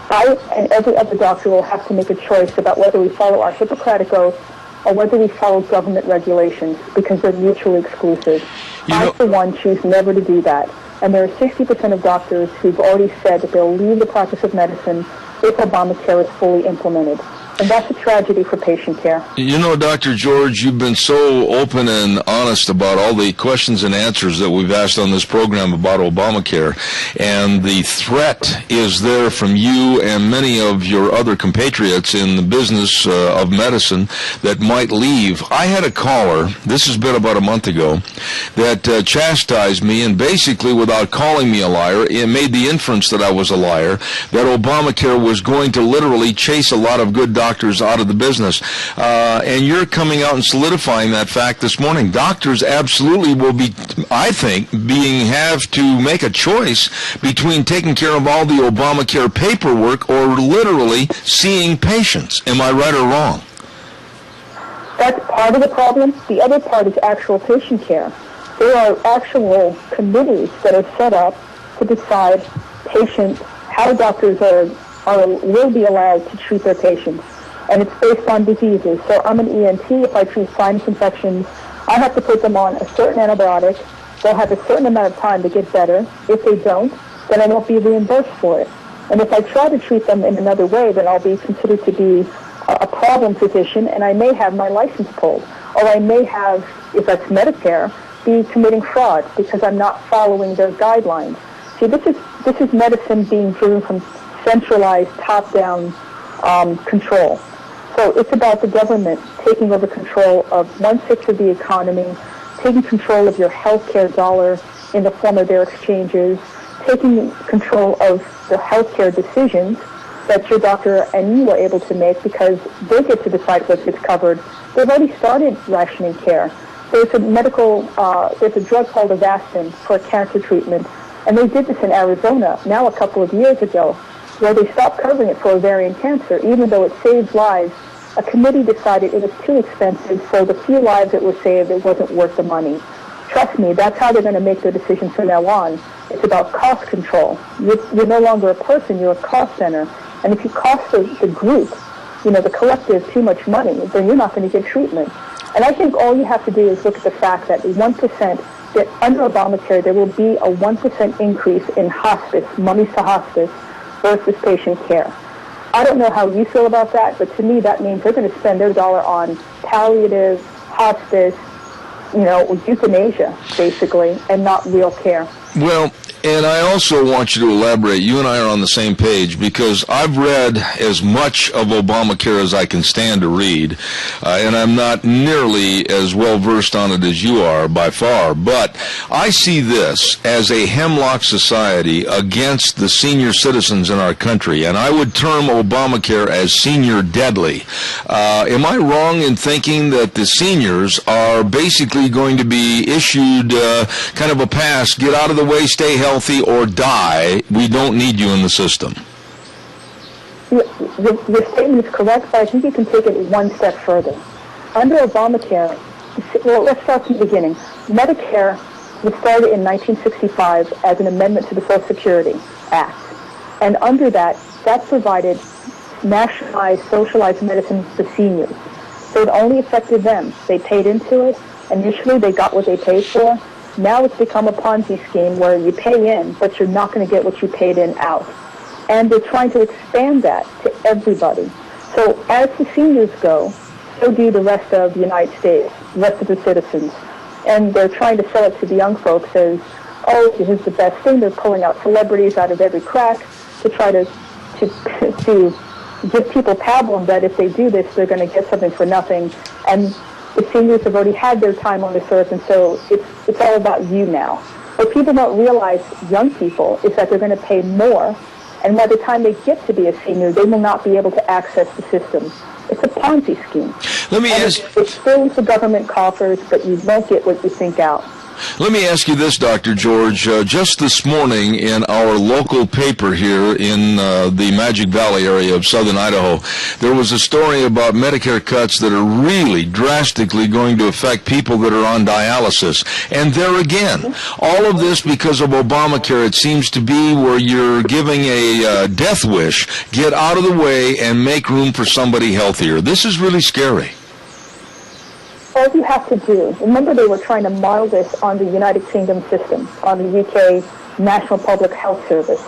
[SPEAKER 17] I and every other doctor will have to make a choice about whether we follow our Hippocratic Oath or whether we follow government regulations, because they're mutually exclusive. I, for one, choose never to do that. And there are 60% of doctors who've already said that they'll leave the practice of medicine if Obamacare is fully implemented. And that's a tragedy for patient care.
[SPEAKER 2] Dr. George, you've been so open and honest about all the questions and answers that we've asked on this program about Obamacare. And the threat is there from you and many of your other compatriots in the business of medicine that might leave. I had a caller, this has been about a month ago, that chastised me, and basically without calling me a liar, it made the inference that I was a liar, that Obamacare was going to literally chase a lot of good doctors out of the business. And you're coming out and solidifying that fact this morning. Doctors absolutely will be, I think, have to make a choice between taking care of all the Obamacare paperwork or literally seeing patients. Am I right or wrong?
[SPEAKER 17] That's part of the problem. The other part is actual patient care. There are actual committees that are set up to decide how doctors will be allowed to treat their patients. And it's based on diseases. So I'm an ENT. If I treat sinus infections, I have to put them on a certain antibiotic. They'll have a certain amount of time to get better. If they don't, then I won't be reimbursed for it. And if I try to treat them in another way, then I'll be considered to be a problem physician, and I may have my license pulled. Or I may have, if that's Medicare, be committing fraud because I'm not following their guidelines. See, this is medicine being driven from centralized, top-down control. So it's about the government taking over control of 1/6 of the economy, taking control of your healthcare dollar in the form of their exchanges, taking control of the healthcare decisions that your doctor and you were able to make because they get to decide what gets covered. They've already started rationing care. There's a drug called Avastin for cancer treatment, and they did this in Arizona now a couple of years ago, where they stopped covering it for ovarian cancer, even though it saves lives. A committee decided it was too expensive, so the few lives that were saved, it wasn't worth the money. Trust me, that's how they're going to make their decisions from now on. It's about cost control. You're no longer a person, you're a cost center. And if you cost the group, the collective, too much money, then you're not going to get treatment. And I think all you have to do is look at the fact that 1%, that under Obamacare, there will be a 1% increase in hospice, monies to hospice versus patient care. I don't know how you feel about that, but to me that means they're going to spend their dollar on palliative, hospice, euthanasia, basically, and not real care.
[SPEAKER 2] Well, and I also want you to elaborate. You and I are on the same page because I've read as much of Obamacare as I can stand to read, and I'm not nearly as well versed on it as you are by far. But I see this as a hemlock society against the senior citizens in our country, and I would term Obamacare as senior deadly. Am I wrong in thinking that the seniors are basically going to be issued kind of a pass, get out of the way, stay healthy, or die? We don't need you in the system.
[SPEAKER 17] Your statement is correct, but I think you can take it one step further. Under Obamacare, well, let's start from the beginning. Medicare was started in 1965 as an amendment to the Social Security Act. And under that provided nationalized, socialized medicine for seniors. So it only affected them. They paid into it. Initially, they got what they paid for. Now it's become a Ponzi scheme where you pay in, but you're not going to get what you paid in out. And they're trying to expand that to everybody. So as the seniors go, so do the rest of the United States, the rest of the citizens. And they're trying to sell it to the young folks as, oh, this is the best thing. They're pulling out celebrities out of every crack to try to give people pablum that if they do this, they're going to get something for nothing. And the seniors have already had their time on this earth, and so it's all about you now. What people don't realize, young people, is that they're going to pay more, and by the time they get to be a senior, they will not be able to access the system. It's a Ponzi scheme.
[SPEAKER 2] Let me ask.
[SPEAKER 17] It fills the government coffers, but you won't get what you think out.
[SPEAKER 2] Let me ask you this, Dr. George. Just this morning in our local paper here in the Magic Valley area of southern Idaho, there was a story about Medicare cuts that are really drastically going to affect people that are on dialysis. And there again, all of this because of Obamacare, it seems to be where you're giving a death wish, get out of the way and make room for somebody healthier. This is really scary.
[SPEAKER 17] All you have to do, remember they were trying to model this on the United Kingdom system, on the UK National Public Health Service.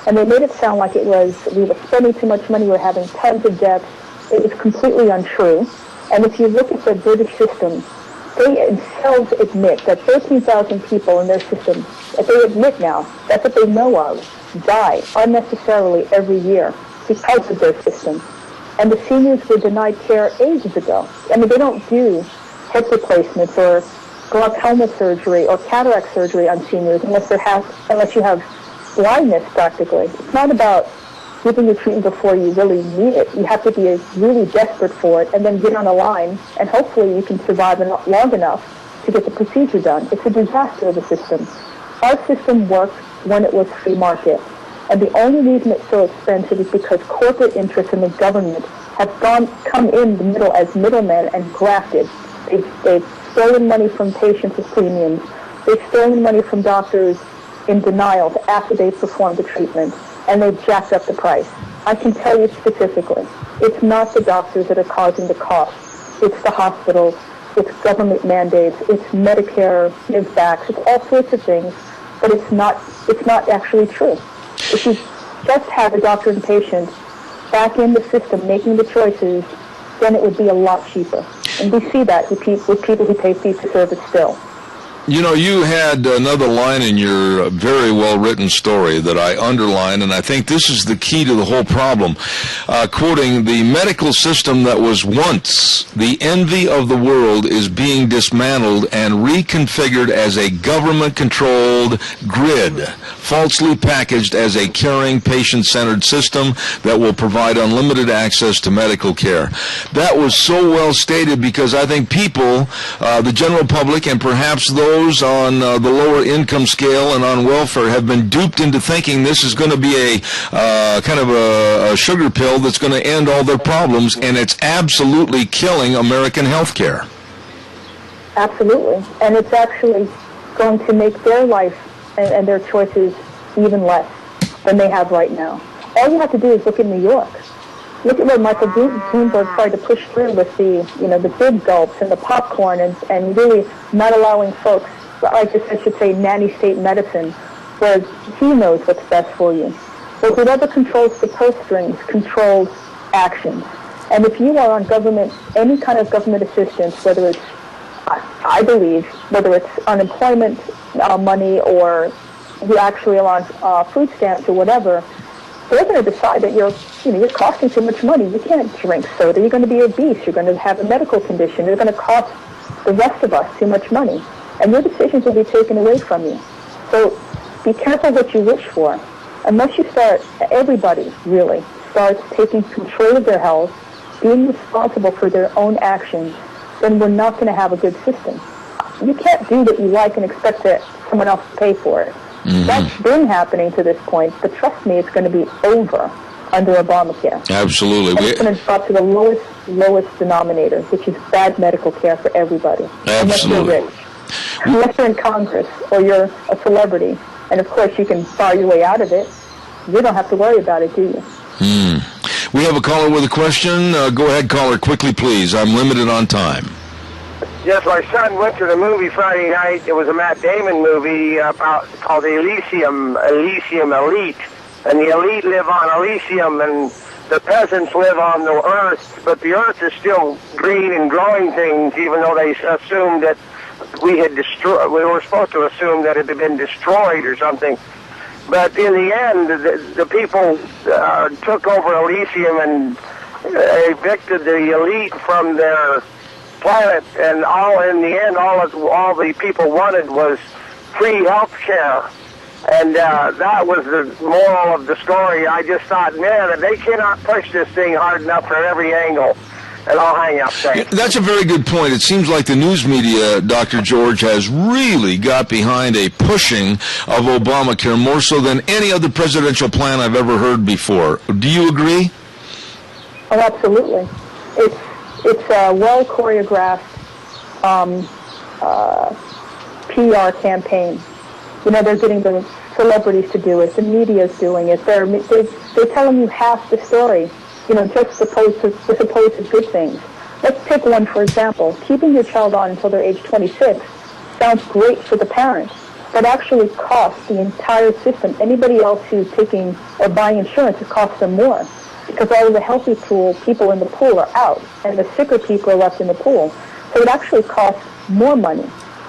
[SPEAKER 17] And they made it sound like it was, we were spending too much money, we were having tons of deaths. It was completely untrue. And if you look at the British system, they themselves admit that 13,000 people in their system, that they admit now, that's what they know of, die unnecessarily every year because of their system. And the seniors were denied care ages ago. I mean, they don't do hip replacements or glaucoma surgery or cataract surgery on seniors unless you have blindness practically. It's not about giving you treatment before you really need it. You have to be really desperate for it and then get on a line, and hopefully you can survive long enough to get the procedure done. It's a disaster of the system. Our system worked when it was free market. And the only reason it's so expensive is because corporate interests in the government have come in the middle as middlemen and grafted. They've stolen money from patients with premiums. They've stolen money from doctors in denial after they've performed the treatment, and they've jacked up the price. I can tell you specifically, it's not the doctors that are causing the cost. It's the hospitals, it's government mandates, it's Medicare give-backs, it's all sorts of things, but it's not actually true. If you just had the doctor and patient back in the system making the choices, then it would be a lot cheaper. And we see that with people who pay fee-for-service still.
[SPEAKER 2] You know, you had another line in your very well-written story that I underlined, and I think this is the key to the whole problem. Quoting, "The medical system that was once the envy of the world is being dismantled and reconfigured as a government-controlled grid, falsely packaged as a caring, patient-centered system that will provide unlimited access to medical care." That was so well stated because I think people, the general public, and perhaps those on the lower income scale and on welfare have been duped into thinking this is going to be a kind of a sugar pill that's going to end all their problems, and it's absolutely killing American health care.
[SPEAKER 17] Absolutely. And it's actually going to make their life and their choices even less than they have right now. All you have to do is look at New York. Look at what Michael Bloomberg tried to push through with the big gulps and the popcorn and really not allowing folks, I should say, nanny state medicine, where he knows what's best for you. But whoever controls the purse strings controls actions. And if you are on government, any kind of government assistance, whether it's, I believe, whether it's unemployment money or you actually are on food stamps or whatever, they're going to decide that you're costing too much money. You can't drink soda. You're going to be obese. You're going to have a medical condition. You're going to cost the rest of us too much money. And your decisions will be taken away from you. So be careful what you wish for. Unless you start, everybody really starts taking control of their health, being responsible for their own actions, then we're not going to have a good system. You can't do what you like and expect that someone else to pay for it. Mm-hmm. That's been happening to this point, but trust me, it's going to be over under Obamacare.
[SPEAKER 2] Absolutely.
[SPEAKER 17] And it's going to drop to the lowest denominator, which is bad medical care for everybody.
[SPEAKER 2] Absolutely.
[SPEAKER 17] Unless you're rich. Unless you're in Congress or you're a celebrity. And, of course, you can buy your way out of it. You don't have to worry about it, do you?
[SPEAKER 2] We have a caller with a question. Go ahead, caller, quickly, please. I'm limited on time.
[SPEAKER 10] Yes, my son went to the movie Friday night. It was a Matt Damon movie called Elysium Elite. And the elite live on Elysium, and the peasants live on the earth. But the earth is still green and growing things, even though they assumed that we were supposed to assume that it had been destroyed or something. But in the end, the people took over Elysium and evicted the elite from their planet, and in the end, all the people wanted was free health care. And that was the moral of the story. I just thought, man, they cannot push this thing hard enough from every angle. And I'll hang up. Thanks.
[SPEAKER 2] That's a very good point. It seems like the news media, Dr. George, has really got behind a pushing of Obamacare more so than any other presidential plan I've ever heard before. Do you agree?
[SPEAKER 17] Oh, absolutely. It's a well choreographed PR campaign. You know, they're getting the celebrities to do it. The media's doing it. They're telling you half the story. You know, just supposed to good things. Let's take one, for example. Keeping your child on until they're age 26 sounds great for the parents, but actually costs the entire system. Anybody else who's taking or buying insurance, it costs them more because all of the healthy people in the pool are out, and the sicker people are left in the pool. So it actually costs more money.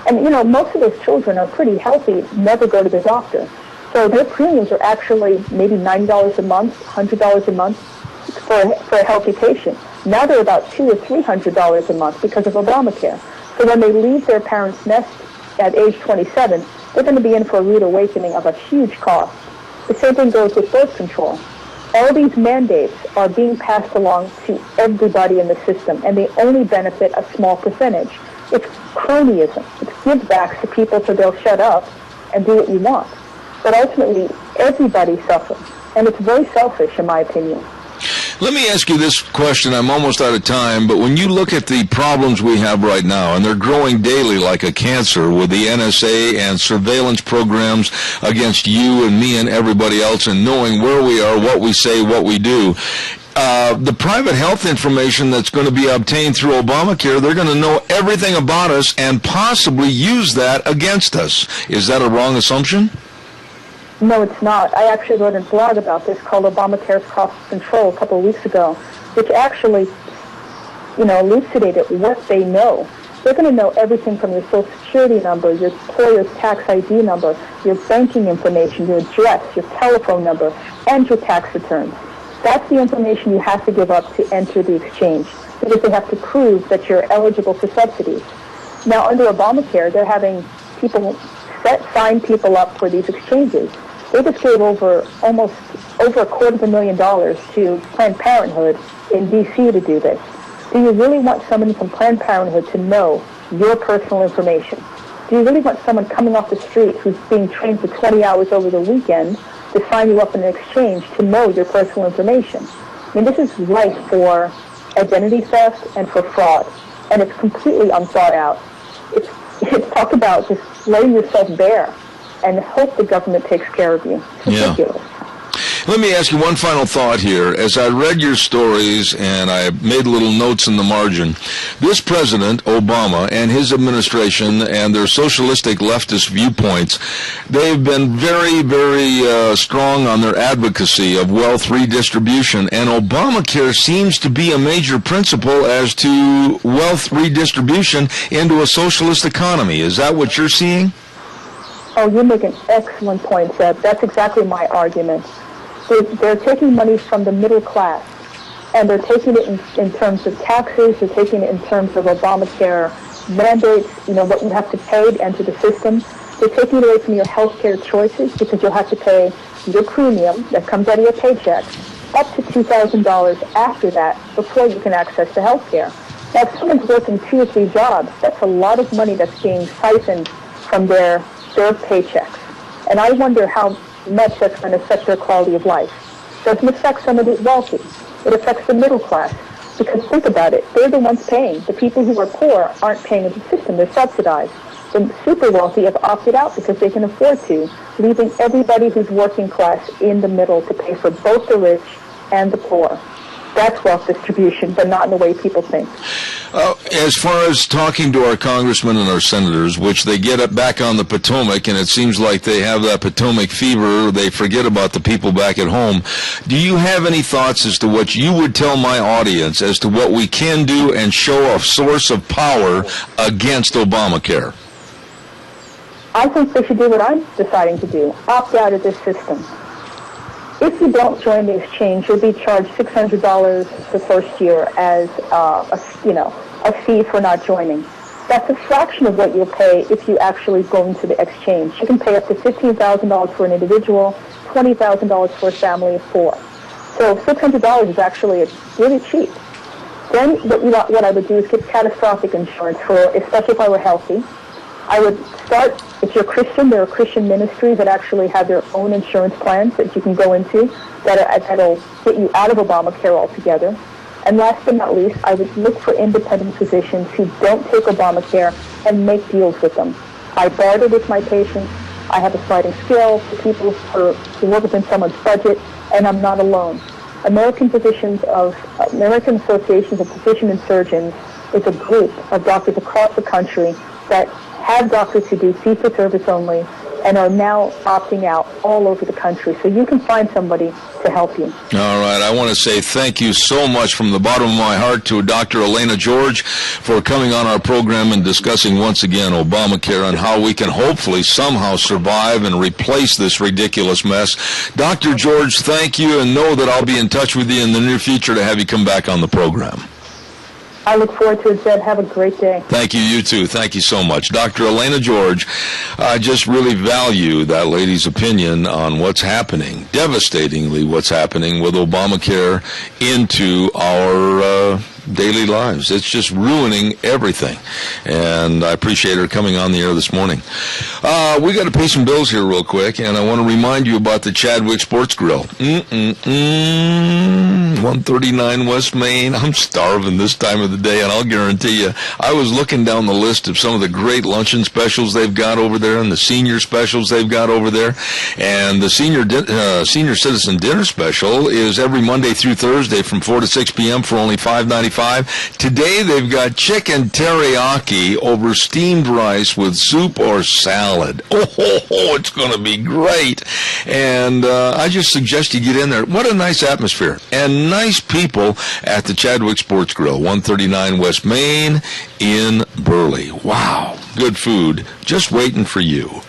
[SPEAKER 17] And, you know, most of those children are pretty healthy, never go to the doctor. So their premiums are actually maybe $90 a month, $100 a month. For a healthy patient. Now they're about $200 or $300 a month because of Obamacare. So when they leave their parents' nest at age 27, they're going to be in for a rude awakening of a huge cost. The same thing goes with birth control. All these mandates are being passed along to everybody in the system, and they only benefit a small percentage. It's cronyism. It's give-backs to people so they'll shut up and do what you want. But ultimately, everybody suffers, and it's very selfish, in my opinion.
[SPEAKER 2] Let me ask you this question. I'm almost out of time, but when you look at the problems we have right now, and they're growing daily like a cancer with the NSA and surveillance programs against you and me and everybody else, and knowing where we are, what we say, what we do, the private health information that's going to be obtained through Obamacare, they're going to know everything about us and possibly use that against us. Is that a wrong assumption?
[SPEAKER 17] No, it's not. I actually wrote a blog about this called Obamacare's Cost Control a couple of weeks ago, which actually, elucidated what they know. They're going to know everything from your Social Security number, your employer's tax ID number, your banking information, your address, your telephone number, and your tax returns. That's the information you have to give up to enter the exchange, because they have to prove that you're eligible for subsidies. Now, under Obamacare, they're having people sign people up for these exchanges. They just gave over $250,000 to Planned Parenthood in D.C. to do this. Do you really want someone from Planned Parenthood to know your personal information? Do you really want someone coming off the street who's being trained for 20 hours over the weekend to sign you up in an exchange to know your personal information? I mean, this is rife for identity theft and for fraud, and it's completely unthought out. It's talk about just laying yourself bare and hope the government takes care of you. It's ridiculous.
[SPEAKER 2] Let me ask you one final thought here. As I read your stories and I made little notes in the margin, this President, Obama, and his administration and their socialistic leftist viewpoints, they've been very, very strong on their advocacy of wealth redistribution, and Obamacare seems to be a major principle as to wealth redistribution into a socialist economy. Is that what you're seeing?
[SPEAKER 17] Oh, you make an excellent point, Seb. That's exactly my argument. They're taking money from the middle class, and they're taking it in terms of taxes, they're taking it in terms of Obamacare mandates, what you have to pay to enter the system. They're taking it away from your health care choices because you'll have to pay your premium that comes out of your paycheck up to $2,000 after that before you can access the health care. Now, if someone's working 2 or 3 jobs, that's a lot of money that's being siphoned from their paychecks. And I wonder how much that's going to affect their quality of life. It doesn't affect some of the wealthy. It affects the middle class. Because think about it, they're the ones paying. The people who are poor aren't paying into the system. They're subsidized. The super wealthy have opted out because they can afford to, leaving everybody who's working class in the middle to pay for both the rich and the poor. That's wealth distribution, but not in the way people think.
[SPEAKER 2] As far as talking to our congressmen and our senators, which they get back on the Potomac, and it seems like they have that Potomac fever, they forget about the people back at home. Do you have any thoughts as to what you would tell my audience as to what we can do and show a source of power against Obamacare?
[SPEAKER 17] I think they should do what I'm deciding to do, opt out of this system. If you don't join the exchange, you'll be charged $600 the first year as a fee for not joining. That's a fraction of what you'll pay if you actually go into the exchange. You can pay up to $15,000 for an individual, $20,000 for a family of 4. So $600 is actually really cheap. Then what I would do is get catastrophic insurance especially if I were healthy. I would start, if you're Christian, there are Christian ministries that actually have their own insurance plans that you can go into that'll get you out of Obamacare altogether. And last but not least, I would look for independent physicians who don't take Obamacare and make deals with them. I barter with my patients. I have a sliding scale for people who work within someone's budget, and I'm not alone. American Associations of Physicians and Surgeons is a group of doctors across the country that have doctors who do fee-for-service only and are now opting out all over the country. So you can find somebody to help you.
[SPEAKER 2] All right. I want to say thank you so much from the bottom of my heart to Dr. Elena George for coming on our program and discussing once again Obamacare and how we can hopefully somehow survive and replace this ridiculous mess. Dr. George, thank you, and know that I'll be in touch with you in the near future to have you come back on the program.
[SPEAKER 17] I look forward to it, Zed. Have a great day.
[SPEAKER 2] Thank you. You too. Thank you so much. Dr. Elena George, I just really value that lady's opinion on what's happening, devastatingly what's happening with Obamacare into our daily lives. It's just ruining everything. And I appreciate her coming on the air this morning. We got to pay some bills here real quick, and I want to remind you about the Chadwick Sports Grill. 139 West Main. I'm starving this time of the day, and I'll guarantee you, I was looking down the list of some of the great luncheon specials they've got over there and the senior specials they've got over there. And the senior citizen dinner special is every Monday through Thursday from 4 to 6 p.m. for only $5.95. Today they've got chicken teriyaki over steamed rice with soup or salad. Oh, it's going to be great. And I just suggest you get in there. What a nice atmosphere and nice people at the Chadwick Sports Grill, 139 West Main in Burley. Wow, good food just waiting for you.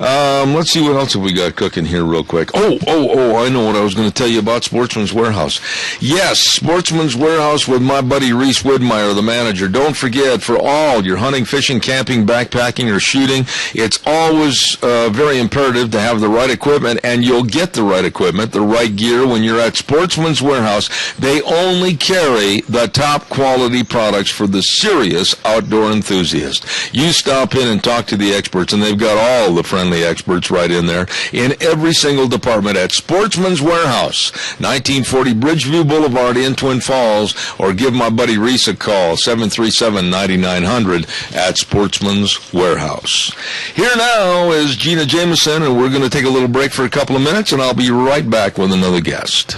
[SPEAKER 2] Let's see what else have we got cooking here real quick. Oh, I know what I was going to tell you about Sportsman's Warehouse. Yes, Sportsman's Warehouse with my buddy Reese Widmeyer, the manager. Don't forget, for all your hunting, fishing, camping, backpacking, or shooting, it's always very imperative to have the right equipment, and you'll get the right equipment, the right gear when you're at Sportsman's Warehouse. They only carry the top quality products for the serious outdoor enthusiast. You stop in and talk to the experts, and they've got all the friendly experts right in there in every single department at Sportsman's Warehouse, 1940 Bridgeview Boulevard in Twin Falls, or give my buddy Reese a call, 737-9900 at Sportsman's Warehouse. Here now is Gina Jameson, and we're going to take a little break for a couple of minutes, and I'll be right back with another guest.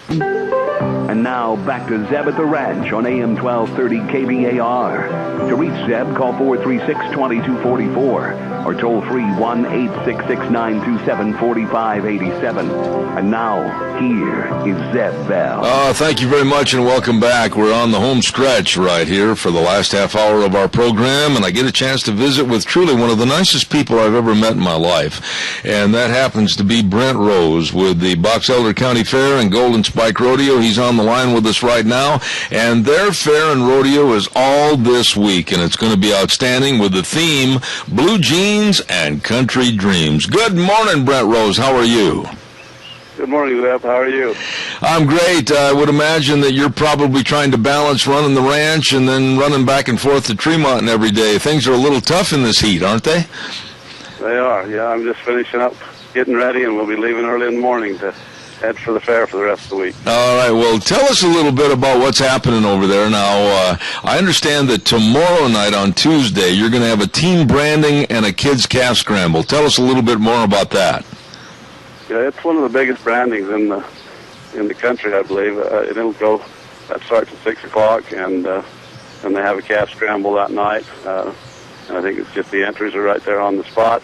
[SPEAKER 1] And now back to Zeb at the Ranch on AM 1230 KBAR. To reach Zeb, call 436-2244 or toll free 1-866-927-4587. And now, here is Zeb Bell.
[SPEAKER 2] Thank you very much and welcome back. We're on the home stretch right here for the last half hour of our program, and I get a chance to visit with truly one of the nicest people I've ever met in my life. And that happens to be Brent Rose with the Box Elder County Fair and Golden Spike Rodeo. He's on the line with us right now, and their fair and rodeo is all this week, and it's going to be outstanding with the theme Blue Jeans and Country Dreams. Good morning, Brent Rose. How are you?
[SPEAKER 18] Good morning, Zeb. How are you?
[SPEAKER 2] I'm great. I would imagine that you're probably trying to balance running the ranch and then running back and forth to Tremont every day. Things are a little tough in this heat, aren't they?
[SPEAKER 18] They are, yeah. I'm just finishing up, getting ready, and we'll be leaving early in the morning to head for the fair for the rest of the week.
[SPEAKER 2] All right. Well, tell us a little bit about what's happening over there. Now, I understand that tomorrow night on Tuesday, you're going to have a team branding and a kids calf scramble. Tell us a little bit more about that.
[SPEAKER 18] Yeah, it's one of the biggest brandings in the country, I believe. It'll go. That starts at 6 o'clock, and they have a calf scramble that night. And I think it's just the entries are right there on the spot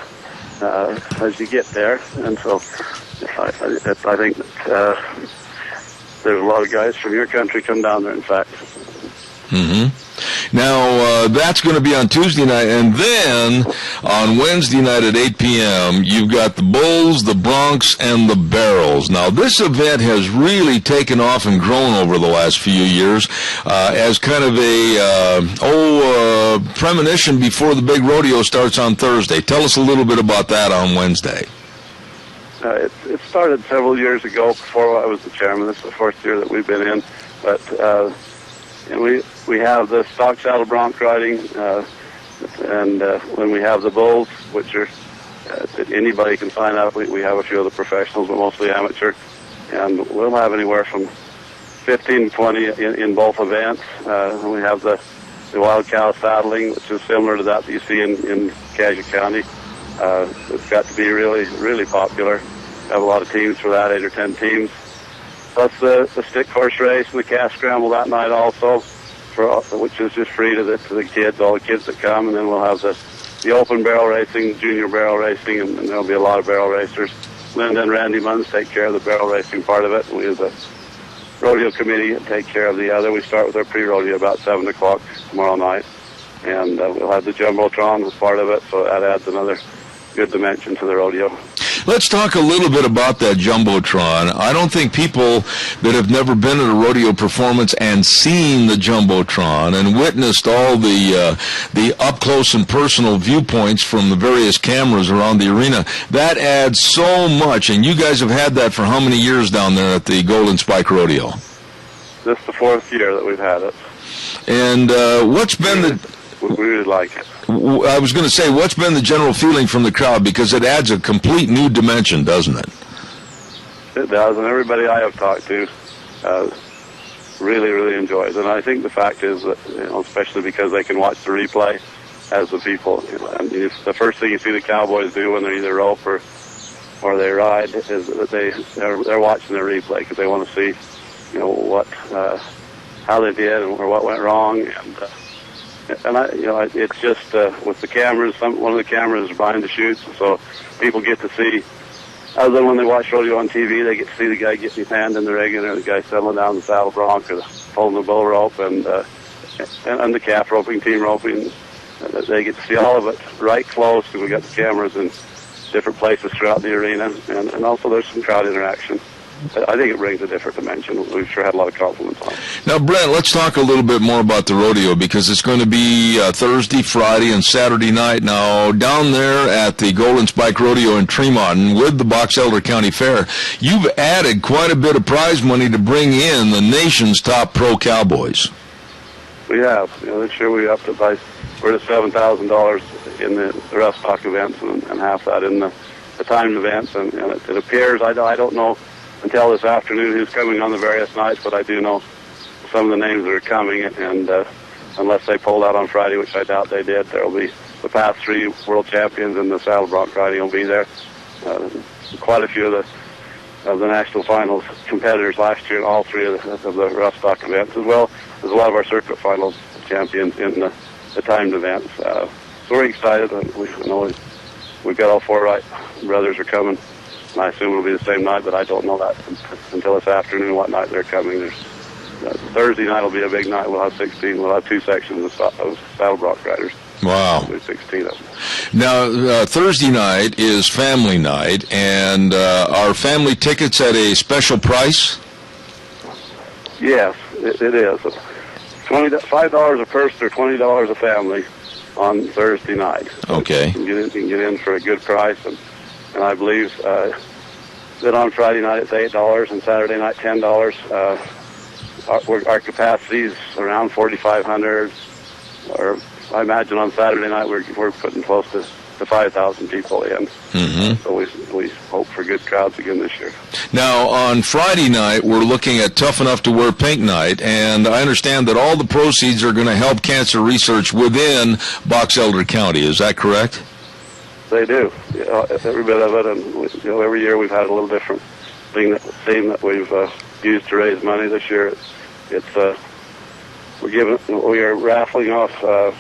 [SPEAKER 18] as you get there, and so. I think that there's a lot of guys from your country come down there, in fact.
[SPEAKER 2] Mm-hmm. Now, that's going to be on Tuesday night, and then on Wednesday night at 8 p.m., you've got the Bulls, the Broncs, and the Barrels. Now, this event has really taken off and grown over the last few years as kind of a premonition before the big rodeo starts on Thursday. Tell us a little bit about that on Wednesday.
[SPEAKER 18] It started several years ago before I was the chairman. This is the first year that we've been in. But we have the stock saddle bronc riding, and when we have the bulls, which are anybody can sign up. We have a few of the professionals, but mostly amateur. And we'll have anywhere from 15 to 20 in both events. We have the wild cow saddling, which is similar to that you see in Cassia County. It's got to be really, really popular. Have a lot of teams for that, 8 or 10 teams. Plus the stick horse race and the calf scramble that night also, which is just free to the kids, all the kids that come. And then we'll have the open barrel racing, junior barrel racing, and there'll be a lot of barrel racers. Linda and Randy Munns take care of the barrel racing part of it. And we as a rodeo committee take care of the other. We start with our pre-rodeo about 7 o'clock tomorrow night. And we'll have the Jumbotron as part of it, so that adds another good dimension to the rodeo.
[SPEAKER 2] Let's talk a little bit about that Jumbotron. I don't think people that have never been at a rodeo performance and seen the Jumbotron and witnessed all the up-close and personal viewpoints from the various cameras around the arena, that adds so much. And you guys have had that for how many years down there at the Golden Spike Rodeo?
[SPEAKER 18] This is the 4th year that we've had it.
[SPEAKER 2] And what's been the...
[SPEAKER 18] We really like it.
[SPEAKER 2] I was going to say, what's been the general feeling from the crowd? Because it adds a complete new dimension, doesn't it?
[SPEAKER 18] It does, and everybody I have talked to really, really enjoys. And I think the fact is that, especially because they can watch the replay as the people. And the first thing you see the Cowboys do when they either rope or they ride is that they're watching their replay because they want to see, what how they did or what went wrong. And it's just with the cameras. One of the cameras is behind the chutes, so people get to see. Other than when they watch rodeo on TV, they get to see the guy getting his hand in the rigging, or the guy settling down the saddle bronc, or pulling the bull rope, and the calf roping, team roping. They get to see all of it right close, because we got the cameras in different places throughout the arena, and also there's some crowd interaction. I think it brings a different dimension. We've sure had a lot of compliments on it.
[SPEAKER 2] Now, Brent, let's talk a little bit more about the rodeo, because it's going to be Thursday, Friday, and Saturday night. Now, down there at the Golden Spike Rodeo in Tremont with the Box Elder County Fair, you've added quite a bit of prize money to bring in the nation's top pro cowboys.
[SPEAKER 18] We have. This year we upped it by we're at $7,000 in the rough stock events, and half that in the timed events. And it appears, I don't know until this afternoon who's coming on the various nights, but I do know some of the names that are coming, and unless they pulled out on Friday, which I doubt they did, there will be the past 3 world champions in the saddle bronc riding will be there. Quite a few of the national finals competitors last year in all 3 of the rough stock events, as well as a lot of our circuit finals champions in the timed events. So we're excited. We've got all 4 Wright brothers are coming. I assume it'll be the same night, but I don't know that until this afternoon what night they're coming. Thursday night will be a big night. We'll have 16. We'll have 2 sections of saddle bronc riders.
[SPEAKER 2] Wow.
[SPEAKER 18] There's 16 of them.
[SPEAKER 2] Now, Thursday night is family night, and are family tickets at a special price?
[SPEAKER 18] Yes, it is. $5 a person or $20 a family on Thursday night.
[SPEAKER 2] Okay.
[SPEAKER 18] You can get in for a good price, and I believe that on Friday night it's $8 and Saturday night $10. Our capacity is around 4,500, or I imagine on Saturday night we're putting close to 5,000 people in.
[SPEAKER 2] Mm-hmm.
[SPEAKER 18] So we hope for good crowds again this year.
[SPEAKER 2] Now, on Friday night, we're looking at Tough Enough to Wear Pink Night, and I understand that all the proceeds are going to help cancer research within Box Elder County. Is that correct?
[SPEAKER 18] They do. Every bit of it, and every year we've had a little different theme that we've used to raise money. This year, we are raffling off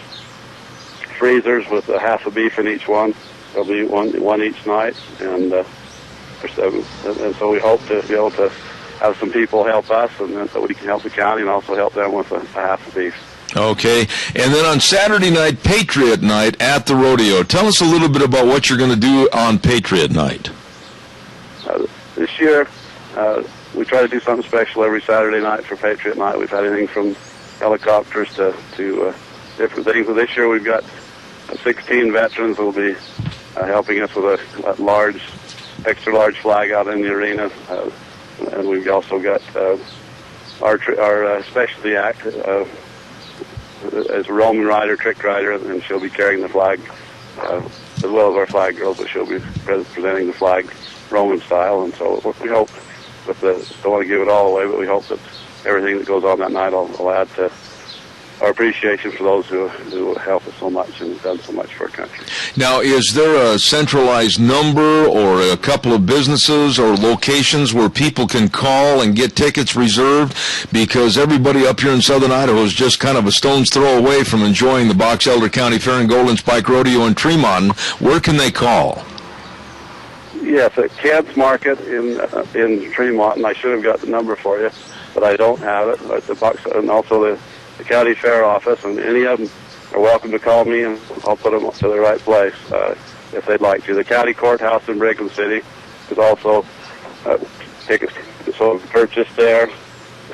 [SPEAKER 18] freezers with a half a beef in each one. There'll be one each night, and so we hope to be able to have some people help us, and then so we can help the county and also help them with a half a beef.
[SPEAKER 2] Okay. And then on Saturday night, Patriot Night at the rodeo. Tell us a little bit about what you're going to do on Patriot Night.
[SPEAKER 18] This year, we try to do something special every Saturday night for Patriot Night. We've had anything from helicopters to different things. But this year we've got 16 veterans who will be helping us with a extra large flag out in the arena. And we've also got our specialty act as a Roman rider, trick rider, and she'll be carrying the flag as well as our flag girls, but she'll be presenting the flag Roman style. And so we hope, don't want to give it all away, but we hope that everything that goes on that night will add to our appreciation for those who help us so much and have done so much for our country.
[SPEAKER 2] Now, is there a centralized number or a couple of businesses or locations where people can call and get tickets reserved? Because everybody up here in southern Idaho is just kind of a stone's throw away from enjoying the Box Elder County Fair and Golden Spike Rodeo in Tremont. Where can they call?
[SPEAKER 18] Yes, at Kent's Market in Tremont, and I should have got the number for you, but I don't have it. At the Box, and also the county fair office, and any of them are welcome to call me, and I'll put them to the right place if they'd like to. The county courthouse in Brigham City is also tickets purchased there,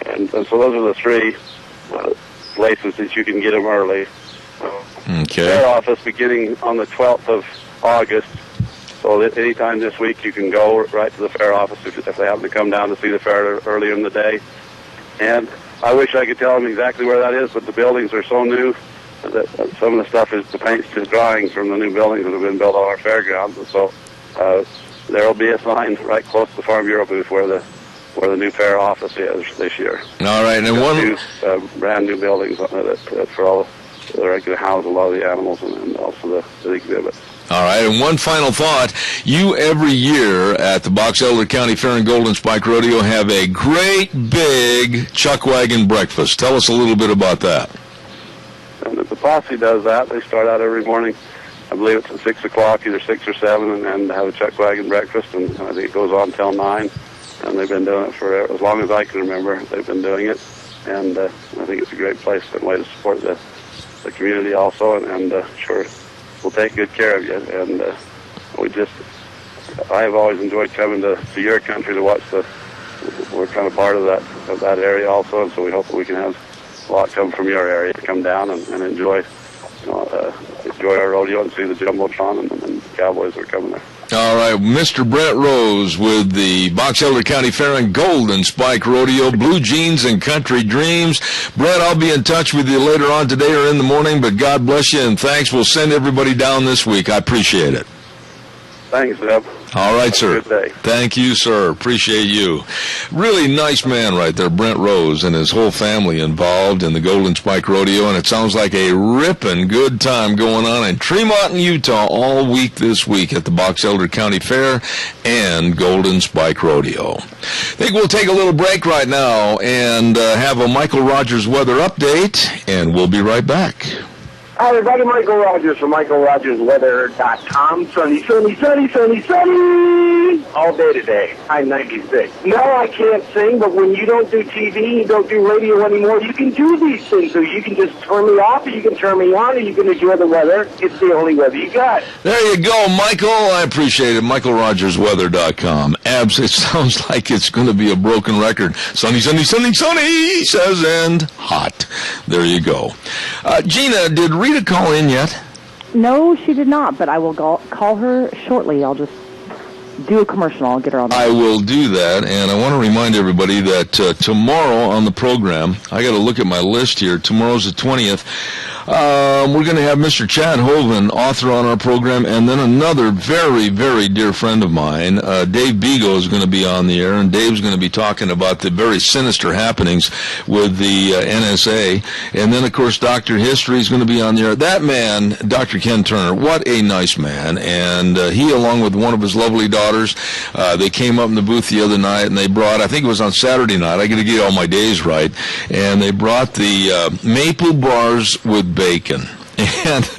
[SPEAKER 18] and so those are the 3 places that you can get them early.
[SPEAKER 2] Okay.
[SPEAKER 18] Fair office beginning on the 12th of August. So that anytime this week you can go right to the fair office if they happen to come down to see the fair earlier in the day. And I wish I could tell them exactly where that is, but the buildings are so new that some of the stuff the paint's just drying from the new buildings that have been built on our fairgrounds. And so there will be a sign right close to the Farm Bureau booth where the where the new fair office is this year.
[SPEAKER 2] All right, and one
[SPEAKER 18] brand new buildings for all that are going to house a lot of the animals and also the exhibits.
[SPEAKER 2] All right, and one final thought. You, every year at the Box Elder County Fair and Golden Spike Rodeo, have a great big chuck wagon breakfast. Tell us a little bit about that.
[SPEAKER 18] And the posse does that. They start out every morning. I believe it's at 6 o'clock, either 6 or 7, and have a chuck wagon breakfast, and I think it goes on till 9. And they've been doing it for as long as I can remember. They've been doing it, and I think it's a great place and way to support the community also, and sure, we'll take good care of you. And I have always enjoyed coming to your country to watch we're kind of part of that area also, and so we hope that we can have a lot come from your area, come down and enjoy our rodeo and see the Jumbotron and the cowboys that are coming there.
[SPEAKER 2] All right, Mr. Brent Rose with the Box Elder County Fair and Golden Spike Rodeo, Blue Jeans and Country Dreams. Brent, I'll be in touch with you later on today or in the morning, but God bless you and thanks. We'll send everybody down this week. I appreciate it.
[SPEAKER 18] Thanks, Deb.
[SPEAKER 2] All right, sir.
[SPEAKER 18] Good day.
[SPEAKER 2] Thank you, sir. Appreciate you. Really nice man right there, Brent Rose, and his whole family involved in the Golden Spike Rodeo, and it sounds like a ripping good time going on in Tremont, Utah, all week this week at the Box Elder County Fair and Golden Spike Rodeo. I think we'll take a little break right now and have a Michael Rogers weather update, and we'll be right back.
[SPEAKER 5] Hi, everybody. Michael Rogers from MichaelRogersWeather.com. Sunny, sunny, sunny, sunny, sunny all day today. High 96. No, I can't sing, but when you don't do TV, you don't do radio anymore, you can do these things. So you can just turn me off, or you can turn me on, or you can enjoy the weather. It's the only weather you got.
[SPEAKER 2] There you go, Michael. I appreciate it. MichaelRogersWeather.com. It sounds like it's going to be a broken record. Sunny, sunny, sunny, sunny, says, and hot. There you go. Gina, did Rita call in yet?
[SPEAKER 3] No, she did not, but I will call her shortly. I'll just do a commercial. I'll get her on there.
[SPEAKER 2] I will do that, and I want to remind everybody that tomorrow on the program, I got to look at my list here. Tomorrow's the 20th. We're going to have Mr. Chad Hovind, author, on our program, and then another very, very dear friend of mine, Dave Bigo, is going to be on the air, and Dave's going to be talking about the very sinister happenings with the NSA. And then, of course, Dr. History is going to be on the air. That man, Dr. Ken Turner, what a nice man. And he, along with one of his lovely daughters, they came up in the booth the other night, and they brought, I think it was on Saturday night, I got to get all my days right, and they brought the maple bars with bacon. And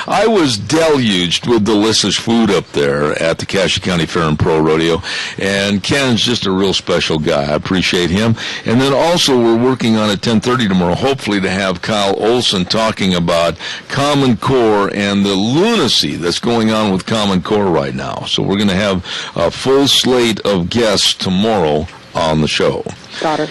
[SPEAKER 2] I was deluged with delicious food up there at the Cassia County Fair and Pro Rodeo. And Ken's just a real special guy. I appreciate him. And then also we're working on at 10:30 tomorrow, hopefully, to have Kyle Olson talking about Common Core and the lunacy that's going on with Common Core right now. So we're going to have a full slate of guests tomorrow on the show.
[SPEAKER 3] Got her.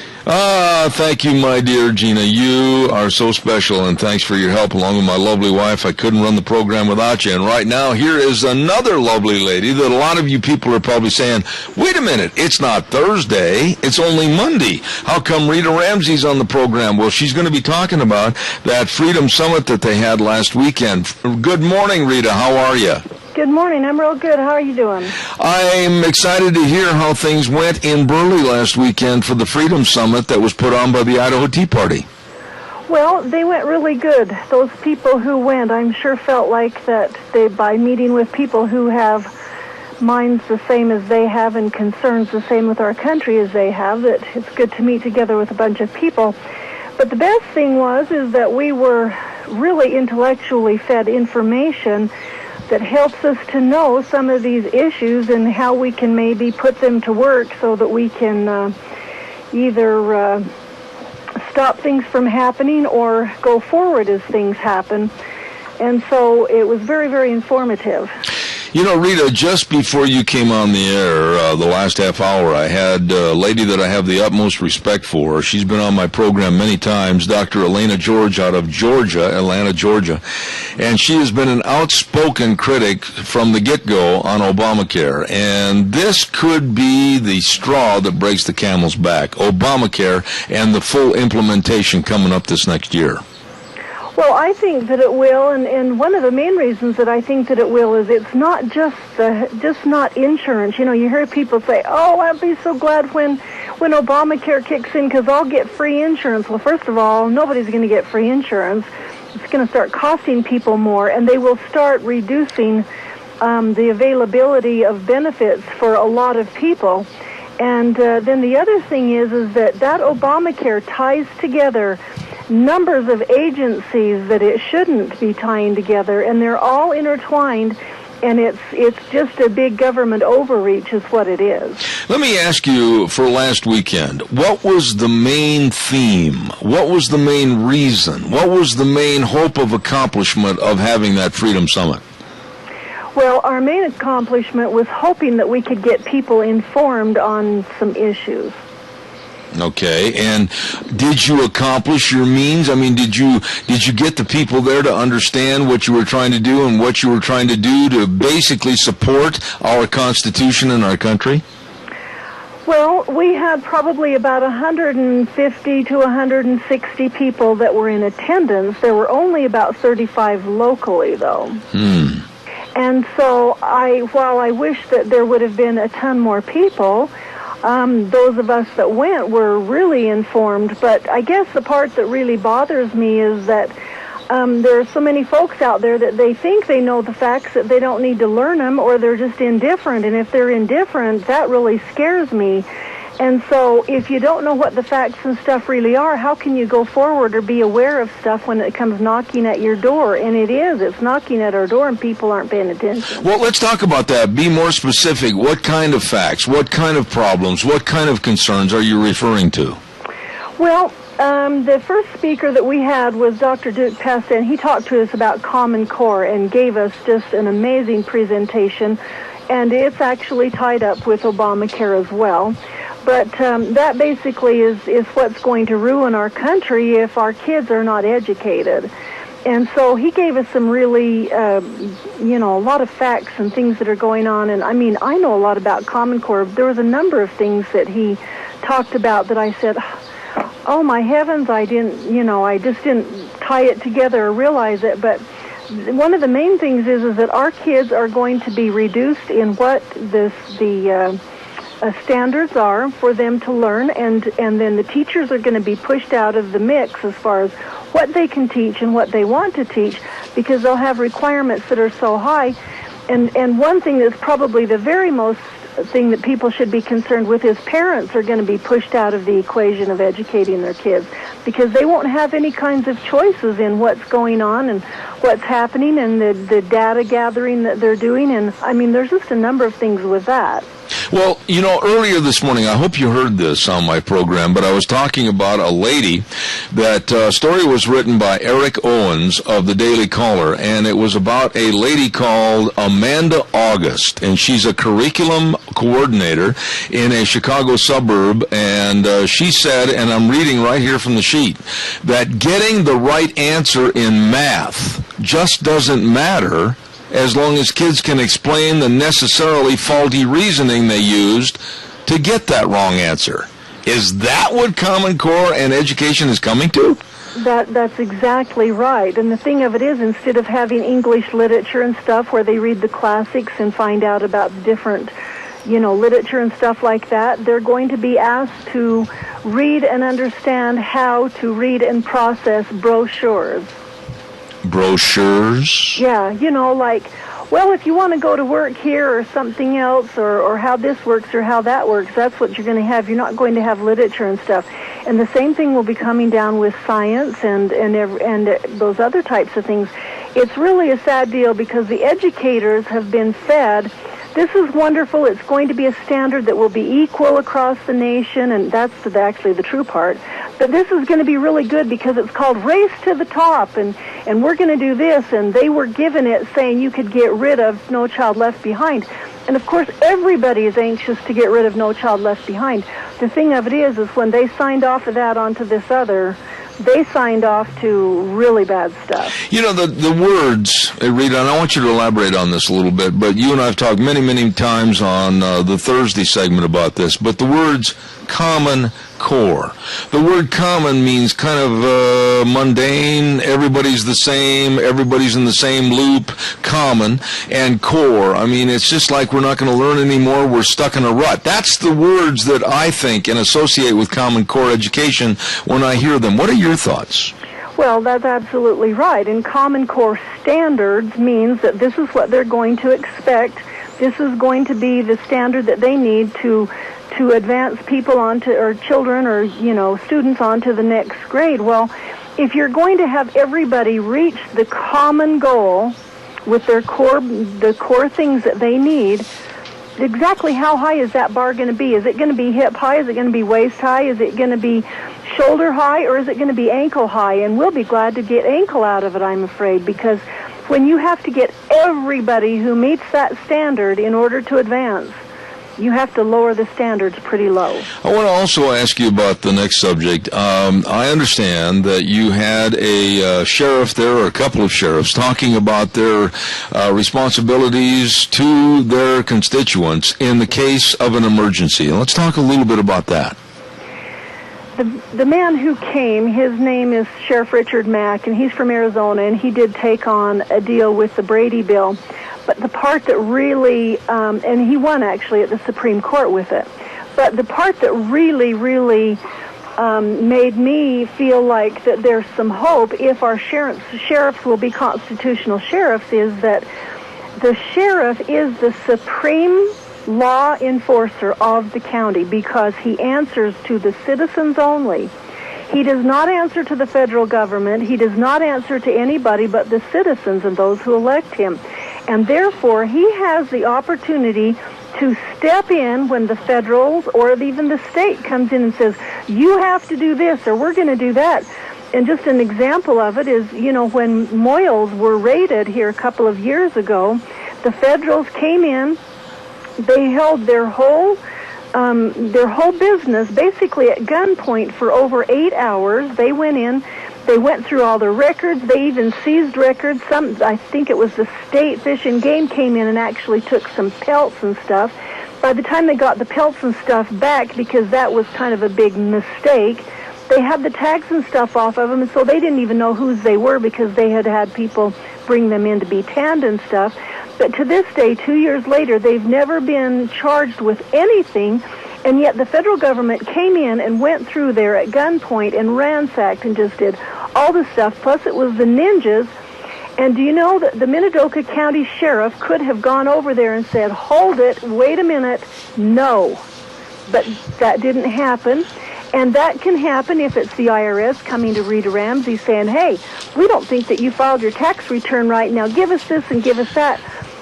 [SPEAKER 2] Thank you, my dear Gina. You are so special, and thanks for your help along with my lovely wife. I couldn't run the program without you. And right now, here is another lovely lady that a lot of you people are probably saying, wait a minute, it's not Thursday, it's only Monday. How come Rita Ramsey's on the program? Well, she's going to be talking about that Freedom Summit that they had last weekend. Good morning, Rita. How are you?
[SPEAKER 19] Good morning. I'm real good. How are you doing?
[SPEAKER 2] I'm excited to hear how things went in Burley last weekend for the Freedom Summit that was put on by the Idaho Tea Party.
[SPEAKER 19] Well, they went really good. Those people who went, I'm sure felt like that by meeting with people who have minds the same as they have and concerns the same with our country as they have, that it's good to meet together with a bunch of people. But the best thing is that we were really intellectually fed information that helps us to know some of these issues and how we can maybe put them to work so that we can either stop things from happening or go forward as things happen. And so it was very, very informative.
[SPEAKER 2] You know, Rita, just before you came on the air, the last half hour, I had a lady that I have the utmost respect for. She's been on my program many times, Dr. Elena George out of Georgia, Atlanta, Georgia. And she has been an outspoken critic from the get-go on Obamacare. And this could be the straw that breaks the camel's back, Obamacare and the full implementation coming up this next year.
[SPEAKER 19] Well, I think that it will, and one of the main reasons that I think that it will is it's not just not insurance. You know, you hear people say, "Oh, I'll be so glad when when Obamacare kicks in, because I'll get free insurance. Well, first of all, nobody's going to get free insurance. It's going to start costing people more, and they will start reducing the availability of benefits for a lot of people. And then the other thing is that Obamacare ties together numbers of agencies that it shouldn't be tying together, and they're all intertwined. And it's just a big government overreach is what it is.
[SPEAKER 2] Let me ask you, for last weekend, what was the main theme? What was the main reason? What was the main hope of accomplishment of having that Freedom Summit?
[SPEAKER 19] Well, our main accomplishment was hoping that we could get people informed on some issues.
[SPEAKER 2] Okay, and did you accomplish your means? I mean, did you get the people there to understand what you were trying to do and what you were trying to do to basically support our Constitution and our country?
[SPEAKER 19] Well, we had probably about 150 to 160 people that were in attendance. There were only about 35 locally, though. And so while I wish that there would have been a ton more people, those of us that went were really informed. But I guess the part that really bothers me is that there are so many folks out there that they think they know the facts, that they don't need to learn them, or they're just indifferent. And if they're indifferent, that really scares me. And so if you don't know what the facts and stuff really are, how can you go forward or be aware of stuff when it comes knocking at your door? And it's knocking at our door, and people aren't paying attention.
[SPEAKER 2] Well, let's talk about that. Be more specific. What kind of facts? What kind of problems? What kind of concerns are you referring to?
[SPEAKER 19] Well, the first speaker that we had was Dr. Duke Pastan. He talked to us about Common Core and gave us just an amazing presentation, and it's actually tied up with Obamacare as well. But that basically is what's going to ruin our country if our kids are not educated. And so he gave us some really, a lot of facts and things that are going on. And, I mean, I know a lot about Common Core. There was a number of things that he talked about that I said, oh, my heavens, I just didn't tie it together or realize it. But one of the main things is that our kids are going to be reduced in what the standards are for them to learn, and then the teachers are going to be pushed out of the mix as far as what they can teach and what they want to teach, because they'll have requirements that are so high. And one thing that's probably the very most thing that people should be concerned with is parents are going to be pushed out of the equation of educating their kids, because they won't have any kinds of choices in what's going on and what's happening and the data gathering that they're doing. And I mean, there's just a number of things with that.
[SPEAKER 2] Well, earlier this morning, I hope you heard this on my program, but I was talking about a lady. That story was written by Eric Owens of the Daily Caller, and it was about a lady called Amanda August, and she's a curriculum coordinator in a Chicago suburb, and she said, and I'm reading right here from the sheet, that getting the right answer in math just doesn't matter as long as kids can explain the necessarily faulty reasoning they used to get that wrong answer. Is that what Common Core and education is coming to?
[SPEAKER 19] That's exactly right. And the thing of it is, instead of having English literature and stuff where they read the classics and find out about different, literature and stuff like that, they're going to be asked to read and understand how to read and process brochures.
[SPEAKER 2] Brochures?
[SPEAKER 19] Yeah, well, if you want to go to work here or something else, or how this works or how that works, that's what you're going to have. You're not going to have literature and stuff. And the same thing will be coming down with science and those other types of things. It's really a sad deal, because the educators have been fed, this is wonderful, it's going to be a standard that will be equal across the nation, and that's actually the true part. But this is going to be really good because it's called Race to the Top, and we're going to do this, and they were given it saying you could get rid of No Child Left Behind. And of course, everybody is anxious to get rid of No Child Left Behind. The thing of it is when they signed off of that onto this other, they signed off to really bad stuff.
[SPEAKER 2] You know, the words, Rita, and I want you to elaborate on this a little bit, but you and I have talked many, many times on the Thursday segment about this, but the words Common Core. The word common means kind of mundane, everybody's the same, everybody's in the same loop, common, and core. I mean, it's just like we're not going to learn anymore, we're stuck in a rut. That's the words that I think and associate with Common Core education when I hear them. What are your thoughts?
[SPEAKER 19] Well, that's absolutely right. And Common Core standards means that this is what they're going to expect. This is going to be the standard that they need to advance people onto, or children, or, you know, students onto the next grade. Well, if you're going to have everybody reach the common goal with their the core things that they need, exactly how high is that bar going to be? Is it going to be hip high? Is it going to be waist high? Is it going to be shoulder high? Or is it going to be ankle high? And we'll be glad to get ankle out of it, I'm afraid, because when you have to get everybody who meets that standard in order to advance, you have to lower the standards pretty low.
[SPEAKER 2] I want to also ask you about the next subject. I understand that you had a sheriff there, or a couple of sheriffs, talking about their responsibilities to their constituents in the case of an emergency. Let's talk a little bit about that.
[SPEAKER 19] The man who came, his name is Sheriff Richard Mack, and he's from Arizona, and he did take on a deal with the Brady bill. But the part that really, and he won actually at the Supreme Court with it, but the part that really made me feel like that there's some hope if our sheriffs will be constitutional sheriffs is that the sheriff is the supreme law enforcer of the county because he answers to the citizens only. He does not answer to the federal government. He does not answer to anybody but the citizens and those who elect him. And therefore, he has the opportunity to step in when the federal or even the state comes in and says, you have to do this or we're going to do that. And just an example of it is, you know, when Moyles were raided here a couple of years ago, the federals came in, they held their whole business basically at gunpoint for over 8 hours. They went in, they went through all the records, they even seized records. I think it was the State Fish and Game came in and actually took some pelts and stuff. By the time they got the pelts and stuff back, because that was kind of a big mistake, they had the tags and stuff off of them, and so they didn't even know whose they were because they had had people bring them in to be tanned and stuff. But to this day, 2 years later, they've never been charged with anything, and yet the federal government came in and went through there at gunpoint and ransacked and just did all this stuff. Plus, it was the ninjas. And do you know that the Minidoka County Sheriff could have gone over there and said, hold it, wait a minute, no. But that didn't happen. And that can happen if it's the IRS coming to Rita Ramsey saying, hey, we don't think that you filed your tax return right now. Give us this and give us that.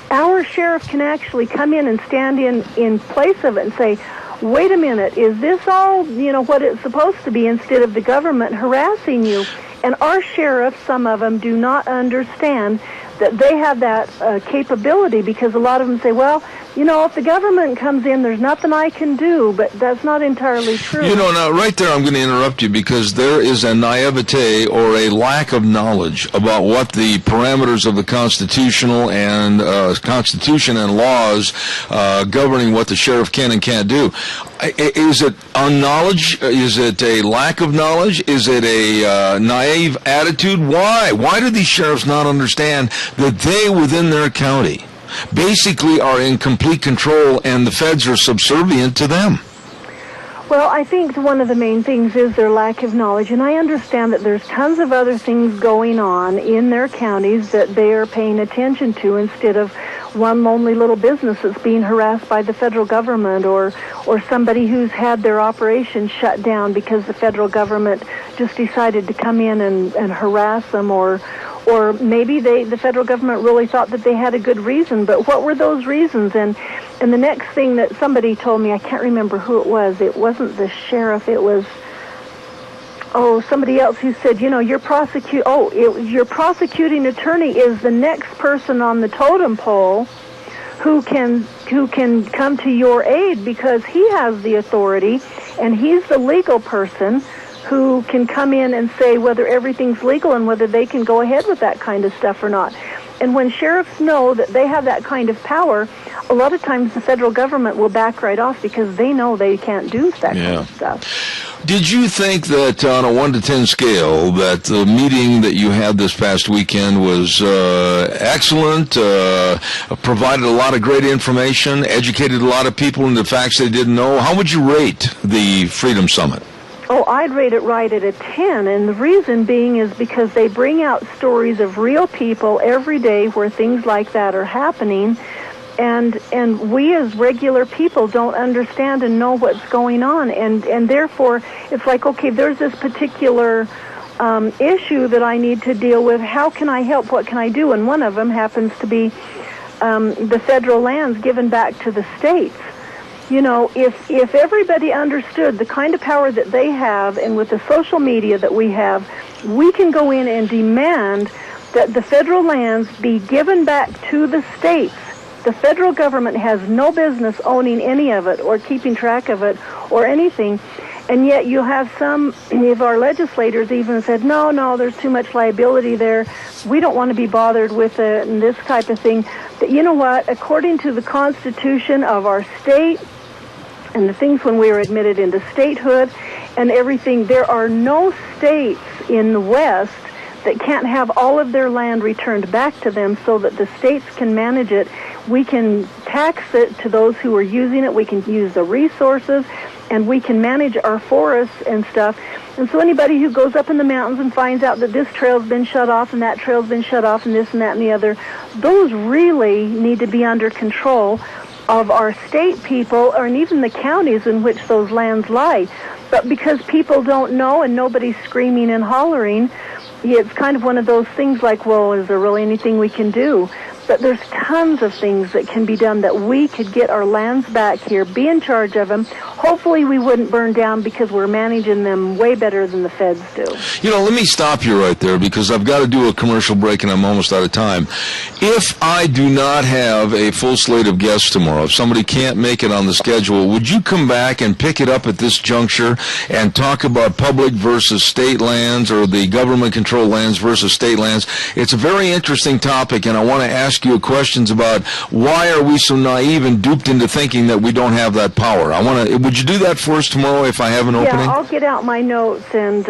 [SPEAKER 19] Our sheriff can actually come in and stand in place of it and say, wait a minute, is this all, you know, what it's supposed to be instead of the government harassing you? And our sheriffs, some of them, do not understand that they have that capability because a lot of them say, well, you know, if the government comes in, there's nothing I can do, but that's not entirely true.
[SPEAKER 2] You know, now, right there I'm going to interrupt you because there is a naivete or a lack of knowledge about what the parameters of the Constitution and laws governing what the sheriff can and can't do. Is it unknowledge? Is it a lack of knowledge? Is it a naive attitude? Why? Why do these sheriffs not understand that they, within their county, basically are in complete control and the feds are subservient to them?
[SPEAKER 19] Well, I think one of the main things is their lack of knowledge, and I understand that there's tons of other things going on in their counties that they are paying attention to instead of one lonely little business that's being harassed by the federal government or somebody who's had their operation shut down because the federal government just decided to come in and harass them or maybe the federal government really thought that they had a good reason, but what were those reasons? And the next thing that somebody told me, I can't remember who it wasn't the sheriff, it was somebody else who said, you know, your prosecuting attorney is the next person on the totem pole who can come to your aid because he has the authority and he's the legal person who can come in and say whether everything's legal and whether they can go ahead with that kind of stuff or not. And when sheriffs know that they have that kind of power, a lot of times the federal government will back right off because they know they can't do that kind of stuff.
[SPEAKER 2] Did you think that on a 1 to 10 scale that the meeting that you had this past weekend was excellent, provided a lot of great information, educated a lot of people into facts they didn't know? How would you rate the Freedom Summit?
[SPEAKER 19] Oh, I'd rate it right at a 10, and the reason being is because they bring out stories of real people every day where things like that are happening, and we as regular people don't understand and know what's going on, and therefore it's like, okay, there's this particular issue that I need to deal with. How can I help? What can I do? And one of them happens to be the federal lands given back to the states. You know, if everybody understood the kind of power that they have, and with the social media that we have, we can go in and demand that the federal lands be given back to the states. The federal government has no business owning any of it or keeping track of it or anything. And yet you have some of our legislators even said, no, there's too much liability there. We don't want to be bothered with it and this type of thing. But you know what? According to the Constitution of our state, and the things when we were admitted into statehood and everything, there are no states in the West that can't have all of their land returned back to them so that the states can manage it. We can tax it to those who are using it. We can use the resources, and we can manage our forests and stuff. And so anybody who goes up in the mountains and finds out that this trail's been shut off and that trail's been shut off and this and that and the other, those really need to be under control of our state people, or even the counties in which those lands lie. But because people don't know and nobody's screaming and hollering, it's kind of one of those things like, well, is there really anything we can do? But there's tons of things that can be done that we could get our lands back here, be in charge of them. Hopefully we wouldn't burn down because we're managing them way better than the feds do.
[SPEAKER 2] You know, let me stop you right there because I've got to do a commercial break and I'm almost out of time. If I do not have a full slate of guests tomorrow, if somebody can't make it on the schedule, would you come back and pick it up at this juncture and talk about public versus state lands, or the government-controlled lands versus state lands? It's a very interesting topic, and I want to ask you questions about why are we so naive and duped into thinking that we don't have that power. Would you do that for us tomorrow if I have an opening?
[SPEAKER 19] Yeah, I'll get out my notes and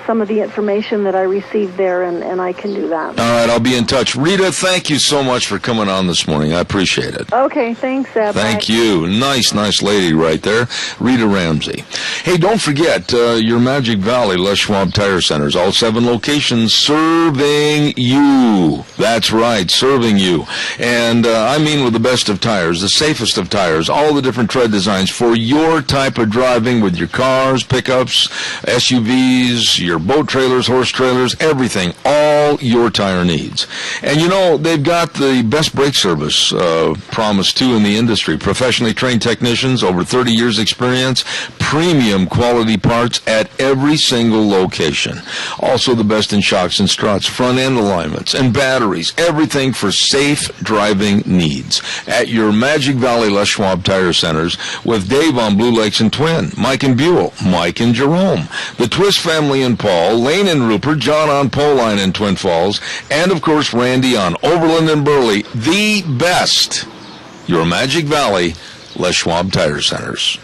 [SPEAKER 19] some of the information that I received there, and I can do that.
[SPEAKER 2] All right, I'll be in touch. Rita, thank you so much for coming on this morning. I appreciate it.
[SPEAKER 19] Okay, thanks, Eb.
[SPEAKER 2] Thank you. Nice lady right there, Rita Ramsey. Hey, don't forget your Magic Valley Les Schwab Tire Centers, all 7 locations serving you. That's right, serving you. And I mean with the best of tires, the safest of tires, all the different tread designs for your type of driving with your cars, pickups, SUVs, your boat trailers, horse trailers, everything, all your tire needs. And you know, they've got the best brake service promised too in the industry. Professionally trained technicians, over 30 years experience, premium quality parts at every single location. Also the best in shocks and struts, front end alignments, and batteries, everything for safe driving needs at your Magic Valley Les Schwab Tire Centers with Dave on Blue Lakes and Twin, Mike and Buell, Mike and Jerome, the Twist family in Paul, Lane and Rupert, John on Poline in Twin Falls, and of course Randy on Overland and Burley. The best, your Magic Valley Les Schwab Tire Centers.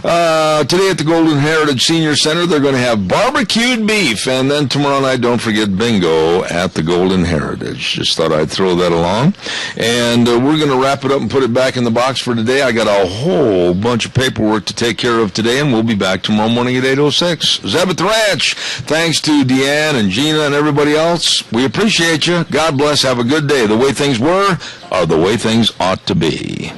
[SPEAKER 2] Today at the Golden Heritage Senior Center, they're going to have barbecued beef. And then tomorrow night, don't forget bingo at the Golden Heritage. Just thought I'd throw that along. And we're going to wrap it up and put it back in the box for today. I got a whole bunch of paperwork to take care of today, and we'll be back tomorrow morning at 8:06. Zeb at the Ranch. Thanks to Deanne and Gina and everybody else. We appreciate you. God bless. Have a good day. The way things were are the way things ought to be.